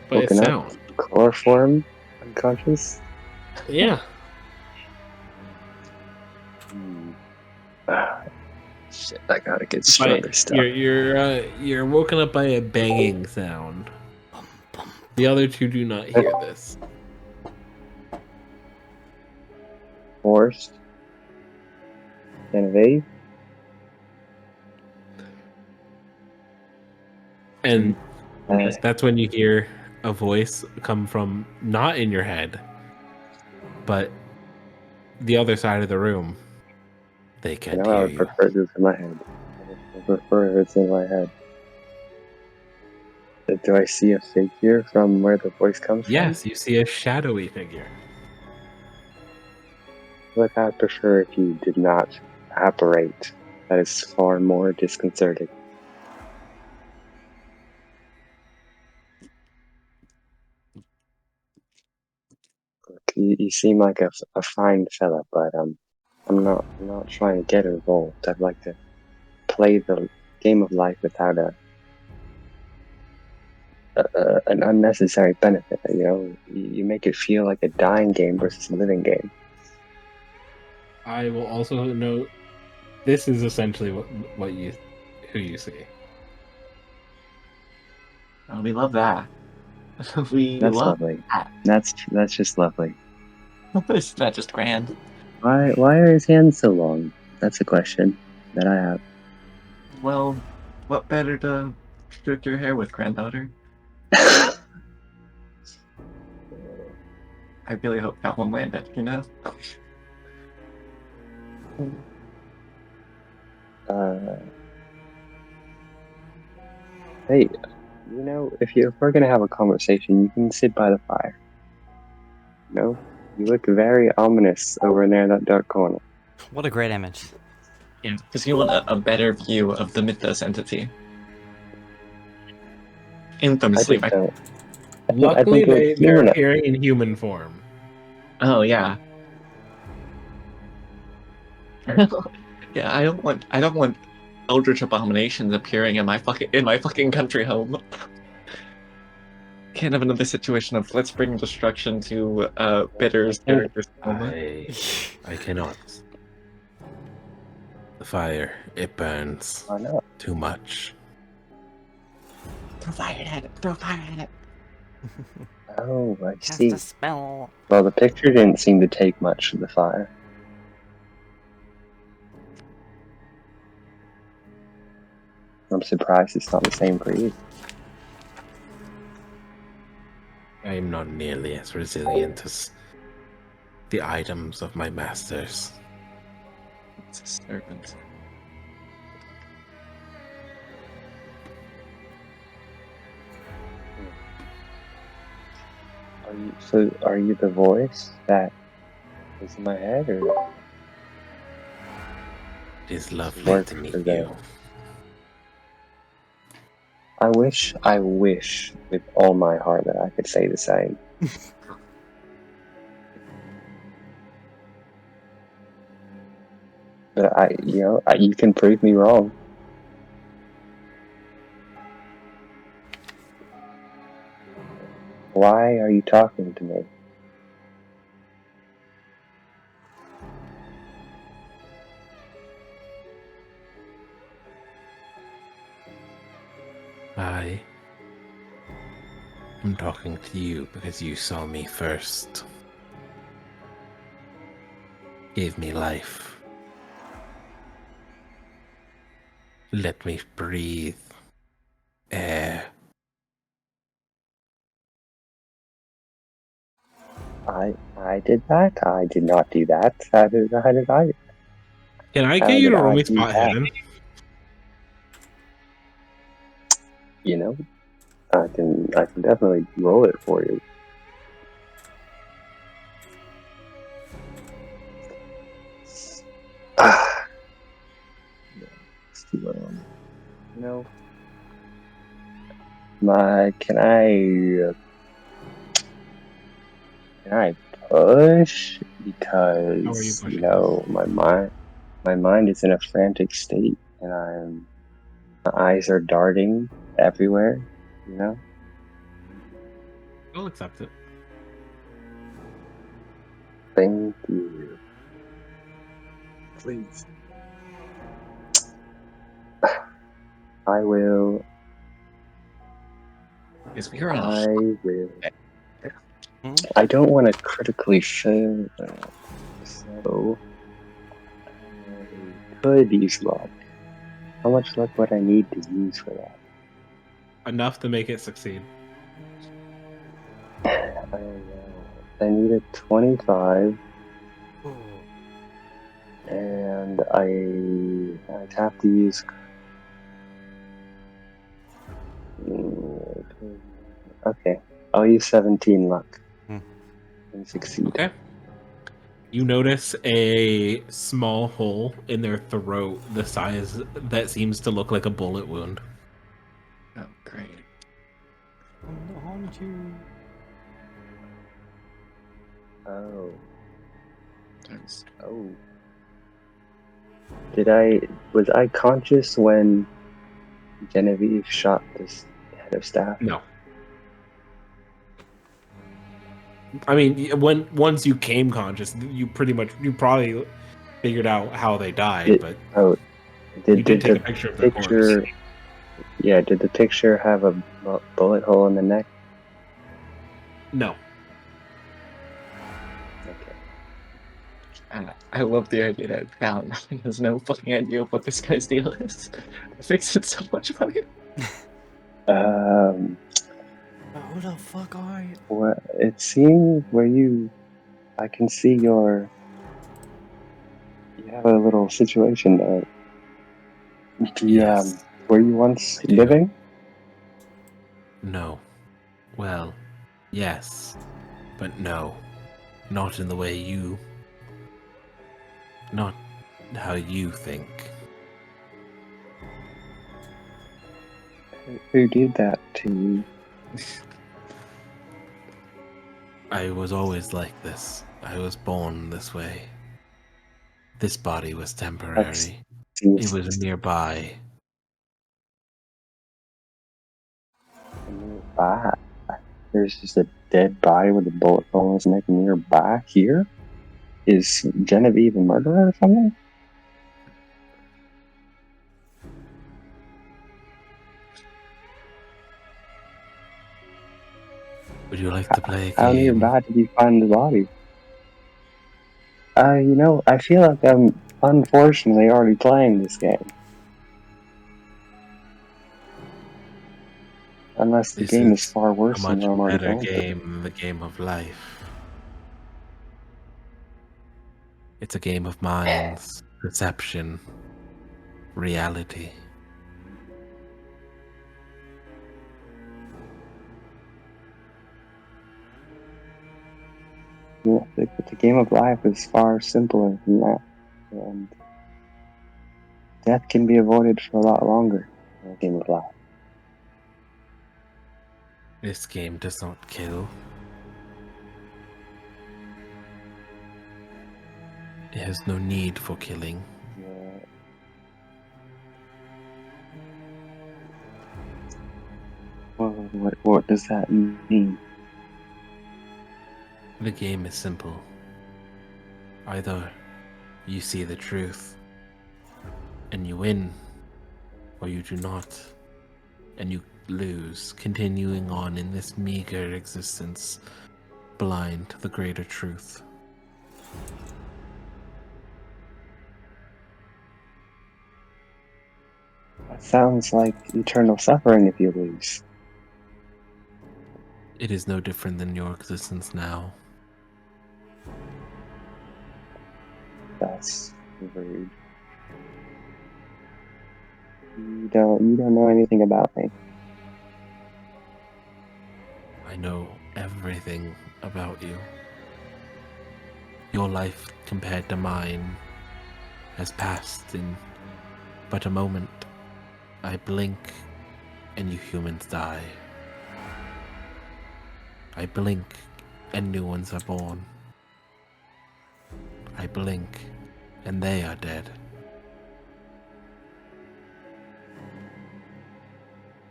By a Woken up, sound. chloroform, unconscious. Yeah. Shit, I gotta get stronger stuff. You're woken up by a banging sound. The other two do not hear this. Forced. Genevieve. And that's when you hear a voice come from not in your head, but the other side of the room. They can't I hear would you. prefer this in my head. I would prefer it's in my head. Do I see a figure from where the voice comes from? Yes, you see a shadowy figure. Look, I would prefer if you did not apparate. That is far more disconcerting. Look, you seem like a fine fella, but I'm not trying to get involved. I'd like to play the game of life without an unnecessary benefit. You make it feel like a dying game versus a living game. I will also note this is essentially who you see. Oh, we love that. We That's love lovely. that. That's just lovely. Isn't that just grand? Why are his hands so long? That's a question that I have. Well, what better to stroke your hair with, granddaughter? I really hope that one landed, you know? Hey, if we're gonna have a conversation, you can sit by the fire. You look very ominous over in there in that dark corner. What a great image. Yeah, because you want a better view of the Mythos entity. Infamously, I don't. Luckily, it's they're human. appearing in human form. Oh yeah. Yeah, I don't want eldritch abominations appearing in my fucking country home. Can't have another situation of let's bring destruction to Bitter's character's home. I cannot. The fire, it burns I know. too much. Throw fire at it! Throw fire at it! Oh, I Cast see. a spell. Well, the picture didn't seem to take much of the fire. I'm surprised it's not the same for you. I am not nearly as resilient as the items of my masters. It's a serpent. Are you the voice that is in my head, or It is lovely work to for meet the? you. I wish with all my heart that I could say the same. But you can prove me wrong. Why are you talking to me? I'm talking to you because you saw me first. Gave me life. Let me breathe air. I did that. I did not do that. How did I? Can I How get you did to roll I me do spot that? hidden? You know, I can definitely roll it for you. It's too early. You know, can I push How are you because pushing this? my mind is in a frantic state and my eyes are darting everywhere. You know. I'll accept it. Thank you. Please. I will. Because we are on a I will. Hmm? I don't want to critically fail that, so I could use luck. How much luck would I need to use for that? Enough to make it succeed. I need a 25, and I'd have to use. Okay, I'll use 17 luck Hmm. and succeed. Okay. You notice a small hole in their throat, the size that seems to look like a bullet wound. Oh, great. I'm gonna haunt you. Oh, Thanks. oh. Was I conscious when Genevieve shot this head of staff? No. I mean, once you came conscious, you probably figured out how they died, but Oh, you did did take the a picture of their corpse. picture? Yeah, did the picture have a bullet hole in the neck? No. Okay. I love the idea that Val has no fucking idea of what this guy's deal is. It makes it so much funnier. Who the fuck are you? Well, it seems I can see you have a little situation there. Yes, Were you once I do. living? No. Well, yes, but no. Not in the way you. Not how you think. Who did that to you? I was always like this. I was born this way. This body was That temporary. It seems was nearby. nearby. There's just a dead body with a bullet hole in his neck nearby here. Is Genevieve a murderer or something? Would you like to play a How game? nearby did you find the body? I feel like I'm unfortunately already playing this game. Unless the This game is is far a worse than much what I'm already better going through. game than the game of life. It's a game of minds, perception, reality. Yeah, but the game of life is far simpler than that. And death can be avoided for a lot longer in a game of life. This game does not kill. It has no need for killing. Yeah. Well, what does that mean? The game is simple. Either you see the truth and you win, or you do not, and you lose, continuing on in this meager existence, blind to the greater truth. That sounds like eternal suffering if you lose. It is no different than your existence now. That's rude. You don't know anything about me. I know everything about you. Your life compared to mine has passed in but a moment. I blink and you humans die. I blink and new ones are born. I blink and they are dead.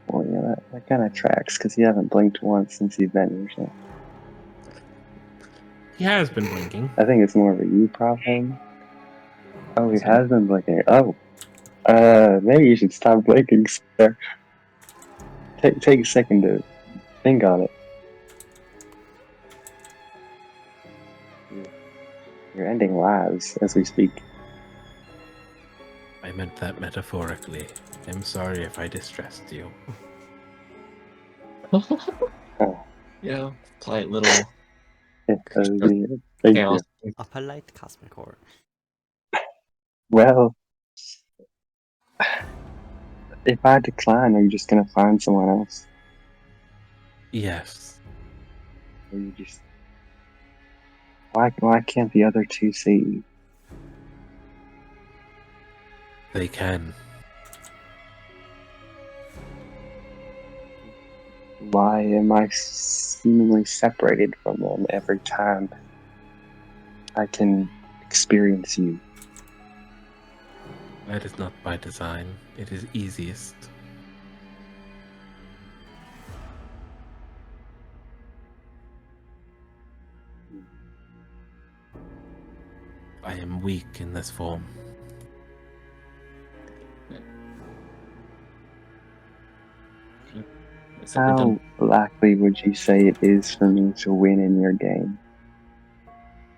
Well, yeah, that kind of tracks, because you haven't blinked once since you've been here, so. He has been blinking. I think it's more of a you problem. Oh, he Is it? has been blinking. Oh. Maybe you should stop blinking, sir. Take a second to think on it. You're ending lives as we speak. I meant that metaphorically. I'm sorry if I distressed you. Oh, Yeah, polite little thank chaos. you. A polite cosmic horror. Well, if I decline, are you just gonna find someone else? Yes, Or you just why can't the other two see you? they can. Why am I seemingly separated from them every time I can experience you? That is not by design. It is easiest. I am weak in this form. So we're How done. likely would you say it is for me to win in your game?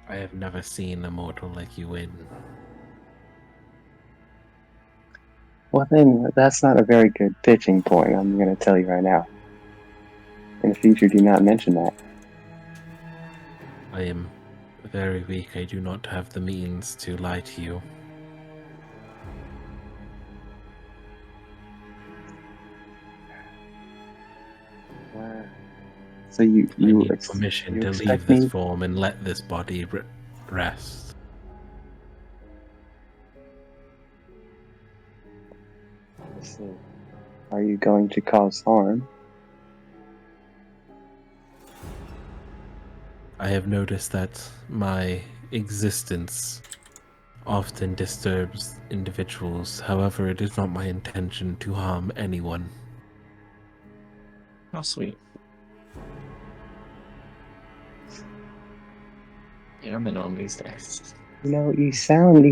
I have never seen a mortal like you win. Well, then, that's not a very good pitching point, I'm going to tell you right now. In the future, do not mention that. I am very weak. I do not have the means to lie to you. So you I need permission you to expect leave this me? form and let this body rest. So, are you going to cause harm? I have noticed that my existence often disturbs individuals. However, it is not my intention to harm anyone. How sweet. Airmen on these days. You know, you sound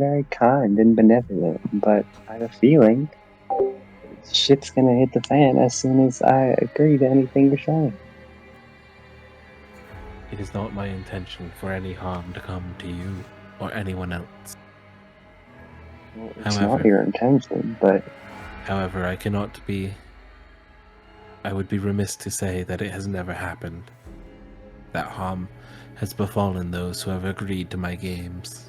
very kind and benevolent, but I have a feeling shit's gonna hit the fan as soon as I agree to anything you're saying. It is not my intention for any harm to come to you or anyone else. Well, it's not your intention, but However, I would be remiss to say that it has never happened. That harm has befallen those who have agreed to my games.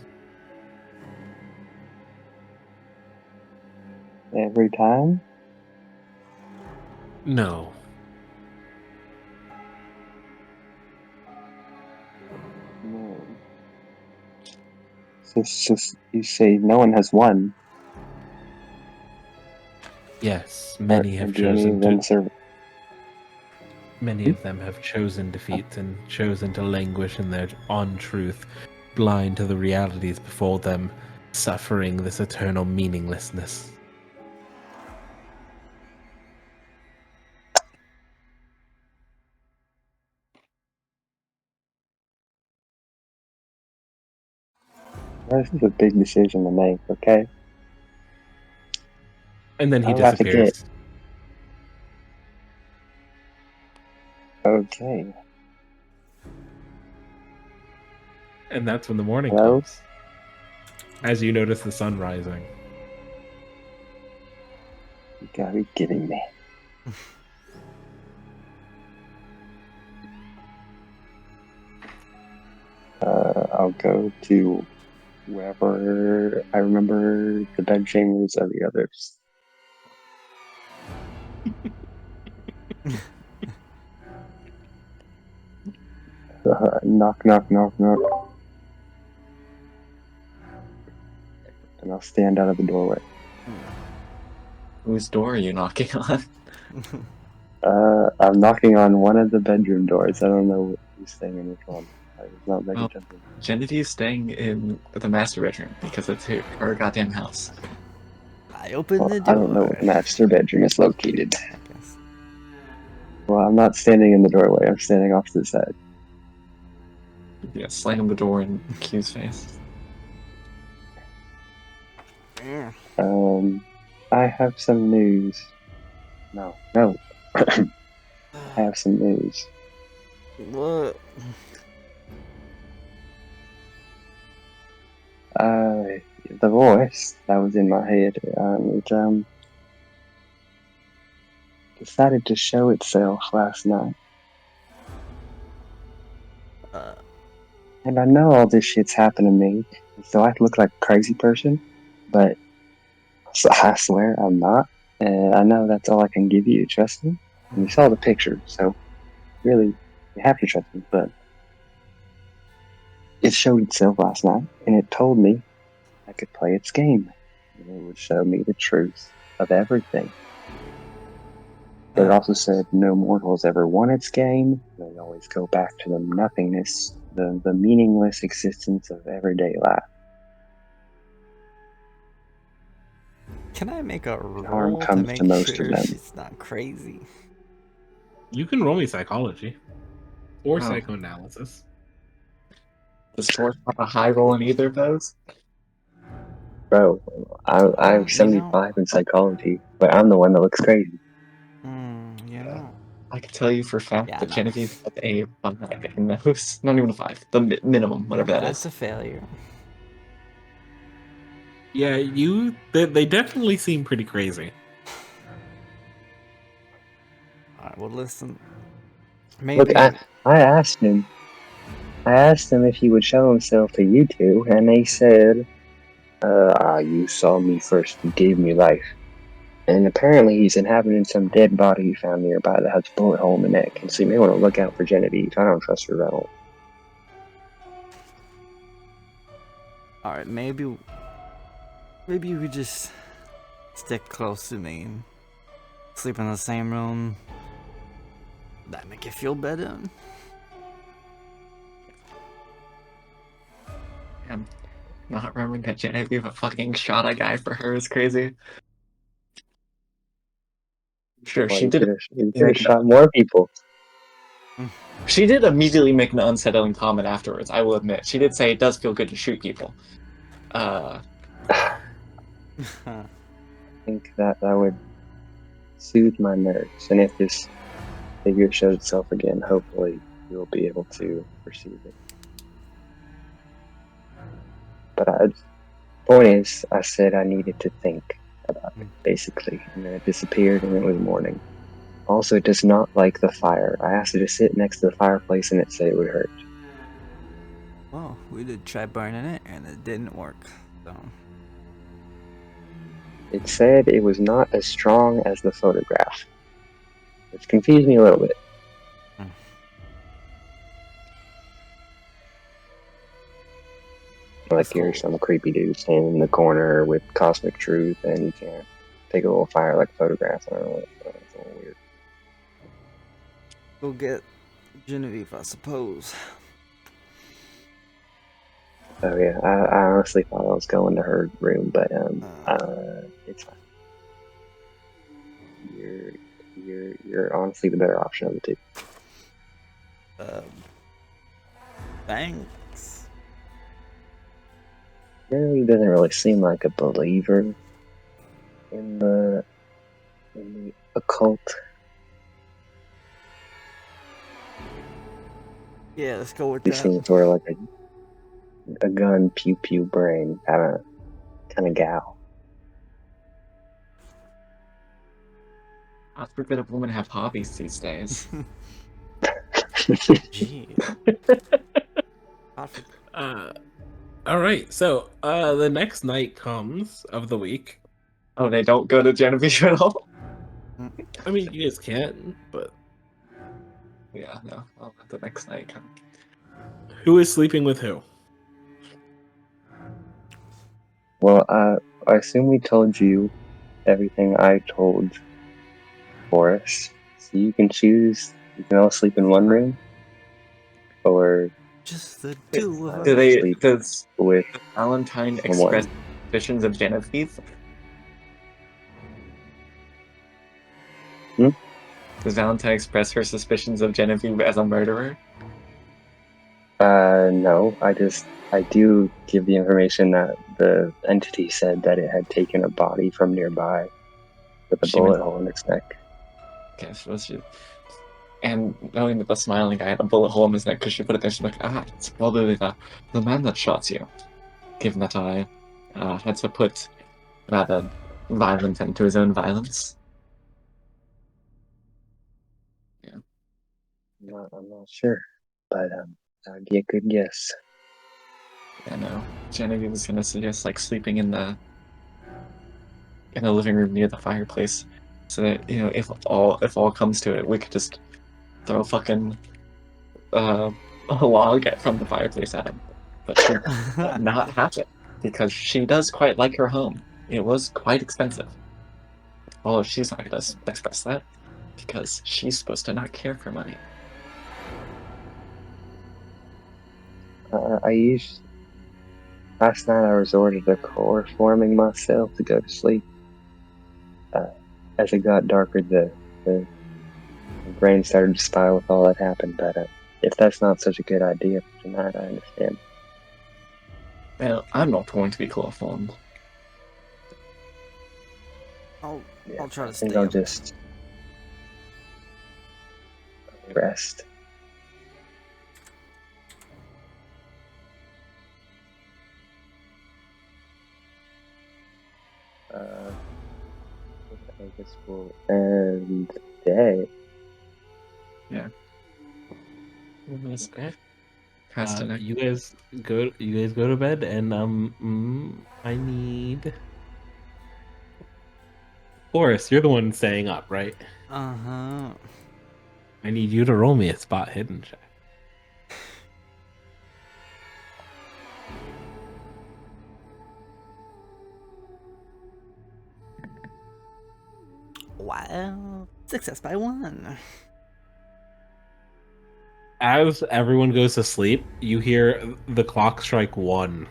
every time. No. No. So you say no one has won. Yes, many have Do any chosen of them to. serve? Many of them have chosen defeat and chosen to languish in their untruth, blind to the realities before them, suffering this eternal meaninglessness. This is a big decision to make, okay? And then he I'll have to disappears. Okay. And that's when the morning Hello? comes. As you notice the sun rising. You gotta be kidding me. I'll go to wherever I remember the bed chambers of the others. Knock, knock, knock, knock. And I'll stand out of the doorway. Whose door are you knocking on? I'm knocking on one of the bedroom doors. I don't know who's staying in which one. I was not making judgment. Genevieve's staying in the master bedroom because it's her goddamn house. I opened the I door. don't know what master bedroom is located. I guess. Well, I'm not standing in the doorway. I'm standing off to the side. Yeah, slam the door in Q's face. Yeah. I have some news. No. I have some news. What? The voice that was in my head, it decided to show itself last night. And I know all this shit's happened to me, so I look like a crazy person, but I swear I'm not. And I know that's all I can give you, trust me. And you saw the picture, so really, you have to trust me, but it showed itself last night, and it told me I could play its game, and it would show me the truth of everything. But it also said no mortals ever won its game. They always go back to the nothingness, the meaningless existence of everyday life. Can I make a Harm roll to comes to make most of sure them. she's not crazy? You can roll me psychology. Or Oh. psychoanalysis. Does Force have a high roll in either of those? Bro, I have 75 in psychology, but I'm the one that looks crazy. You know. I can tell you for a fact that no. Genevieve had a 5 in those. Not even a 5. The minimum, whatever that That's is. a failure. Yeah, they definitely seem pretty crazy. Alright, well listen. Maybe Look, I asked him if he would show himself to you two, and they said, you saw me first, you gave me life. And apparently he's inhabiting some dead body he found nearby that has a bullet hole in the neck. And so you may want to look out for Genevieve. I don't trust her at all. Alright, maybe you could just stick close to me and sleep in the same room. That make you feel better? I'm not remembering that Genevieve fucking shot a guy for her is crazy. Sure, Well, she you did. could have shot more people. She did immediately make an unsettling comment afterwards, I will admit. She did say it does feel good to shoot people. I think that would soothe my nerves. And if this figure shows itself again, hopefully you'll be able to perceive it. But point is, I said I needed to think about it, basically. And then it disappeared and it was morning. Also, it does not like the fire. I asked it to sit next to the fireplace and it said it would hurt. Well, we did try burning it and it didn't work. So It said it was not as strong as the photograph, which confused me a little bit. Like you're some creepy dude standing in the corner with cosmic truth and you can't take a little fire like a photograph. I don't know. It's a little weird. Go get Genevieve, I suppose. Oh yeah, I honestly thought I was going to her room, but it's fine. You're honestly the better option of the two. Thanks. He doesn't really seem like a believer in the occult. Yeah, let's go with He that. seems sort of like a gun pew pew brain kind of gal. How forbid a women have hobbies these days. Gee. All right, so the next night comes of the week. Oh, they don't go to Genevieve at all? I mean, you guys can, but Yeah, no. I'll let the next night come. who is sleeping with who? Well, I assume we told you everything I told Boris. So you can choose. You can all sleep in one room, or Just the two of Do us. they, sleep does with Valentine someone. express suspicions of Genevieve? Hmm? Does Valentine express her suspicions of Genevieve as a murderer? No. I do give the information that the entity said that it had taken a body from nearby with a She meant, bullet hole in its neck. okay, so she, and knowing that the smiling guy had a bullet hole in his neck because she put it there, she's like, it's probably the man that shot you. Given that I had to put rather violent end to his own violence. Yeah. I'm not sure, but that'd be a good guess. I know. Genevieve was gonna suggest like sleeping in the living room near the fireplace, so that if all comes to it, we could just throw fucking a log from the fireplace at him. But she let not happen because she does quite like her home. It was quite expensive. Although she's not gonna express that because she's supposed to not care for money. Last night I resorted to chloroforming myself to go to sleep. As it got darker, the brain started to spiral with all that happened. But if that's not such a good idea for tonight, I understand. Well, I'm not going to be chloroformed. I'll Yeah, try I to think stay I'll up. just rest. I guess we'll end the day. Yeah. You guys go to bed, and I need Boris. You're the one staying up, right? Uh-huh. I need you to roll me a spot hidden check. Wow. Success by 1. As everyone goes to sleep, you hear the clock strike 1.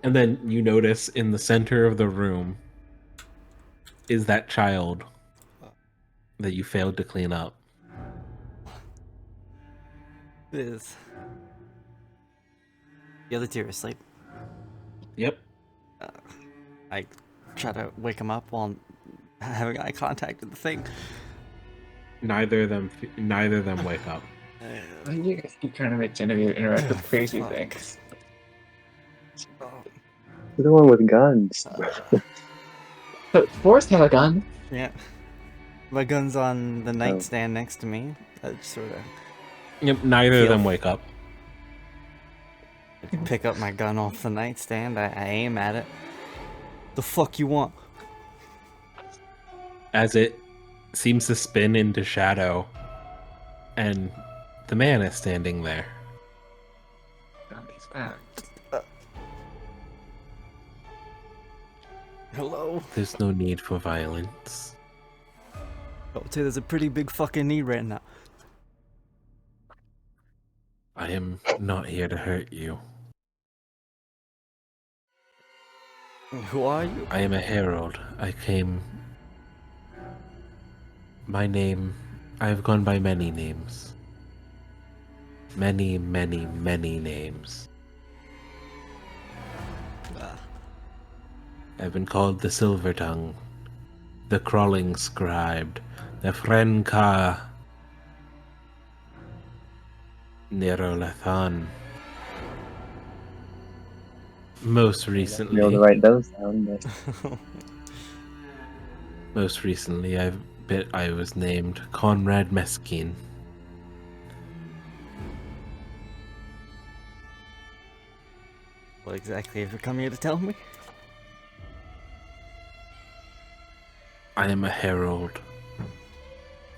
And then you notice in the center of the room is that child that you failed to clean up. Is the other two are asleep. Yep. I try to wake him up while having eye contact with the thing. Neither of them wake up. You guys keep trying to make Genevieve interact with crazy Fuck. things. You're the one with guns. But Forrest had a gun. Yeah. My gun's on the nightstand next to me. I just sort of Yep. Neither of them wake up. pick up my gun off the nightstand. I aim at it. The fuck you want? As it seems to spin into shadow, and the man is standing there. God, he's back. Hello? There's no need for violence. I would say there's a pretty big fucking need right now. I am not here to hurt you. Who are you? I am a herald. I came... My name... I have gone by many names. Many, many, many names. I've been called the Silver Tongue, the Crawling Scribe, the Frenka, Nyarlethotep. Most Be able to recently, write those down, but I was named Conrad Meskin. What exactly have you come here to tell me? I am a herald,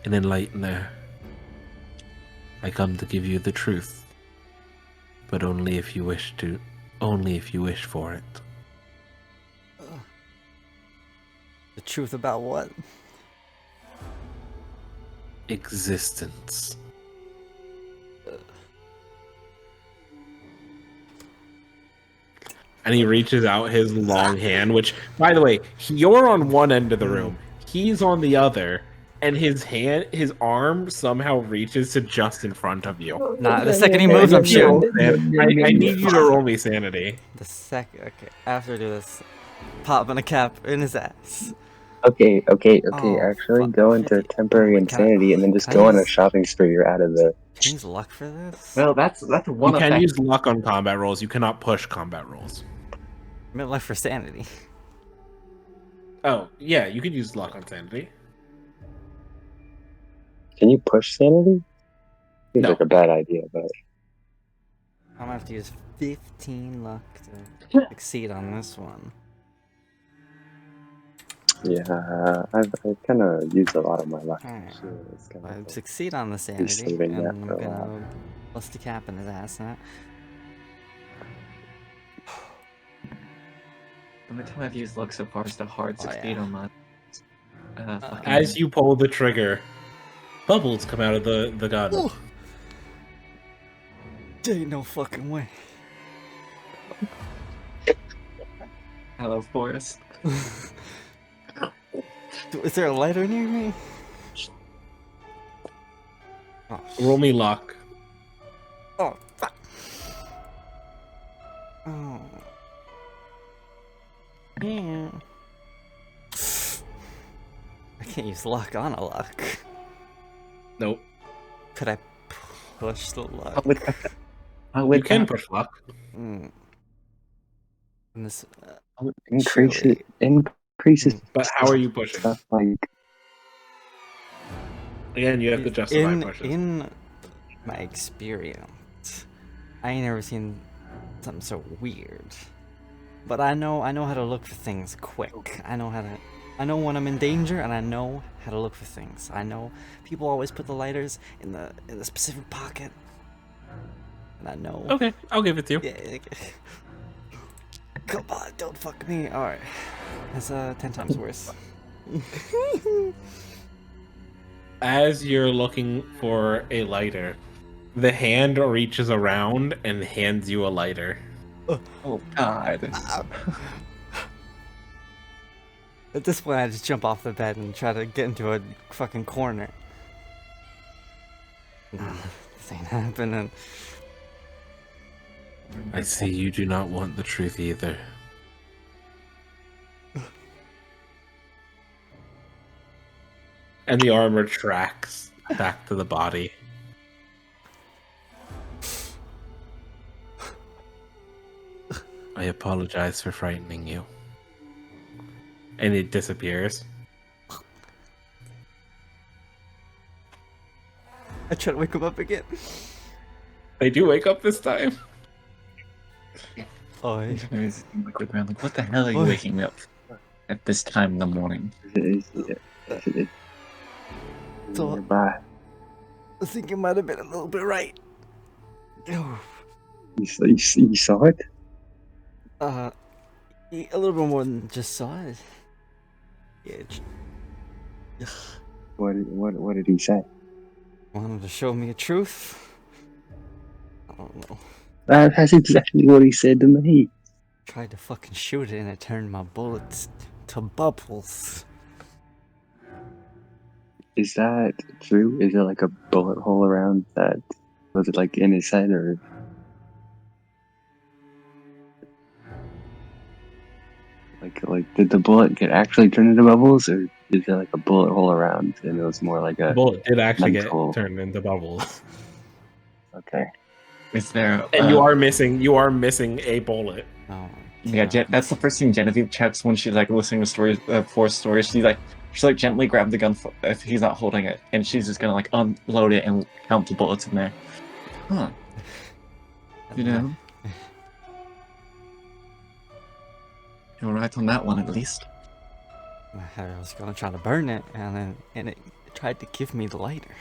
an enlightener. I come to give you the truth, but only if you wish for it. The truth about what? Existence. And he reaches out his long hand, which, by the way, you're on one end of the room. He's on the other, and his arm somehow reaches to just in front of you. Nah, the second he moves, I'm shooting. I need you to roll me sanity. Okay, after I do this, popping a cap in his ass. Okay. Oh, Actually, fuck, go into 50. temporary Wait, can I- insanity and then just can I go on a use- shopping spree. You're out of there. Can you use luck for this? Well, that's one You can effect. use luck on combat rolls. You cannot push combat rolls. I meant luck for sanity. Oh, yeah, you could use luck on sanity. Can you push sanity? Seems No. like a bad idea, but I'm gonna have to use 15 luck to succeed on this one. yeah, I've kind of used a lot of my luck. Alright. Actually. It's kind I of succeed on the sanity, saving and that I'm for a while. gonna bust a cap in his ass now. The only time I've used luck so far is the hard succeed yeah. on my. Fucking- As you pull the trigger, bubbles come out of the gun. Ooh. There ain't no fucking way. Hello, Forest. Is there a lighter near me? Oh, Roll me luck. oh fuck. Oh. Yeah. I can't use luck on a luck. Nope. Could I push the luck? You can push luck. Mm. And this, Increases But how are you pushing? stuff like Again, you have to justify pushes. in my experience, I ain't never seen something so weird. But I know how to look for things quick. I know when I'm in danger, and I know how to look for things. I know people always put the lighters in the specific pocket, and I know. Okay, I'll give it to you. Yeah. Come on, don't fuck me. All right, that's 10 times worse. As you're looking for a lighter, the hand reaches around and hands you a lighter. Oh God. At this point, I just jump off the bed and try to get into a fucking corner. This ain't happening. I see you do not want the truth either. And the arm retracts back to the body. I apologize for frightening you. And it disappears. I try to wake him up again. They do wake up this time. Oh, Like, what the hell are you Oi. waking me up at this time in the morning? So- nearby. I think you might have been a little bit right. Oh, You saw it? a little bit more than just saw it. Yeah, What did he say? wanted to show me a truth. I don't know. That's exactly what he said to me. Tried to fucking shoot it and it turned my bullets to bubbles. Is that true? Is there like a bullet hole around that? Was it like in his head or? Like did the bullet get actually turned into bubbles, or is there like a bullet hole around and it was more like The a bullet did actually mental? get turned into bubbles. Okay. Is there? And you are missing a bullet. Oh, Yeah, that's the first thing Genevieve checks when she's like listening to stories, Forrest stories. She's like gently grab the gun if he's not holding it, and she's just gonna like unload it and count the bullets in there. Huh? You know, you're right on that one at least. I was gonna try to burn it, and it tried to give me the lighter.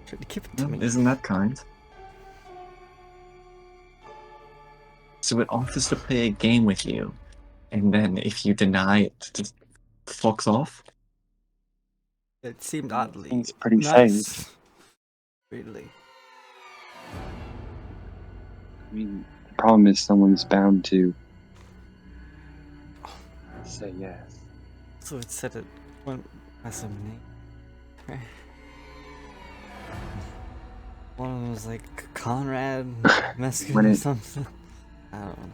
Tried to give it to me. Isn't that kind? So it offers to play a game with you, and then if you deny it, just fucks off. It seemed oddly Seems pretty nice. safe. Really. I mean, the problem is someone's bound to say yes. So it said it went by some name. One of them was like Conrad Meskin or something. I don't know.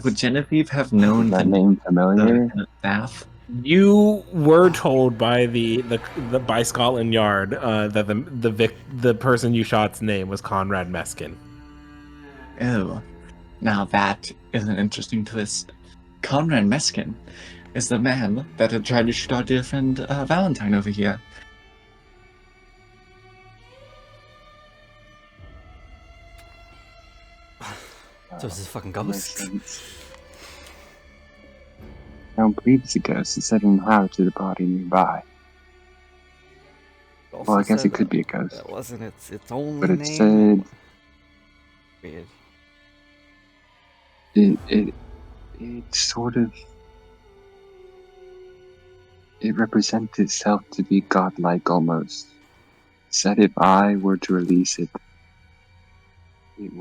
Would Genevieve have known that name familiar? The staff? You were told by the by Scotland Yard that the person you shot's name was Conrad Meskin. Oh, now that is an interesting twist. Conrad Meskin is the man that had tried to shoot our dear friend Valentine over here. So it's this fucking ghost. I don't believe it's a ghost. It said in how to the body nearby. Well, I guess it could be a ghost. That wasn't its only but it name. said Weird. it sort of it represents itself to be godlike almost. It said if I were to release it, it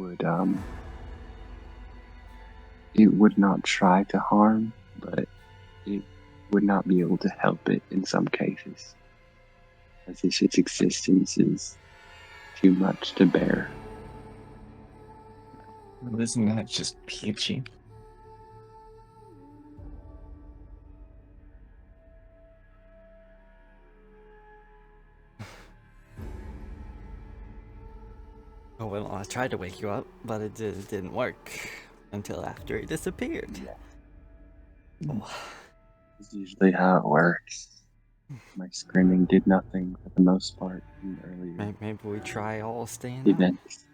would not try to harm, but it would not be able to help it in some cases, as if its existence is too much to bear. Well, isn't that just peachy? Oh well, I tried to wake you up, but it didn't work until after it disappeared. Yeah. Oh. This is usually how it works. My screaming did nothing for the most part in earlier Maybe we try all staying events.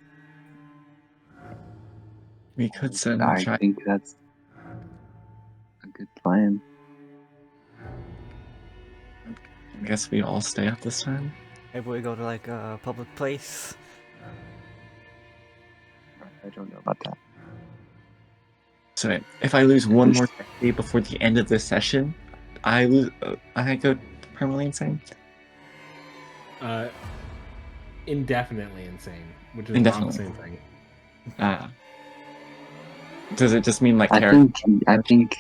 We could certainly try. I think that's a good plan. I guess we all stay up this time. Maybe we go to like a public place. I don't know about that. So if I lose one more day before the end of this session, I go permanently insane. Indefinitely insane, which is not the same thing. Does it just mean like? I think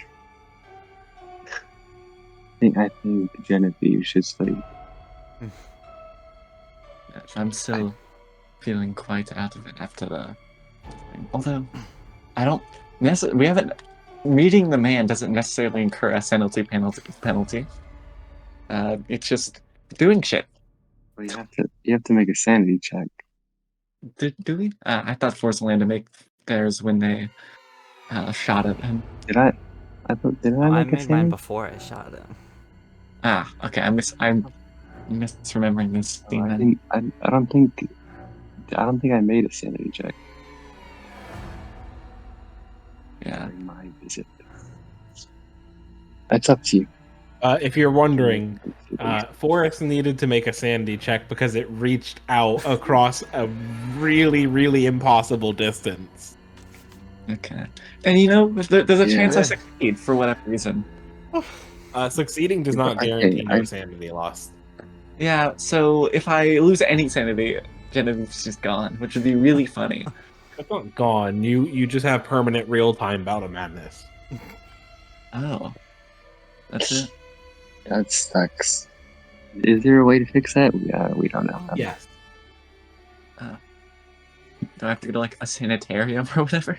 Genevieve should sleep. I'm still feeling quite out of it after the thing. Although I don't necessarily, we haven't meeting the man doesn't necessarily incur a sanity penalty. It's just doing shit. Well, you have to make a sanity check. Do we? I thought Force Land to make theirs when they shot at him. Did I? I made mine before I shot him. Okay. I'm misremembering this scene. I don't think I made a sanity check. Yeah. During my visit. That's up to you. If you're wondering, Forrest needed to make a sanity check because it reached out across a really, really impossible distance. Okay. And you know, there's a chance I succeed for whatever reason. Succeeding does not guarantee no sanity loss. Yeah, so if I lose any sanity, Genevieve's just gone, which would be really funny. It's not gone. You just have permanent real-time bout of madness. Oh. That's it? That sucks. Is there a way to fix that? We don't know. Yes. Do I have to go to like a sanitarium or whatever?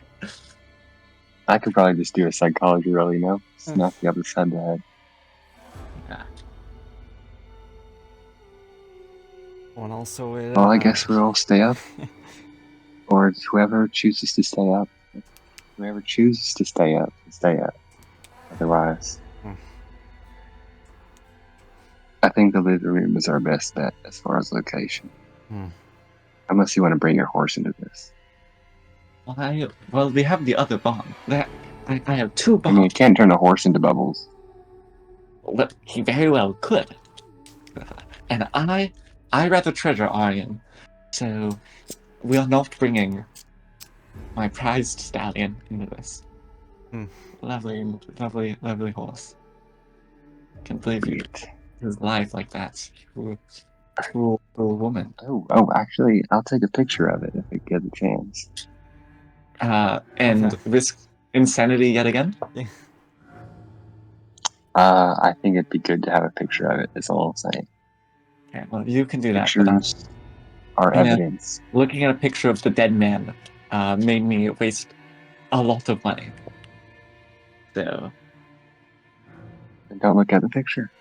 I could probably just do a psychology roll, you know? Smack you up the side of the head. Yeah. One also with. Well, I guess we'll all stay up, or it's whoever chooses to stay up. Whoever chooses to stay up, stay up. Otherwise, I think the living room is our best bet as far as location. Unless you want to bring your horse into this. Well, we have the other bomb. I have 2 bombs. I mean, you can't turn a horse into bubbles. Well, he very well could. And I rather treasure Aryan, so we are not bringing my prized stallion into this. Lovely, lovely, lovely horse. Can't believe you his life like that. Cruel woman. Oh, actually, I'll take a picture of it if I get the chance. And risk insanity yet again? I think it'd be good to have a picture of it, is all I'm saying. Okay, well, you can do that. Pictures are evidence. Looking at a picture of the dead man made me waste a lot of money. So. And don't look at the picture.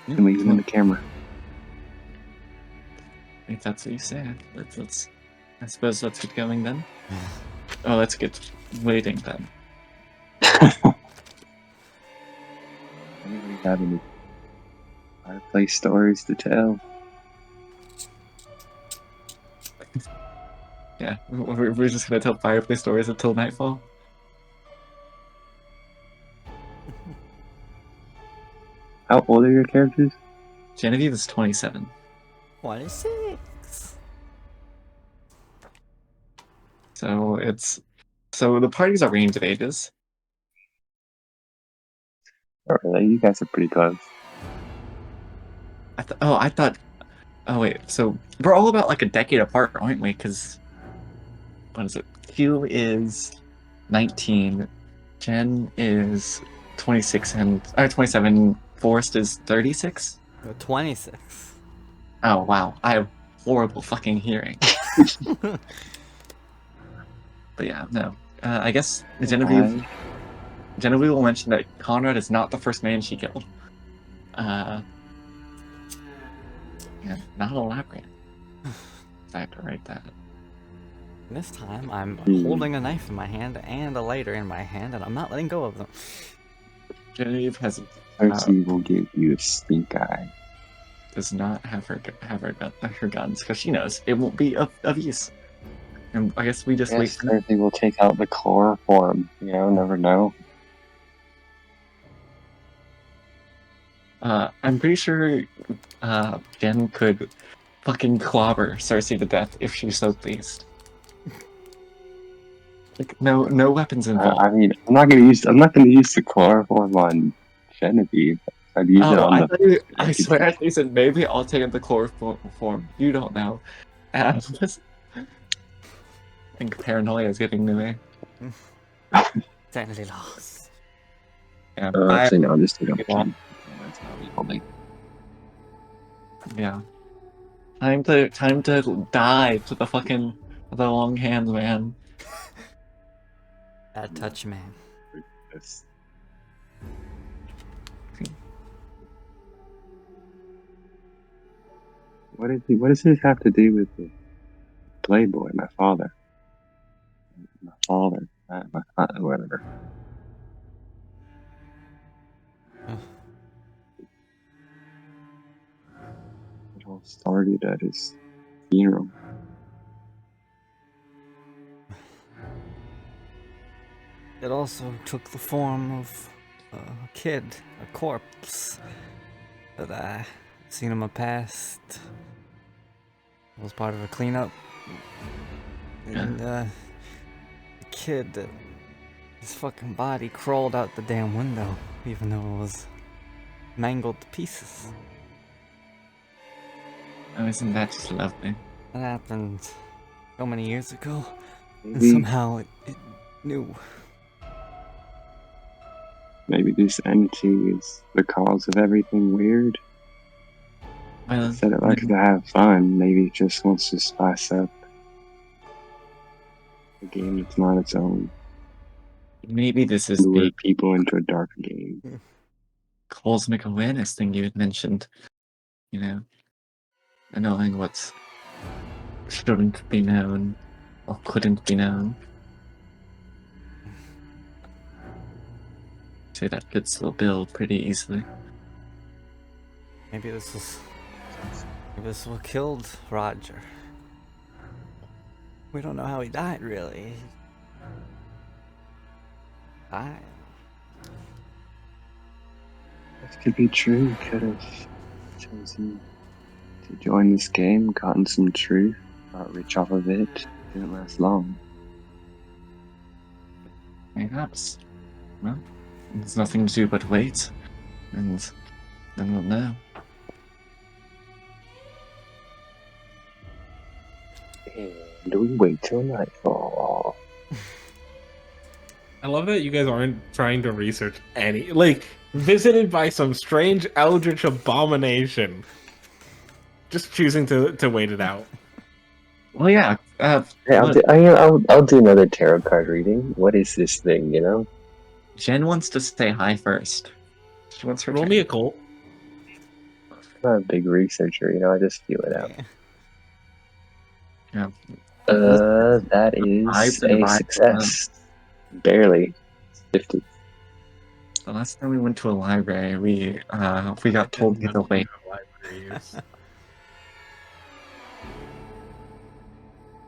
You can leave it in the camera. If that's what you say, I suppose let's get going then. Oh, let's get waiting then. Anybody have any fireplace stories to tell? Yeah, we're just gonna tell fireplace stories until nightfall. How old are your characters? Genevieve is 27. 26. So the party's a range of ages. Oh, really? You guys are pretty close. Oh wait, so we're all about like a decade apart, aren't we? Because what is it? Q is 19, Jen is 26, and 27. Forrest is 36. 26. Oh wow, I have horrible fucking hearing. But yeah, no. I guess Genevieve will mention that Conrad is not the first man she killed. Yeah, not elaborate. I have to write that. This time, I'm holding a knife in my hand and a lighter in my hand, and I'm not letting go of them. Genevieve has. Percy will give you a stink eye. Does not have her guns because she knows it won't be of use. And I guess we just wait. Percy will take out the chloroform. Never know. I'm pretty sure Jen could fucking clobber Cersei to death if she so pleased. Like no weapons involved. I mean, I'm not gonna use the chloroform on Genevieve. I'd use it on I swear they said maybe I'll take the chloroform. You don't know. And I think paranoia is getting to me. Sanity lost. Yeah, actually, no, just take it. That's how we holding. Yeah. Time to die to the long hands, man. That touch, man. What does this have to do with the Playboy? My father, whatever. It all started at his funeral. It also took the form of a kid, a corpse, that I seen in my past. It was part of a cleanup. And the kid, his fucking body crawled out the damn window, even though it was mangled to pieces. Oh, isn't that just lovely? That happened so many years ago, and somehow it knew. Maybe this entity is the cause of everything weird. Well, Instead it likes to have fun, maybe it just wants to spice up a game that's not its own. Maybe this is lure people into a dark game. Cosmic awareness thing you had mentioned. and knowing what shouldn't be known or couldn't be known. Say that fits the bill pretty easily. Maybe this is what killed Roger. We don't know how he died, really. Died. This could be true. He could have chosen to join this game, gotten some truth, got rich off of it. Didn't last long. Perhaps. Well, there's nothing to do but wait, and then we'll know. And we wait till nightfall. I love that you guys aren't trying to research any, like, visited by some strange eldritch abomination. Just choosing to wait it out. Well, yeah. Hey, I'll do another tarot card reading. What is this thing, you know? Jen wants to say hi first. She wants her Roll turn. me a cult. I'm not a big researcher, you know, I just feel it out. Yeah. That is a success. Barely. 50. The last time we went to a library, we got told to wait.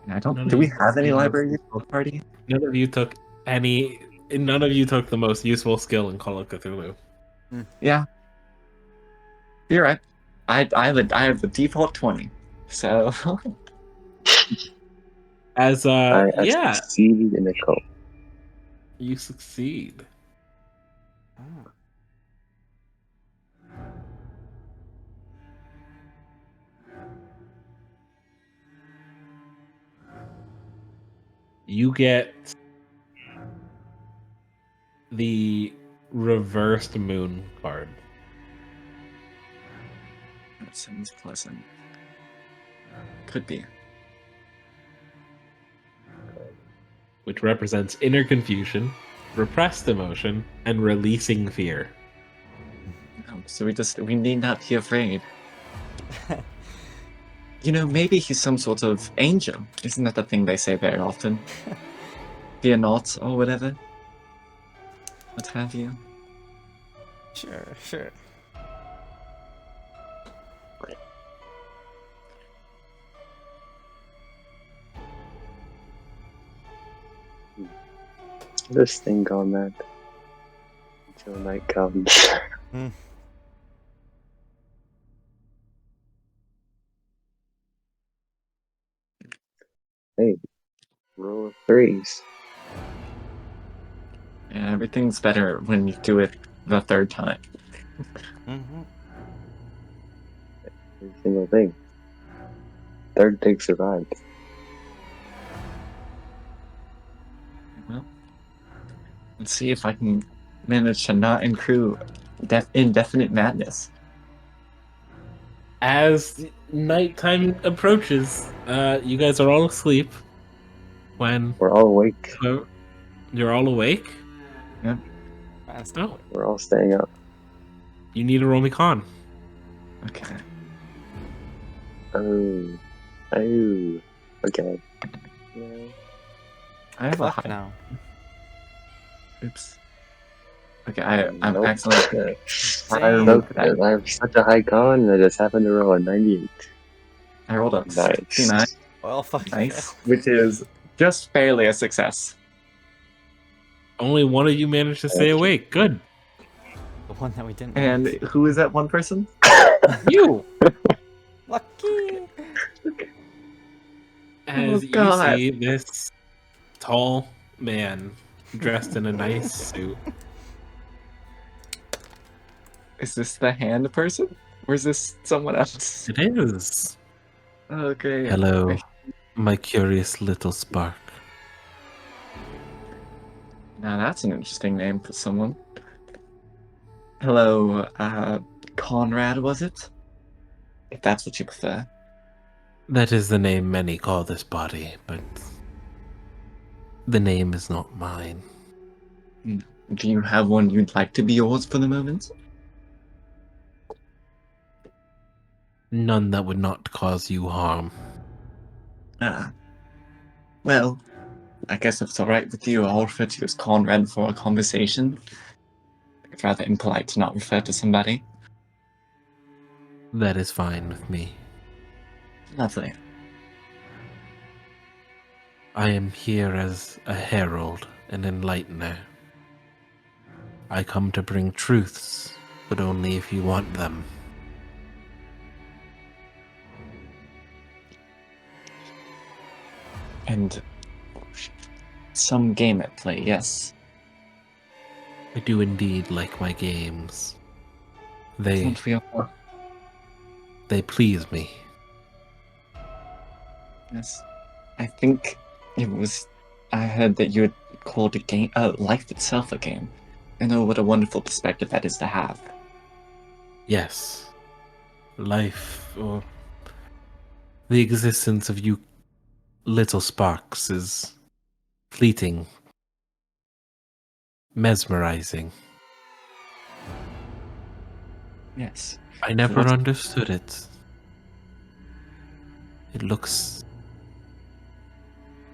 I don't. Do we have any library party? None of you took any. None of you took the most useful skill in Call of Cthulhu. Yeah. You're right. I have the default 20. So As I yeah, succeeded in a cult. you succeed. Oh. You get the reversed moon card. that sounds pleasant. Could be. Which represents inner confusion, repressed emotion, and releasing fear. So we need not be afraid. You know, maybe he's some sort of angel. Isn't that the thing they say very often? Fear not, or whatever. What have you? Sure. This thing on that until night comes. Hey, roll of threes. Yeah, everything's better when you do it the third time. Mm-hmm. Every single thing. Third thing survived. Well, let's see if I can manage to not accrue indefinite madness. As nighttime approaches, you guys are all asleep. When We're all awake. You're all awake? Yep. Oh, We're all staying up. you need to roll me con. Okay. Oh. Okay. No. I have a Fuck high. no. Oops. Okay, I'm Nope. excellent. I have such a high con, and I just happened to roll a 98. I rolled a Nice. 69. Well, fuck. Nice. Which is just barely a success. Only one of you managed to stay awake. Good. The one that we didn't. And miss. who is that one person? You! Lucky. As you God. see this tall man dressed in a nice suit. Is this the hand person? Or is this someone else? It is. Okay. Hello, my curious little spark. Now that's an interesting name for someone. Hello, Conrad, was it? If that's what you prefer. That is the name many call this body, but the name is not mine. Do you have one you'd like to be yours for the moment? None that would not cause you harm. Ah. Well, I guess if it's alright with you, I'll refer to you as Conrad for a conversation. It's rather impolite to not refer to somebody. That is fine with me. Lovely. I am here as a herald, an enlightener. I come to bring truths, but only if you want them. And some game at play, yes. I do indeed like my games. They Don't we all? please me. Yes. I think it was. I heard that you had called a game, life itself a game. I know what a wonderful perspective that is to have. Yes. Life, or the existence of you little sparks is fleeting, mesmerizing. Yes. I never What- understood it. It looks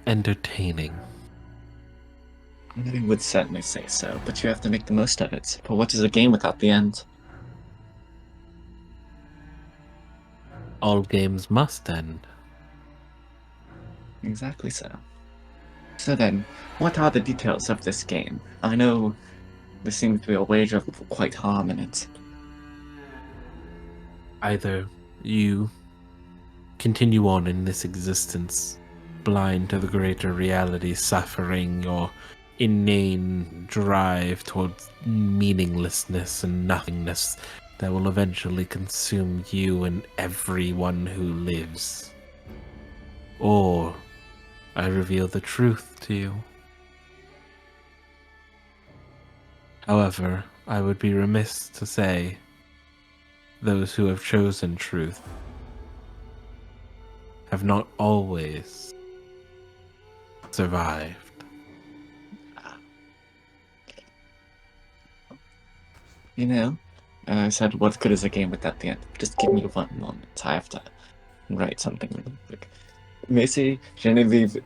entertaining. I would certainly say so, but you have to make the most of it. But what is a game without the end? All games must end. Exactly so. So then, what are the details of this game? I know there seems to be a wager of quite harm in it. Either you continue on in this existence, blind to the greater reality, suffering your inane drive towards meaninglessness and nothingness that will eventually consume you and everyone who lives. Or I reveal the truth to you. However, I would be remiss to say those who have chosen truth have not always survived. You know, I said, what good is a game without the end? Just give me one moment. I have to write something really quick. Missy Genevieve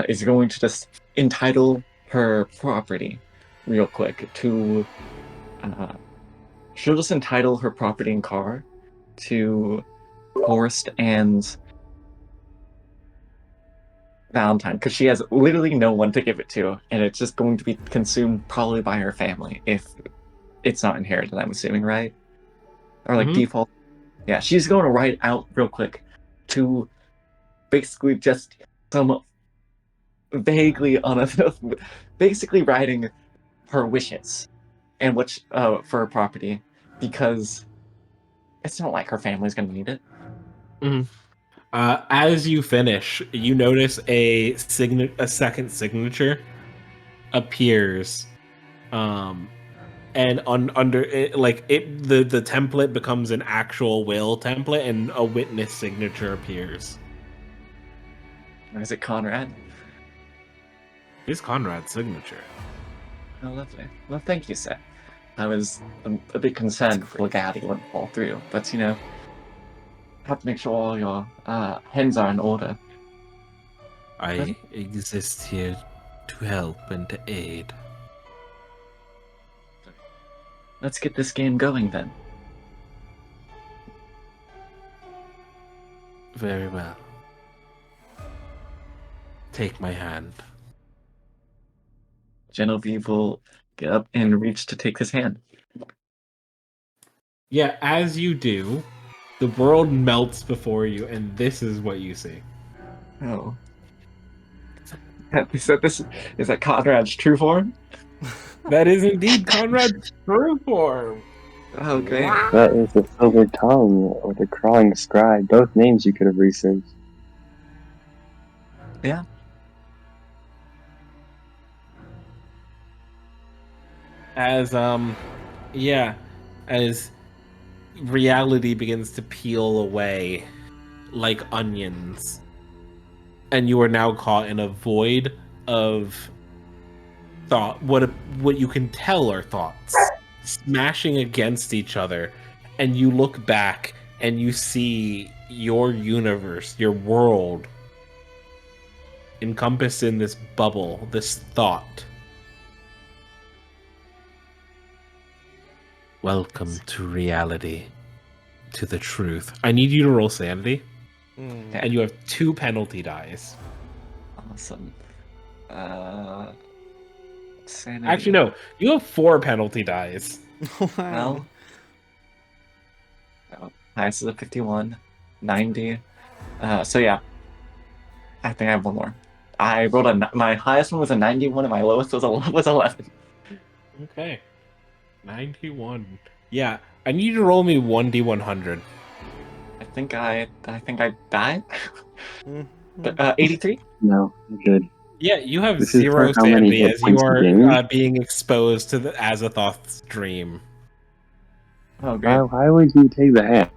is going to just entitle her property real quick to. She'll just entitle her property and car to Forrest and Valentine because she has literally no one to give it to, and it's just going to be consumed probably by her family if it's not inherited. I'm assuming, right? Or like default. Yeah, she's going to write out real quick to basically just some vaguely on a basically writing her wishes and which for her property because it's not like her family's going to need it. As you finish, you notice a second signature appears, and under it, like the template becomes an actual will template, and a witness signature appears. Is it Conrad? It's Conrad's signature. Oh, lovely. Well, thank you, sir. I was a bit concerned the legality wouldn't fall through, but you know, have to make sure all your hens are in order. I exist here to help and to aid. Let's get this game going then. Very well. Take my hand. Genevieve will get up and reach to take his hand. Yeah, as you do, the world melts before you, and this is what you see. Oh. Is that Conrad's true form? That is indeed Conrad's true form. Oh, great. That is the Silver Tongue or the Crawling Scribe. Both names you could have researched. Yeah. As as reality begins to peel away like onions, and you are now caught in a void of thought, what you can tell are thoughts smashing against each other, and you look back and you see your universe, your world, encompassed in this bubble, this thought. Welcome to reality, to the truth. I need you to roll sanity, and you have 2 penalty dice. Awesome. Sanity. Actually, no, you have 4 penalty dice. Well, highest is a 51, 90. So yeah, I think I have one more. I rolled my highest one was a 91, and my lowest was 11. Okay, 91. Yeah, I need you to roll me 1d100. I think I died. But 83. No, you're good. Yeah, you have This is 0 for how many sanity hit as you points you are gain. being exposed to the Azathoth's dream. Oh, great. Why would you take that?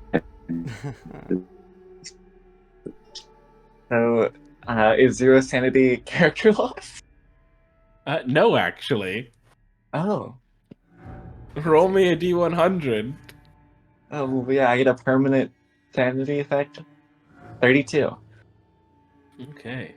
So, is 0 sanity character loss? No, actually. Oh. Roll me a d100. Oh, well, yeah, I get a permanent sanity effect. 32. Okay.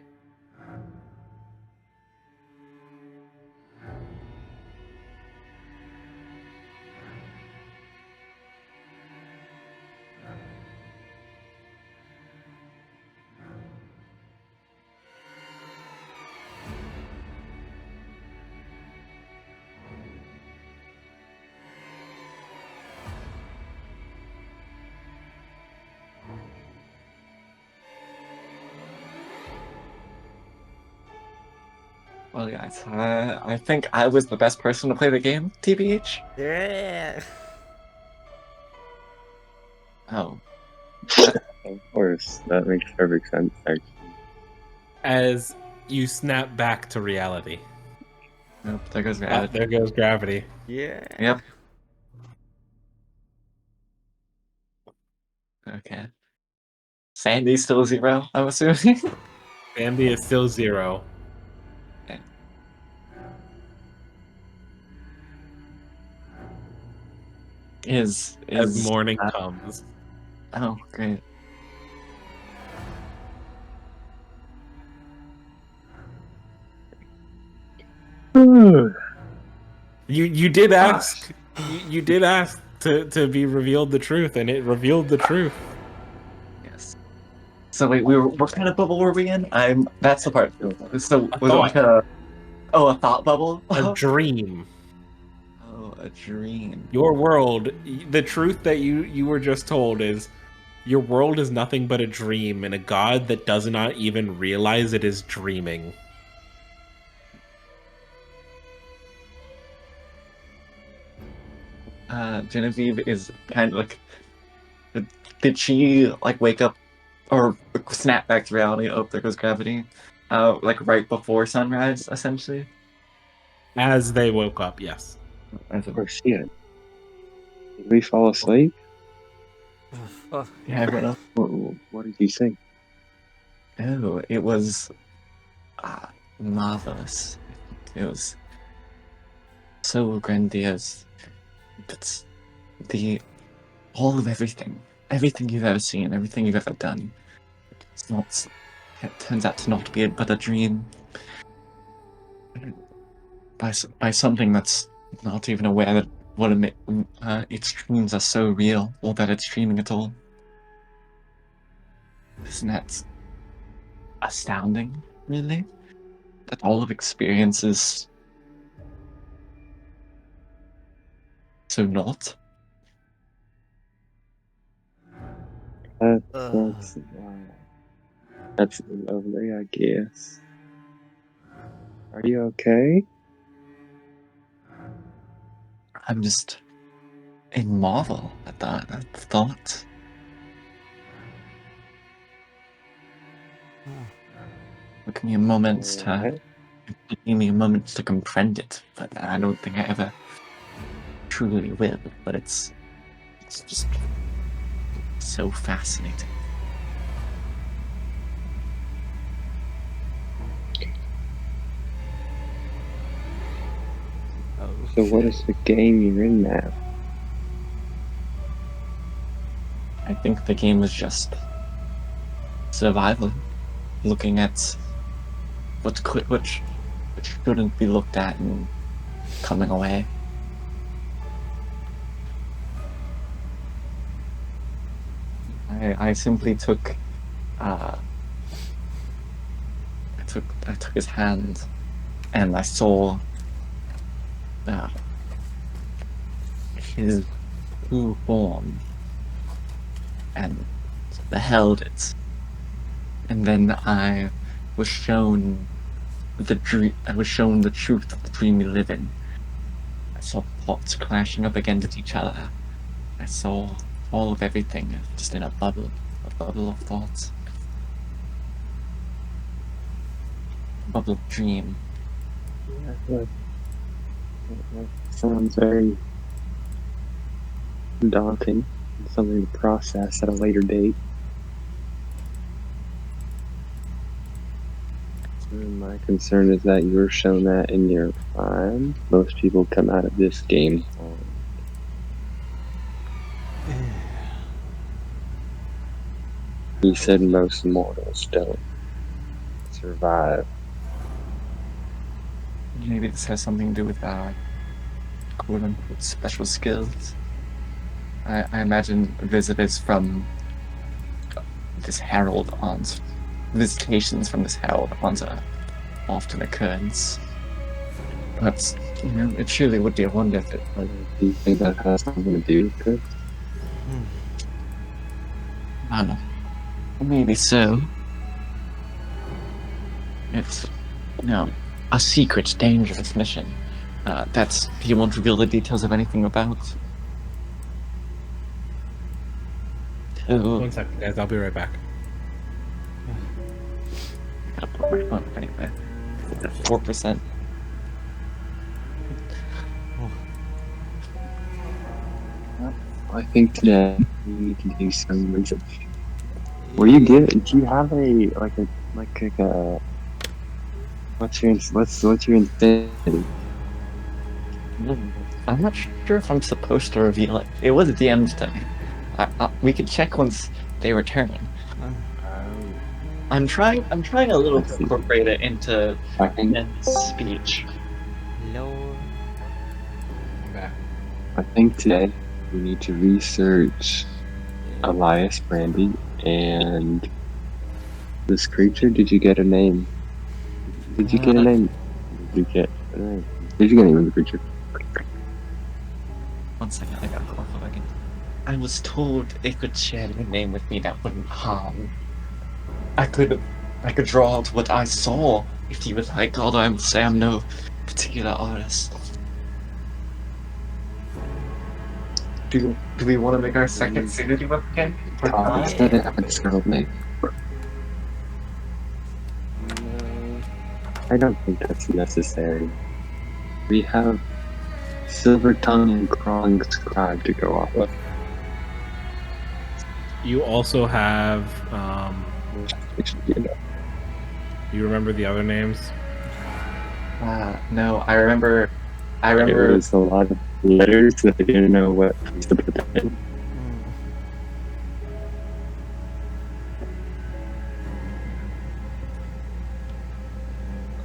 Well, guys, I think I was the best person to play the game, TBH. Yeah. Oh. Of course, that makes perfect sense, actually. As you snap back to reality. Nope, there goes gravity. There goes gravity. Yeah. Yep. Okay. Sandy's still 0, I'm assuming. Sandy is still 0. Okay. Is As morning comes. Oh, great. You did ask. You did ask to be revealed the truth, and it revealed the truth. Yes. So wait, what kind of bubble were we in? That's the part. So A was it like thought. a thought bubble? A dream. Oh, a dream. Your world, the truth that you were just told is your world is nothing but a dream, and a god that does not even realize it is dreaming. Genevieve is kind of like, did she like wake up or snap back to reality? Oh, there goes gravity. Like right before sunrise, essentially. As they woke up, yes. Oh shit. Did we fall asleep? Yeah, everyone else. What did you think? Oh, it was marvelous. It was so grandiose. It's all of everything you've ever seen, everything you've ever done. It turns out to not be but a dream. By something that's not even aware that its dreams are so real, or that it's dreaming at all. Isn't that astounding, really? That all of experience is so not? That's lovely, I guess. Are you okay? I'm just in marvel at that thought. Give me a moment to comprehend it, but I don't think I ever truly will. But it's just so fascinating. So what is the game you're in now? I think the game is just survival, looking at which shouldn't be looked at and coming away. I simply took I took his hand, and I saw his true form, and beheld it. And then I was shown the dream. I was shown the truth of the dream we live in. I saw thoughts crashing up against each other. I saw all of everything just in a bubble of thoughts, a bubble of dream. Yeah, that sounds very daunting. Something to process at a later date. My concern is that you were shown that in your prime. Most people come out of this game on. He said most mortals don't survive. Maybe this has something to do with our quote-unquote special skills. I imagine visitors from this Herald Arms, visitations from this Herald Arms are often occurrence. But, it surely would be a wonder if it... Do you think that has something to do with it? I don't know. Maybe so. It's, a secret, dangerous mission. You won't reveal the details of anything about. One second, guys. I'll be right back. I gotta put my phone up anyway. 4%. I think today we need to do some research. Do you have a what's your infinity? I'm not sure if I'm supposed to reveal it. It was DM'd to me. We could check once they return. I'm trying a little to incorporate it into speech. Lord. I think today we need to research Elias Brandy and this creature. Did you get a name? Did you get a name? Did you get a name of the creature? 1 second, I gotta call up again. I was told they could share a name with me that wouldn't harm. I could draw out what I saw if you would like, although I would say I'm no particular artist. Do we want to make our second sanity webcam? Instead of having a name. I don't think that's necessary. We have Silver Tongue and Crawling Scribe to go off of. You also have. You remember the other names? No, I remember. It was a lot of letters that I didn't know what to put them in.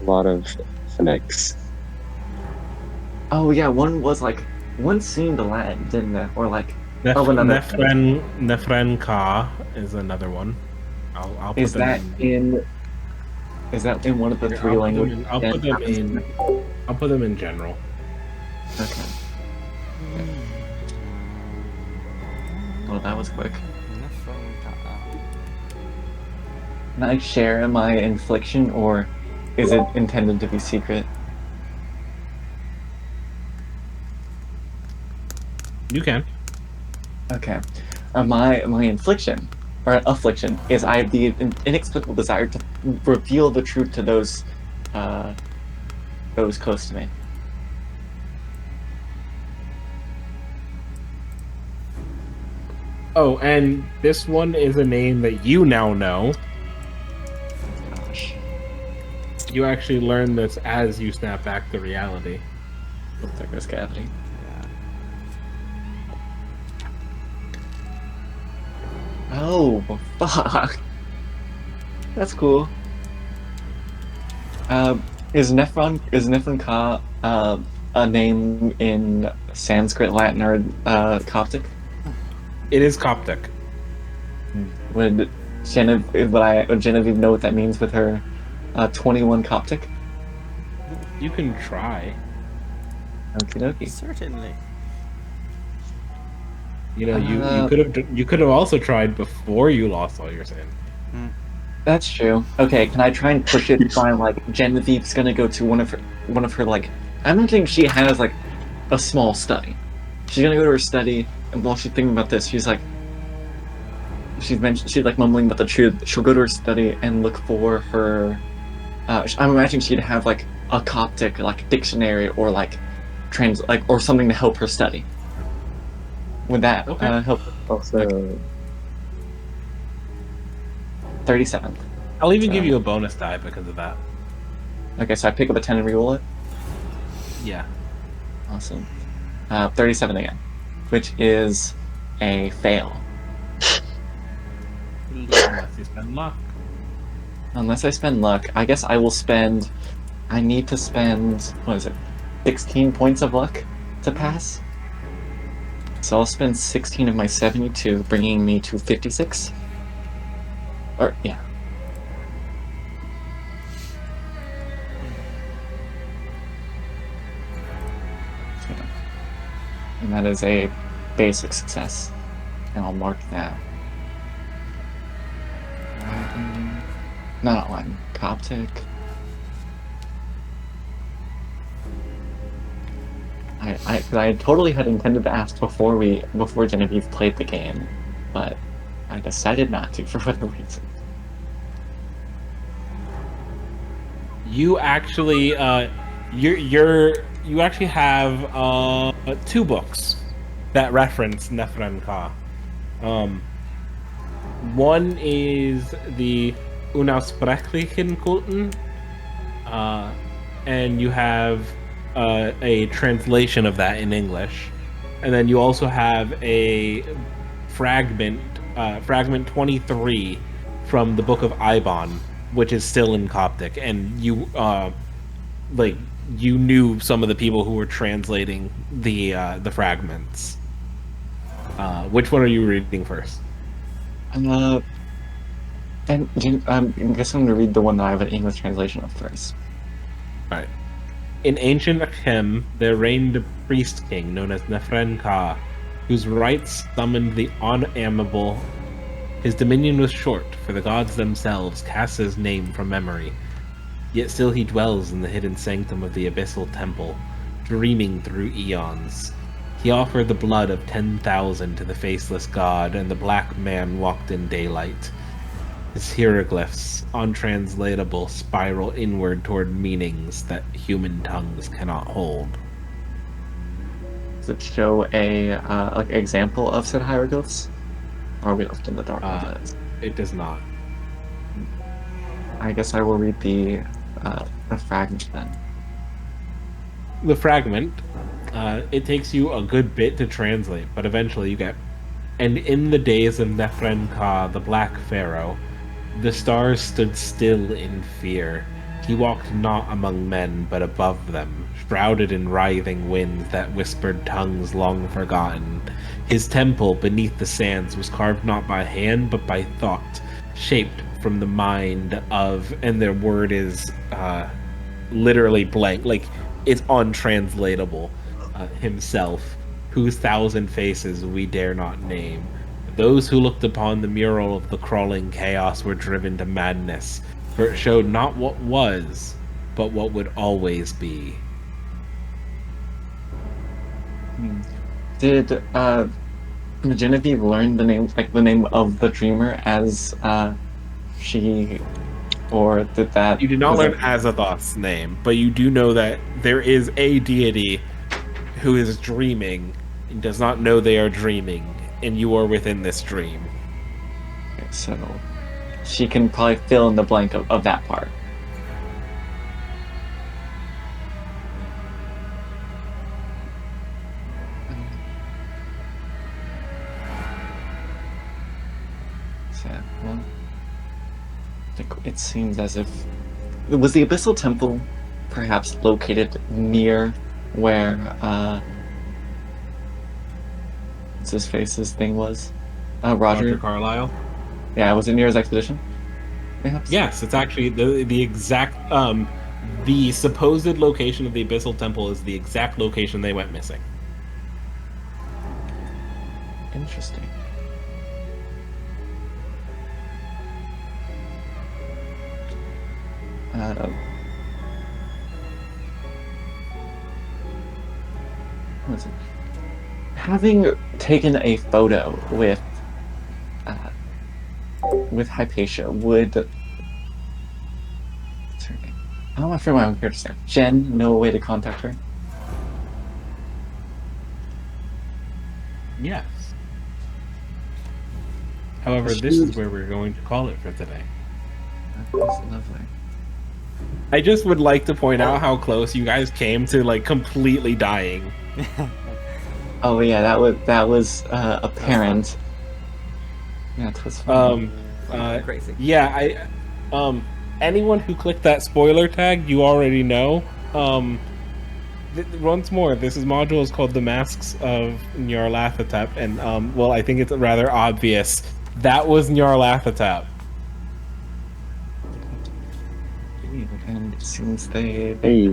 A lot of phonics. Oh yeah, one seemed Latin, didn't it? Or like Nefren Ka is another one. I'll put them in. Is that in one of the three languages? I'll put them in general. Okay. Well, that was quick. Can I share my infliction, or is it intended to be secret? You can. Okay. My infliction, or affliction, is I have the inexplicable desire to reveal the truth to those close to me. Oh, and this one is a name that you now know. Gosh. You actually learn this as you snap back to reality. Oh, there goes cavity. Oh, fuck. That's cool. Is Nephron Ka a name in Sanskrit, Latin, or Coptic? It is Coptic. Would Genevieve know what that means with her 21 Coptic? You can try. Okie dokie. Certainly. You know, you could have also tried before you lost all your sand. That's true. Okay, can I try and push it by like Genevieve's gonna go to one of her like I'm not thinking she has like a small study. She's gonna go to her study, and while she's thinking about this, she's like mumbling about the truth. She'll go to her study and look for her. I'm imagining she'd have like a Coptic like dictionary or like or something to help her study. Would that help? Also, 37. I'll even give you a bonus die because of that. Okay, so I pick up a 10 and reroll it. Yeah. Awesome. 37 again, which is a fail. Unless you spend luck. Unless I spend luck, I guess I will spend. I need to spend, what is it, 16 points of luck to pass? So I'll spend 16 of my 72, bringing me to 56. Or, yeah. And that is a basic success. And I'll mark that. Not Latin, Coptic. I totally had intended to ask before Genevieve played the game, but I decided not to for whatever reason. You actually, you actually have 2 books that reference Nephron Ka. One is the Unaussprechlichen Kulten, and you have a translation of that in English, and then you also have a fragment 23 from the Book of Ibon, which is still in Coptic, and you you knew some of the people who were translating the fragments. Which one are you reading first? And I guess I'm going to read the one that I have an English translation of first. Right. In ancient Achem, there reigned a priest king known as Nephron Ka, whose rites summoned the unamable. His dominion was short, for the gods themselves cast his name from memory. Yet still he dwells in the hidden sanctum of the abyssal temple, dreaming through eons. He offered the blood of 10,000 to the faceless god, and the black man walked in daylight. His hieroglyphs, untranslatable, spiral inward toward meanings that human tongues cannot hold. Does it show a example of said hieroglyphs? Or are we left in the dark? It does not. I guess I will read the fragment then. The fragment, it takes you a good bit to translate, but eventually you get. And in the days of Nephron Ka, the Black Pharaoh, the stars stood still in fear. He walked not among men, but above them, shrouded in writhing winds that whispered tongues long forgotten. His temple beneath the sands was carved not by hand, but by thought, shaped from the mind of, and their word is literally blank, like it's untranslatable, himself, whose 1,000 faces we dare not name. Those who looked upon the mural of the crawling chaos were driven to madness, for it showed not what was, but what would always be. Did Genevieve learn the name of the dreamer as she, or did that? You did not learn Azathoth's name, but you do know that there is a deity who is dreaming and does not know they are dreaming, and you are within this dream. Okay, so she can probably fill in the blank of that part. Yeah, well, it seems as if... Was the Abyssal Temple perhaps located near where, what's his face's thing was? Roger? Carlyle. Yeah, was it near his expedition? Perhaps? Yes, it's actually the exact the supposed location of the Abyssal Temple is the exact location they went missing. Interesting. What is it? Having taken a photo with Hypatia, would... What's her name? I don't want to forget my own character's name. Jen know a way to contact her? Yes. However, this is where we're going to call it for today. That's lovely. I just would like to point out how close you guys came to like completely dying. Oh yeah, that was apparent. Yeah, it was fun. Crazy. Yeah, anyone who clicked that spoiler tag, you already know. Once more, this module is called The Masks of Nyarlathotep, and well, I think it's rather obvious that was Nyarlathotep. And it seems they... Hey.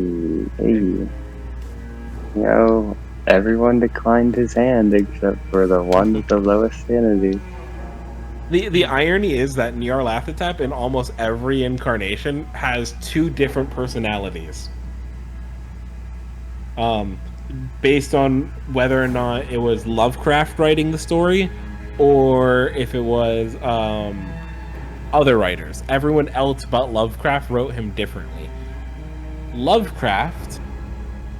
No, everyone declined his hand except for the one with the lowest sanity. The irony is that Nyarlathotep in almost every incarnation has two different personalities. Based on whether or not it was Lovecraft writing the story or if it was other writers. Everyone else but Lovecraft wrote him differently. Lovecraft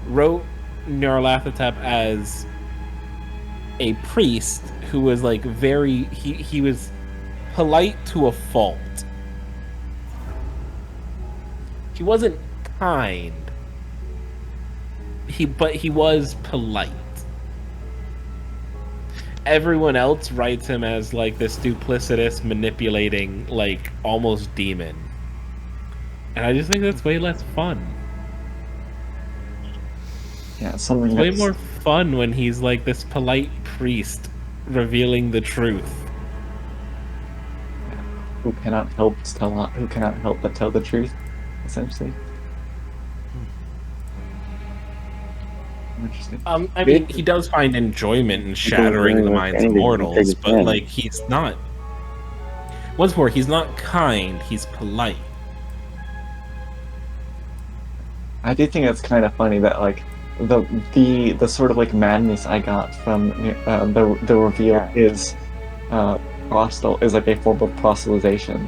wrote Nyarlathotep as a priest who was like very... He was polite to a fault. He wasn't kind. But he was polite. Everyone else writes him as like this duplicitous, manipulating, like almost demon. And I just think that's way less fun. Yeah, something It's way more fun when he's like this polite priest revealing the truth. Who cannot help but tell the truth, essentially. Interesting. I mean, he does find enjoyment in shattering the minds of mortals, but like he's not. Once more, he's not kind. He's polite. I do think it's kind of funny that like the sort of like madness I got from the reveal is is like a form of proselytization.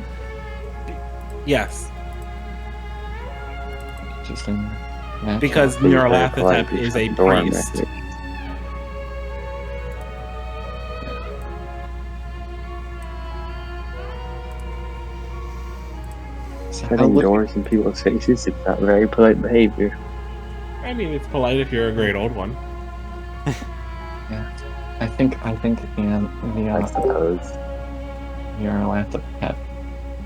Yes. Interesting. Because Nyarlathotep is a priest. Shutting doors in people's faces, it's not very polite behavior. I mean, it's polite if you're a great old one. Yeah. I think I suppose. Nyarlathotep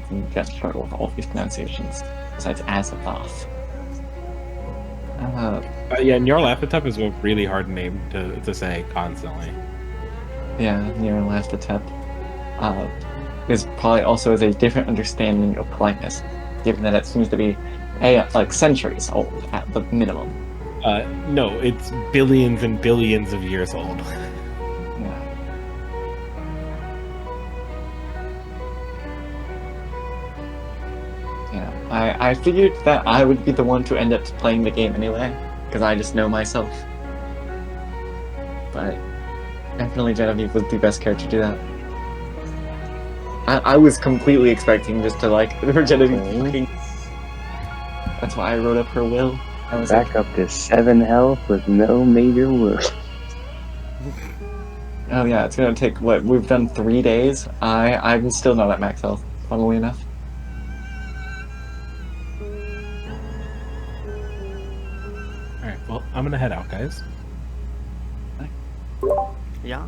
can get struggle with all these pronunciations, besides Azathoth. Yeah, Nyarlathotep is a really hard name to say constantly. Yeah, Nyarlathotep is probably also has a different understanding of politeness, given that it seems to be like centuries old at the minimum. No, it's billions and billions of years old. Yeah, I figured that I would be the one to end up playing the game anyway, because I just know myself. But definitely Genevieve was the best character to do that. I was completely expecting just to like her Genevieve. That's why I wrote up her will. I was back up to 7 health with no major wounds. Oh yeah, it's gonna take what we've done 3 days. I'm still not at max health, funnily enough. Alright, well, I'm gonna head out, guys. Yeah,